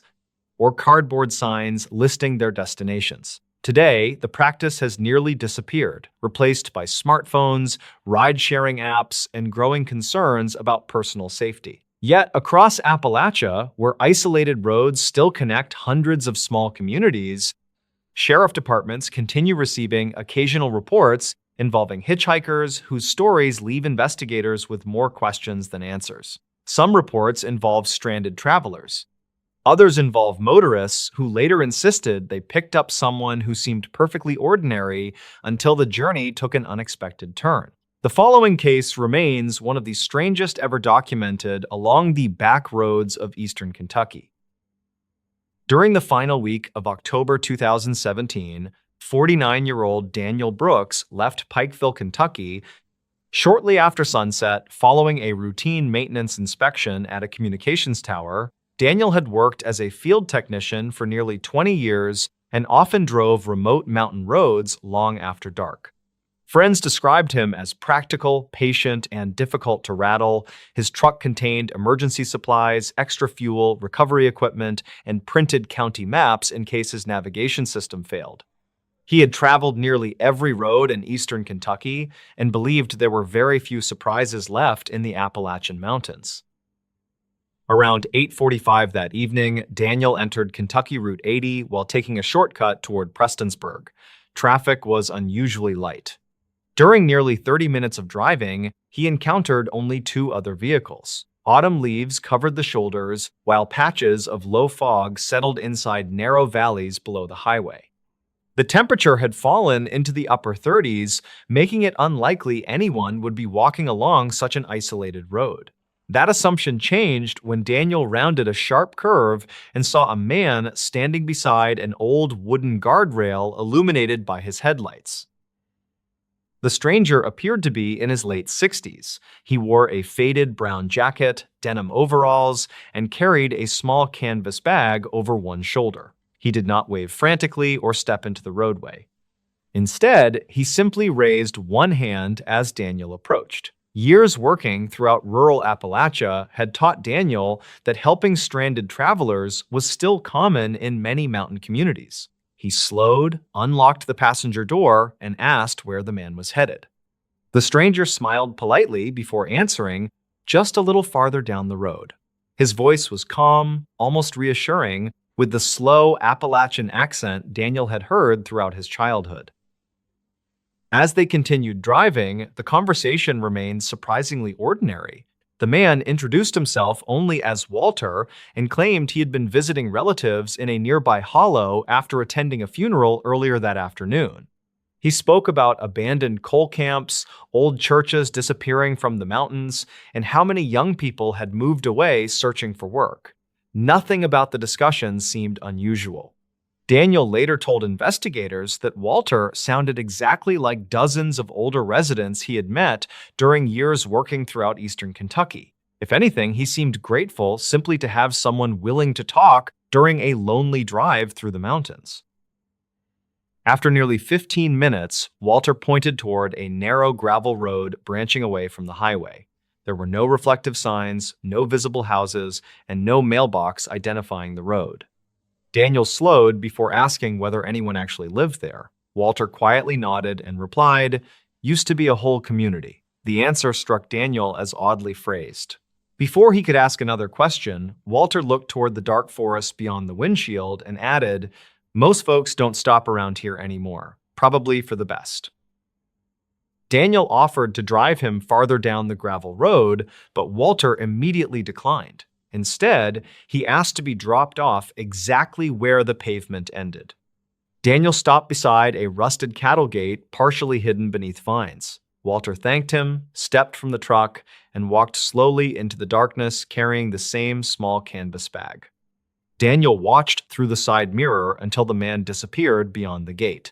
or cardboard signs listing their destinations. Today, the practice has nearly disappeared, replaced by smartphones, ride-sharing apps, and growing concerns about personal safety. Yet, across Appalachia, where isolated roads still connect hundreds of small communities, sheriff departments continue receiving occasional reports involving hitchhikers whose stories leave investigators with more questions than answers. Some reports involve stranded travelers. Others involve motorists who later insisted they picked up someone who seemed perfectly ordinary until the journey took an unexpected turn. The following case remains one of the strangest ever documented along the backroads of eastern Kentucky. During the final week of October 2017, 49-year-old Daniel Brooks left Pikeville, Kentucky, shortly after sunset following a routine maintenance inspection at a communications tower. Daniel had worked as a field technician for nearly 20 years and often drove remote mountain roads long after dark. Friends described him as practical, patient, and difficult to rattle. His truck contained emergency supplies, extra fuel, recovery equipment, and printed county maps in case his navigation system failed. He had traveled nearly every road in eastern Kentucky and believed there were very few surprises left in the Appalachian Mountains. Around 8:45 that evening, Daniel entered Kentucky Route 80 while taking a shortcut toward Prestonsburg. Traffic was unusually light. During nearly 30 minutes of driving, he encountered only two other vehicles. Autumn leaves covered the shoulders, while patches of low fog settled inside narrow valleys below the highway. The temperature had fallen into the upper 30s, making it unlikely anyone would be walking along such an isolated road. That assumption changed when Daniel rounded a sharp curve and saw a man standing beside an old wooden guardrail illuminated by his headlights. The stranger appeared to be in his late 60s. He wore a faded brown jacket, denim overalls, and carried a small canvas bag over one shoulder. He did not wave frantically or step into the roadway. Instead, he simply raised one hand as Daniel approached. Years working throughout rural Appalachia had taught Daniel that helping stranded travelers was still common in many mountain communities. He slowed, unlocked the passenger door, and asked where the man was headed. The stranger smiled politely before answering, just a little farther down the road. His voice was calm, almost reassuring, with the slow Appalachian accent Daniel had heard throughout his childhood. As they continued driving, the conversation remained surprisingly ordinary. The man introduced himself only as Walter and claimed he had been visiting relatives in a nearby hollow after attending a funeral earlier that afternoon. He spoke about abandoned coal camps, old churches disappearing from the mountains, and how many young people had moved away searching for work. Nothing about the discussion seemed unusual. Daniel later told investigators that Walter sounded exactly like dozens of older residents he had met during years working throughout eastern Kentucky. If anything, he seemed grateful simply to have someone willing to talk during a lonely drive through the mountains. After nearly 15 minutes, Walter pointed toward a narrow gravel road branching away from the highway. There were no reflective signs, no visible houses, and no mailbox identifying the road. Daniel slowed before asking whether anyone actually lived there. Walter quietly nodded and replied, "Used to be a whole community." The answer struck Daniel as oddly phrased. Before he could ask another question, Walter looked toward the dark forest beyond the windshield and added, "Most folks don't stop around here anymore, probably for the best." Daniel offered to drive him farther down the gravel road, but Walter immediately declined. Instead, he asked to be dropped off exactly where the pavement ended. Daniel stopped beside a rusted cattle gate partially hidden beneath vines. Walter thanked him, stepped from the truck, and walked slowly into the darkness carrying the same small canvas bag. Daniel watched through the side mirror until the man disappeared beyond the gate.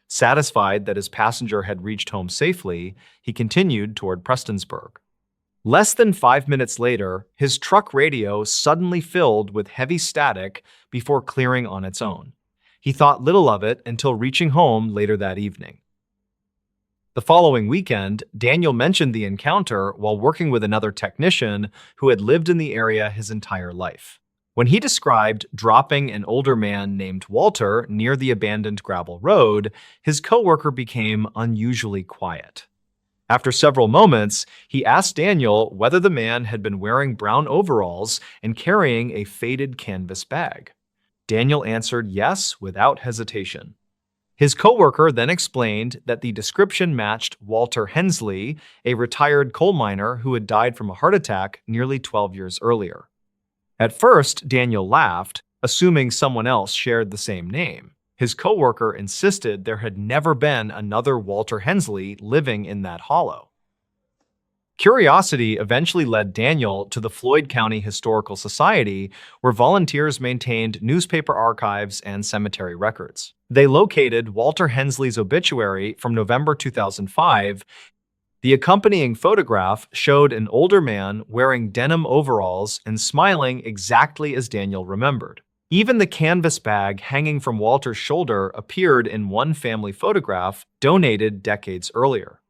Satisfied that his passenger had reached home safely, he continued toward Prestonsburg. Less than 5 minutes later, his truck radio suddenly filled with heavy static before clearing on its own. He thought little of it until reaching home later that evening. The following weekend, Daniel mentioned the encounter while working with another technician who had lived in the area his entire life. When he described dropping an older man named Walter near the abandoned gravel road, his coworker became unusually quiet. After several moments, he asked Daniel whether the man had been wearing brown overalls and carrying a faded canvas bag. Daniel answered yes without hesitation. His coworker then explained that the description matched Walter Hensley, a retired coal miner who had died from a heart attack nearly 12 years earlier. At first, Daniel laughed, assuming someone else shared the same name. His coworker insisted there had never been another Walter Hensley living in that hollow. Curiosity eventually led Daniel to the Floyd County Historical Society, where volunteers maintained newspaper archives and cemetery records. They located Walter Hensley's obituary from November 2005. The accompanying photograph showed an older man wearing denim overalls and smiling exactly as Daniel remembered. Even the canvas bag hanging from Walter's shoulder appeared in one family photograph donated decades earlier.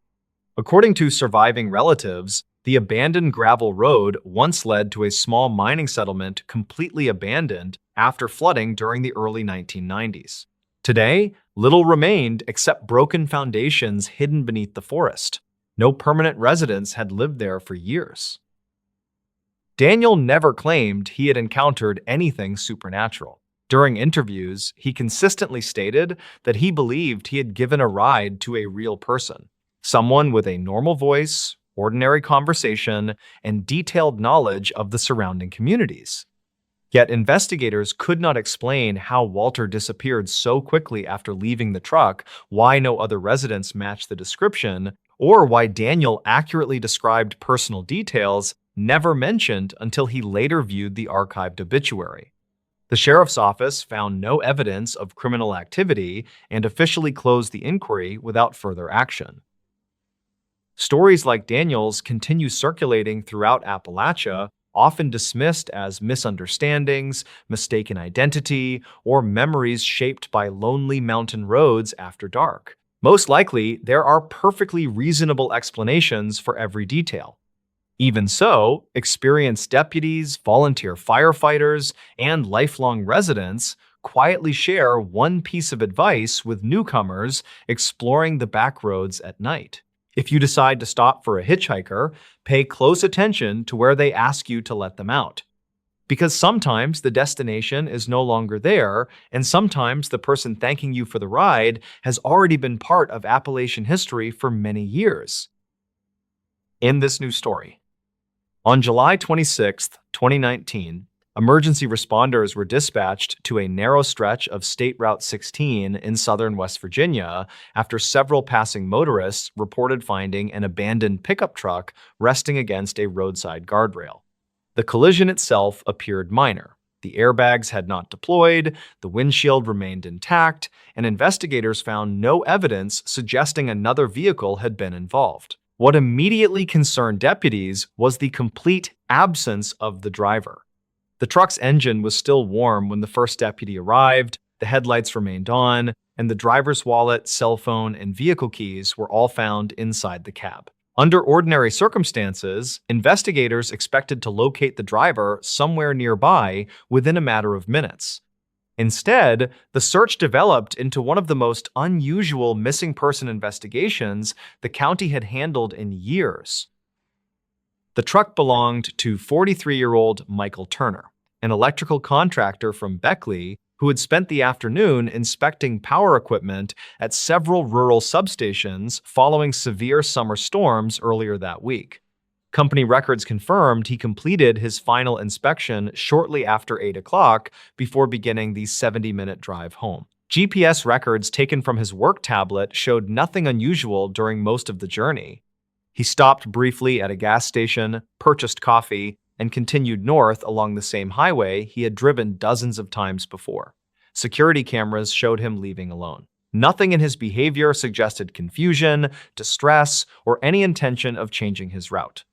According to surviving relatives, the abandoned gravel road once led to a small mining settlement completely abandoned after flooding during the early 1990s. Today, little remained except broken foundations hidden beneath the forest. No permanent residents had lived there for years. Daniel never claimed he had encountered anything supernatural. During interviews, he consistently stated that he believed he had given a ride to a real person, someone with a normal voice, ordinary conversation, and detailed knowledge of the surrounding communities. Yet investigators could not explain how Walter disappeared so quickly after leaving the truck, why no other residents matched the description, or why Daniel accurately described personal details never mentioned until he later viewed the archived obituary. The sheriff's office found no evidence of criminal activity and officially closed the inquiry without further action. Stories like Daniel's continue circulating throughout Appalachia, often dismissed as misunderstandings, mistaken identity, or memories shaped by lonely mountain roads after dark. Most likely, there are perfectly reasonable explanations for every detail. Even so, experienced deputies, volunteer firefighters, and lifelong residents quietly share one piece of advice with newcomers exploring the back roads at night. If you decide to stop for a hitchhiker, pay close attention to where they ask you to let them out. Because sometimes the destination is no longer there, and sometimes the person thanking you for the ride has already been part of Appalachian history for many years. In this new story, on July 26, 2019, emergency responders were dispatched to a narrow stretch of State Route 16 in southern West Virginia after several passing motorists reported finding an abandoned pickup truck resting against a roadside guardrail. The collision itself appeared minor. The airbags had not deployed, the windshield remained intact, and investigators found no evidence suggesting another vehicle had been involved. What immediately concerned deputies was the complete absence of the driver. The truck's engine was still warm when the first deputy arrived, the headlights remained on, and the driver's wallet, cell phone, and vehicle keys were all found inside the cab. Under ordinary circumstances, investigators expected to locate the driver somewhere nearby within a matter of minutes. Instead, the search developed into one of the most unusual missing person investigations the county had handled in years. The truck belonged to 43-year-old Michael Turner, an electrical contractor from Beckley who had spent the afternoon inspecting power equipment at several rural substations following severe summer storms earlier that week. Company records confirmed he completed his final inspection shortly after 8 o'clock before beginning the 70-minute drive home. GPS records taken from his work tablet showed nothing unusual during most of the journey. He stopped briefly at a gas station, purchased coffee, and continued north along the same highway he had driven dozens of times before. Security cameras showed him leaving alone. Nothing in his behavior suggested confusion, distress, or any intention of changing his route.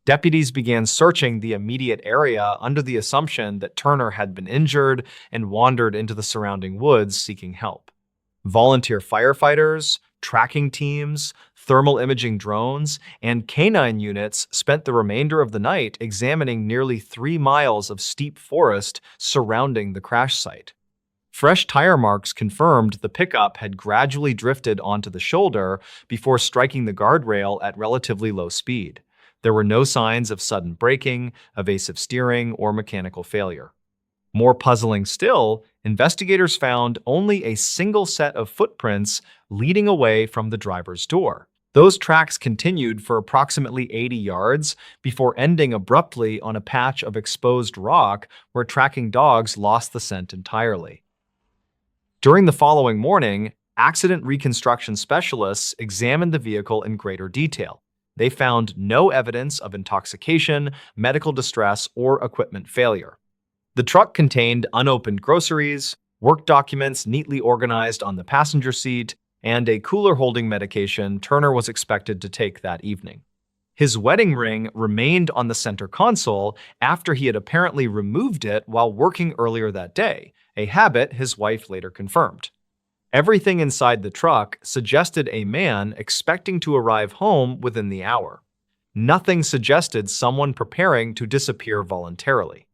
Deputies began searching the immediate area under the assumption that Turner had been injured and wandered into the surrounding woods seeking help. Volunteer firefighters, tracking teams, thermal imaging drones, and canine units spent the remainder of the night examining nearly 3 miles of steep forest surrounding the crash site. Fresh tire marks confirmed the pickup had gradually drifted onto the shoulder before striking the guardrail at relatively low speed. There were no signs of sudden braking, evasive steering, or mechanical failure. More puzzling still, investigators found only a single set of footprints leading away from the driver's door. Those tracks continued for approximately 80 yards before ending abruptly on a patch of exposed rock where tracking dogs lost the scent entirely. During the following morning, accident reconstruction specialists examined the vehicle in greater detail. They found no evidence of intoxication, medical distress, or equipment failure. The truck contained unopened groceries, work documents neatly organized on the passenger seat, and a cooler holding medication Turner was expected to take that evening. His wedding ring remained on the center console after he had apparently removed it while working earlier that day, a habit his wife later confirmed. Everything inside the truck suggested a man expecting to arrive home within the hour. Nothing suggested someone preparing to disappear voluntarily.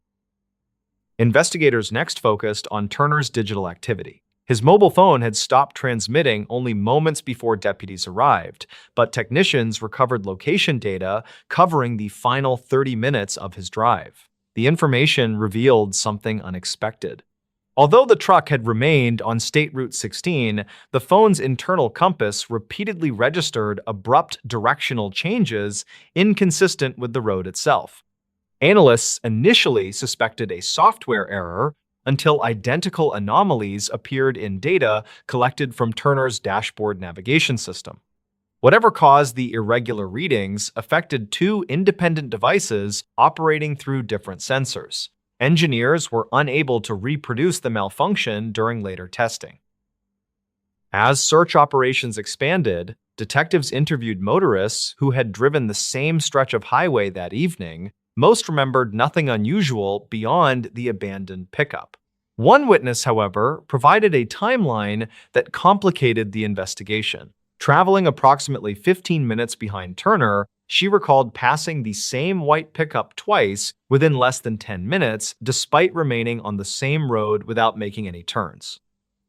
Investigators next focused on Turner's digital activity. His mobile phone had stopped transmitting only moments before deputies arrived, but technicians recovered location data covering the final 30 minutes of his drive. The information revealed something unexpected. Although the truck had remained on State Route 16, the phone's internal compass repeatedly registered abrupt directional changes inconsistent with the road itself. Analysts initially suspected a software error until identical anomalies appeared in data collected from Turner's dashboard navigation system. Whatever caused the irregular readings affected 2 independent devices operating through different sensors. Engineers were unable to reproduce the malfunction during later testing. As search operations expanded, detectives interviewed motorists who had driven the same stretch of highway that evening. Most remembered nothing unusual beyond the abandoned pickup. One witness, however, provided a timeline that complicated the investigation. Traveling approximately 15 minutes behind Turner, she recalled passing the same white pickup twice within less than 10 minutes, despite remaining on the same road without making any turns.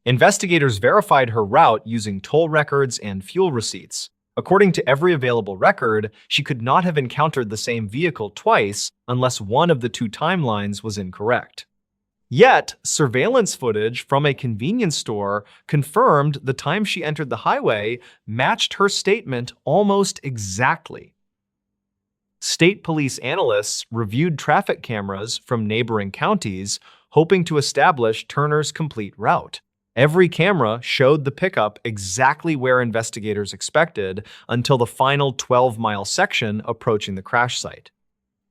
Investigators verified her route using toll records and fuel receipts. According to every available record, she could not have encountered the same vehicle twice unless one of the two timelines was incorrect. Yet, surveillance footage from a convenience store confirmed the time she entered the highway matched her statement almost exactly. State police analysts reviewed traffic cameras from neighboring counties, hoping to establish Turner's complete route. Every camera showed the pickup exactly where investigators expected until the final 12-mile section approaching the crash site.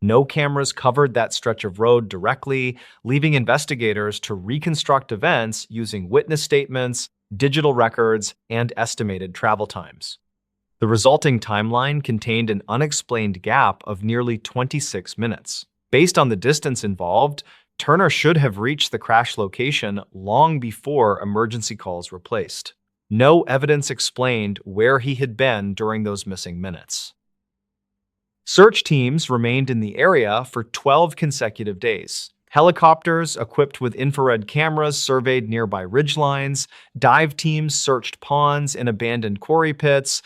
No cameras covered that stretch of road directly, leaving investigators to reconstruct events using witness statements, digital records, and estimated travel times. The resulting timeline contained an unexplained gap of nearly 26 minutes. Based on the distance involved, Turner should have reached the crash location long before emergency calls were placed. No evidence explained where he had been during those missing minutes. Search teams remained in the area for 12 consecutive days. Helicopters equipped with infrared cameras surveyed nearby ridgelines, dive teams searched ponds and abandoned quarry pits.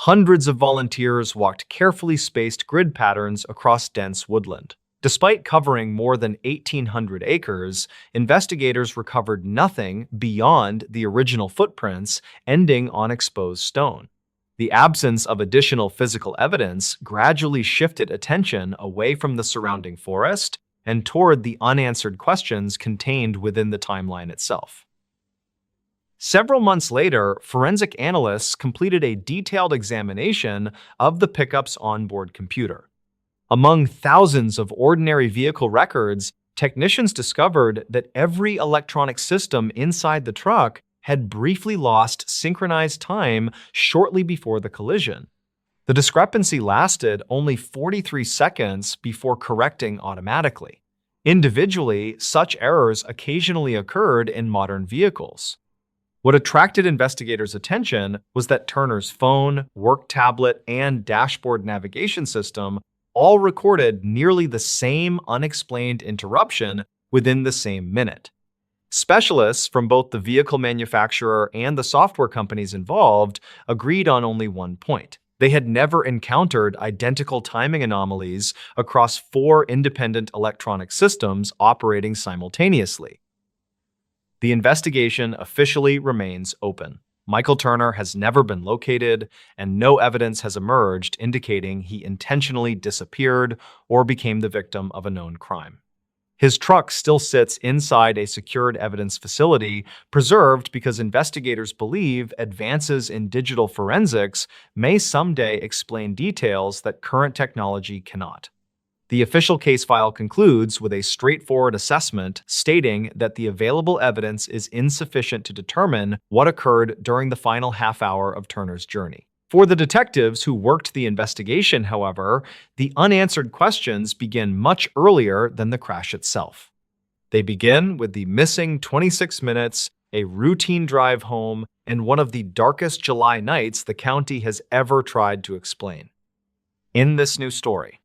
Hundreds of volunteers walked carefully spaced grid patterns across dense woodland. Despite covering more than 1,800 acres, investigators recovered nothing beyond the original footprints ending on exposed stone. The absence of additional physical evidence gradually shifted attention away from the surrounding forest and toward the unanswered questions contained within the timeline itself. Several months later, forensic analysts completed a detailed examination of the pickup's onboard computer. Among thousands of ordinary vehicle records, technicians discovered that every electronic system inside the truck had briefly lost synchronized time shortly before the collision. The discrepancy lasted only 43 seconds before correcting automatically. Individually, such errors occasionally occurred in modern vehicles. What attracted investigators' attention was that Turner's phone, work tablet, and dashboard navigation system all recorded nearly the same unexplained interruption within the same minute. Specialists from both the vehicle manufacturer and the software companies involved agreed on only one point. They had never encountered identical timing anomalies across 4 independent electronic systems operating simultaneously. The investigation officially remains open. Michael Turner has never been located, and no evidence has emerged indicating he intentionally disappeared or became the victim of a known crime. His truck still sits inside a secured evidence facility, preserved because investigators believe advances in digital forensics may someday explain details that current technology cannot. The official case file concludes with a straightforward assessment stating that the available evidence is insufficient to determine what occurred during the final half hour of Turner's journey. For the detectives who worked the investigation, however, the unanswered questions begin much earlier than the crash itself. They begin with the missing 26 minutes, a routine drive home, and one of the darkest July nights the county has ever tried to explain. In this new story,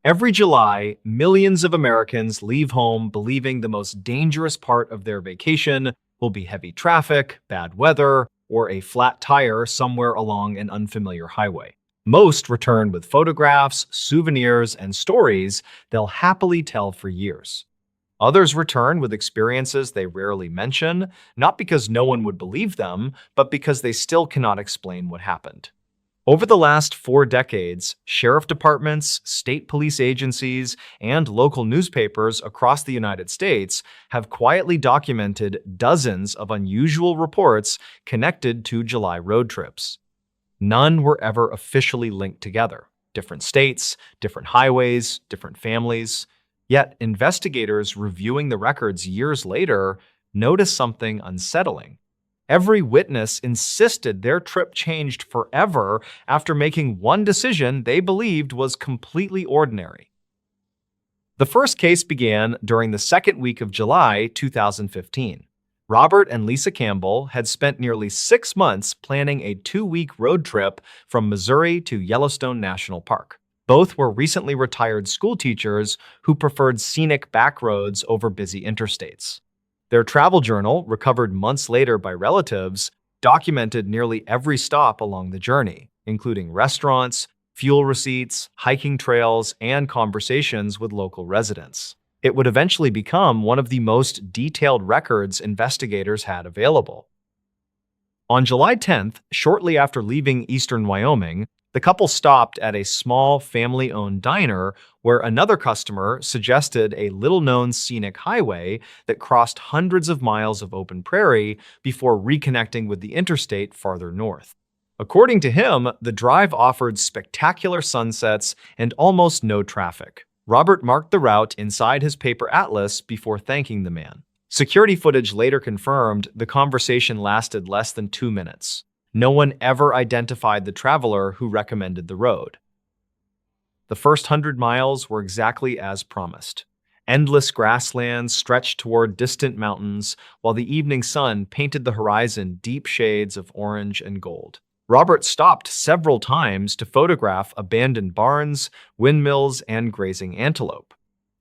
every July, millions of Americans leave home believing the most dangerous part of their vacation will be heavy traffic, bad weather, or a flat tire somewhere along an unfamiliar highway. Most return with photographs, souvenirs, and stories they'll happily tell for years. Others return with experiences they rarely mention, not because no one would believe them, but because they still cannot explain what happened. Over the last 4 decades, sheriff departments, state police agencies, and local newspapers across the United States have quietly documented dozens of unusual reports connected to July road trips. None were ever officially linked together. Different states, different highways, different families. Yet investigators reviewing the records years later noticed something unsettling. Every witness insisted their trip changed forever after making one decision they believed was completely ordinary. The first case began during the second week of July 2015. Robert and Lisa Campbell had spent nearly 6 months planning a 2-week road trip from Missouri to Yellowstone National Park. Both were recently retired school teachers who preferred scenic backroads over busy interstates. Their travel journal, recovered months later by relatives, documented nearly every stop along the journey, including restaurants, fuel receipts, hiking trails, and conversations with local residents. It would eventually become one of the most detailed records investigators had available. On July 10th, shortly after leaving eastern Wyoming, the couple stopped at a small family-owned diner where another customer suggested a little-known scenic highway that crossed hundreds of miles of open prairie before reconnecting with the interstate farther north. According to him, the drive offered spectacular sunsets and almost no traffic. Robert marked the route inside his paper atlas before thanking the man. Security footage later confirmed the conversation lasted less than 2 minutes. No one ever identified the traveler who recommended the road. The first 100 miles were exactly as promised. Endless grasslands stretched toward distant mountains, while the evening sun painted the horizon deep shades of orange and gold. Robert stopped several times to photograph abandoned barns, windmills, and grazing antelope.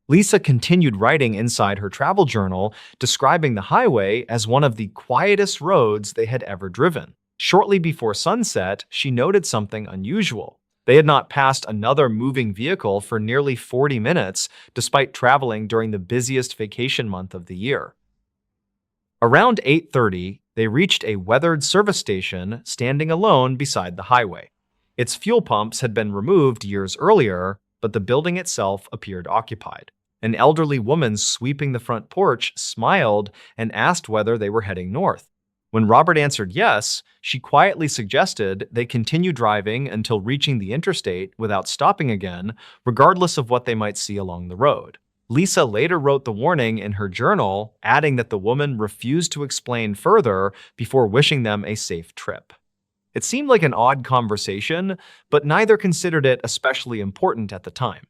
Lisa continued writing inside her travel journal, describing the highway as one of the quietest roads they had ever driven. Shortly before sunset, she noted something unusual. They had not passed another moving vehicle for nearly 40 minutes, despite traveling during the busiest vacation month of the year. Around 8:30, they reached a weathered service station standing alone beside the highway. Its fuel pumps had been removed years earlier, but the building itself appeared occupied. An elderly woman sweeping the front porch smiled and asked whether they were heading north. When Robert answered yes, she quietly suggested they continue driving until reaching the interstate without stopping again, regardless of what they might see along the road. Lisa later wrote the warning in her journal, adding that the woman refused to explain further before wishing them a safe trip. It seemed like an odd conversation, but neither considered it especially important at the time.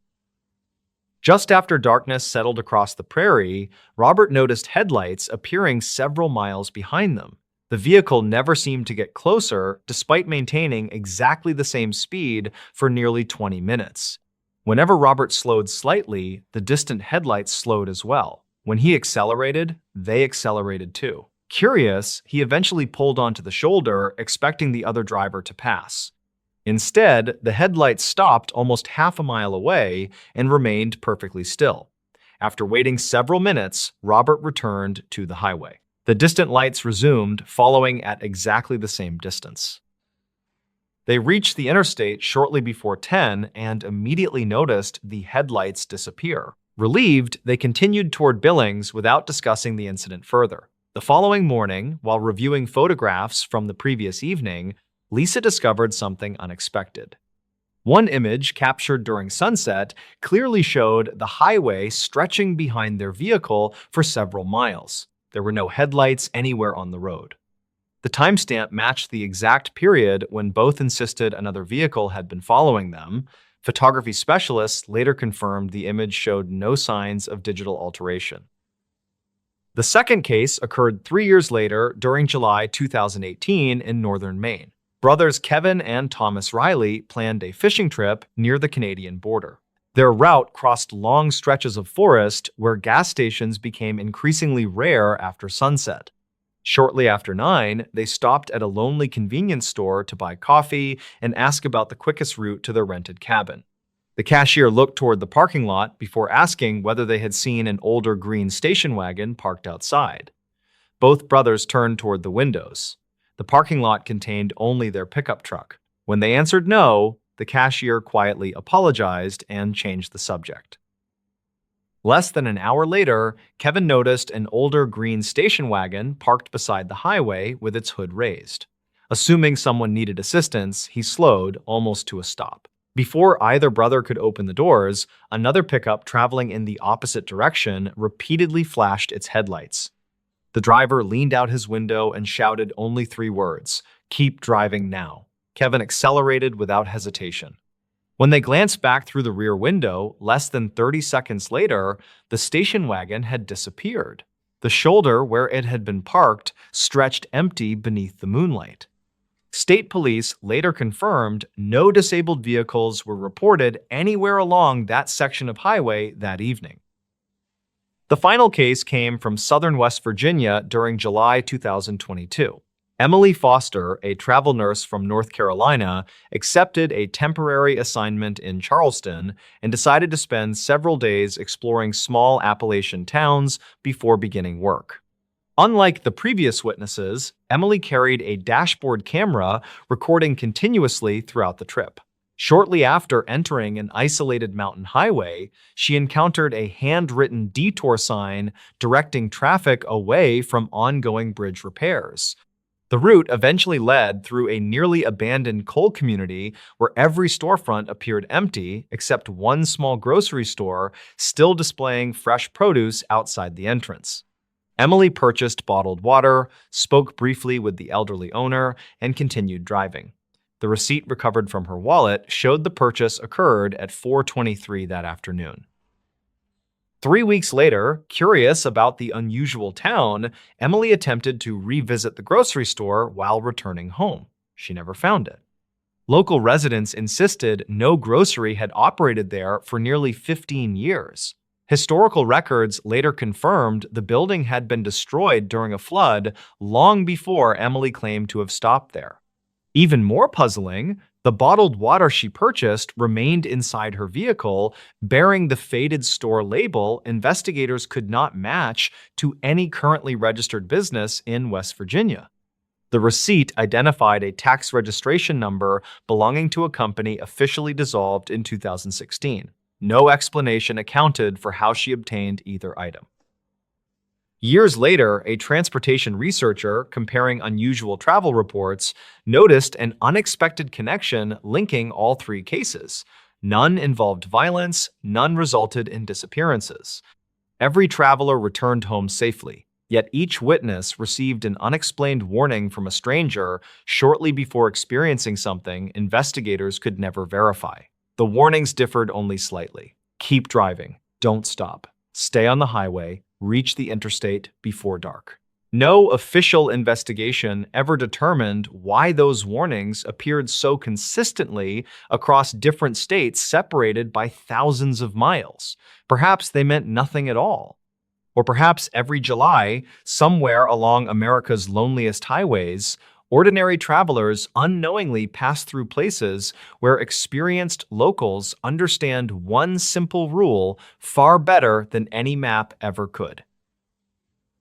Just after darkness settled across the prairie, Robert noticed headlights appearing several miles behind them. The vehicle never seemed to get closer, despite maintaining exactly the same speed for nearly 20 minutes. Whenever Robert slowed slightly, the distant headlights slowed as well. When he accelerated, they accelerated too. Curious, he eventually pulled onto the shoulder, expecting the other driver to pass. Instead, the headlights stopped almost half a mile away and remained perfectly still. After waiting several minutes, Robert returned to the highway. The distant lights resumed, following at exactly the same distance. They reached the interstate shortly before 10 and immediately noticed the headlights disappear. Relieved, they continued toward Billings without discussing the incident further. The following morning, while reviewing photographs from the previous evening, Lisa discovered something unexpected. One image, captured during sunset, clearly showed the highway stretching behind their vehicle for several miles. There were no headlights anywhere on the road. The timestamp matched the exact period when both insisted another vehicle had been following them. Photography specialists later confirmed the image showed no signs of digital alteration. The second case occurred 3 years later during July 2018 in northern Maine. Brothers Kevin and Thomas Riley planned a fishing trip near the Canadian border. Their route crossed long stretches of forest where gas stations became increasingly rare after sunset. Shortly after 9, they stopped at a lonely convenience store to buy coffee and ask about the quickest route to their rented cabin. The cashier looked toward the parking lot before asking whether they had seen an older green station wagon parked outside. Both brothers turned toward the windows. The parking lot contained only their pickup truck. When they answered no, the cashier quietly apologized and changed the subject. Less than an hour later, Kevin noticed an older green station wagon parked beside the highway with its hood raised. Assuming someone needed assistance, he slowed almost to a stop. Before either brother could open the doors, another pickup traveling in the opposite direction repeatedly flashed its headlights. The driver leaned out his window and shouted only 3 words, "Keep driving now." Kevin accelerated without hesitation. When they glanced back through the rear window, less than 30 seconds later, the station wagon had disappeared. The shoulder where it had been parked stretched empty beneath the moonlight. State police later confirmed no disabled vehicles were reported anywhere along that section of highway that evening. The final case came from southern West Virginia during July 2022. Emily Foster, a travel nurse from North Carolina, accepted a temporary assignment in Charleston and decided to spend several days exploring small Appalachian towns before beginning work. Unlike the previous witnesses, Emily carried a dashboard camera recording continuously throughout the trip. Shortly after entering an isolated mountain highway, she encountered a handwritten detour sign directing traffic away from ongoing bridge repairs. The route eventually led through a nearly abandoned coal community where every storefront appeared empty except one small grocery store still displaying fresh produce outside the entrance. Emily purchased bottled water, spoke briefly with the elderly owner, and continued driving. The receipt recovered from her wallet showed the purchase occurred at 4:23 that afternoon. 3 weeks later, curious about the unusual town, Emily attempted to revisit the grocery store while returning home. She never found it. Local residents insisted no grocery had operated there for nearly 15 years. Historical records later confirmed the building had been destroyed during a flood long before Emily claimed to have stopped there. Even more puzzling, the bottled water she purchased remained inside her vehicle, bearing the faded store label investigators could not match to any currently registered business in West Virginia. The receipt identified a tax registration number belonging to a company officially dissolved in 2016. No explanation accounted for how she obtained either item. Years later, a transportation researcher comparing unusual travel reports noticed an unexpected connection linking all three cases. None involved violence, none resulted in disappearances. Every traveler returned home safely, yet each witness received an unexplained warning from a stranger shortly before experiencing something investigators could never verify. The warnings differed only slightly. Keep driving. Don't stop. Stay on the highway. Reach the interstate before dark. No official investigation ever determined why those warnings appeared so consistently across different states separated by thousands of miles. Perhaps they meant nothing at all. Or perhaps every July, somewhere along America's loneliest highways, ordinary travelers unknowingly pass through places where experienced locals understand one simple rule far better than any map ever could.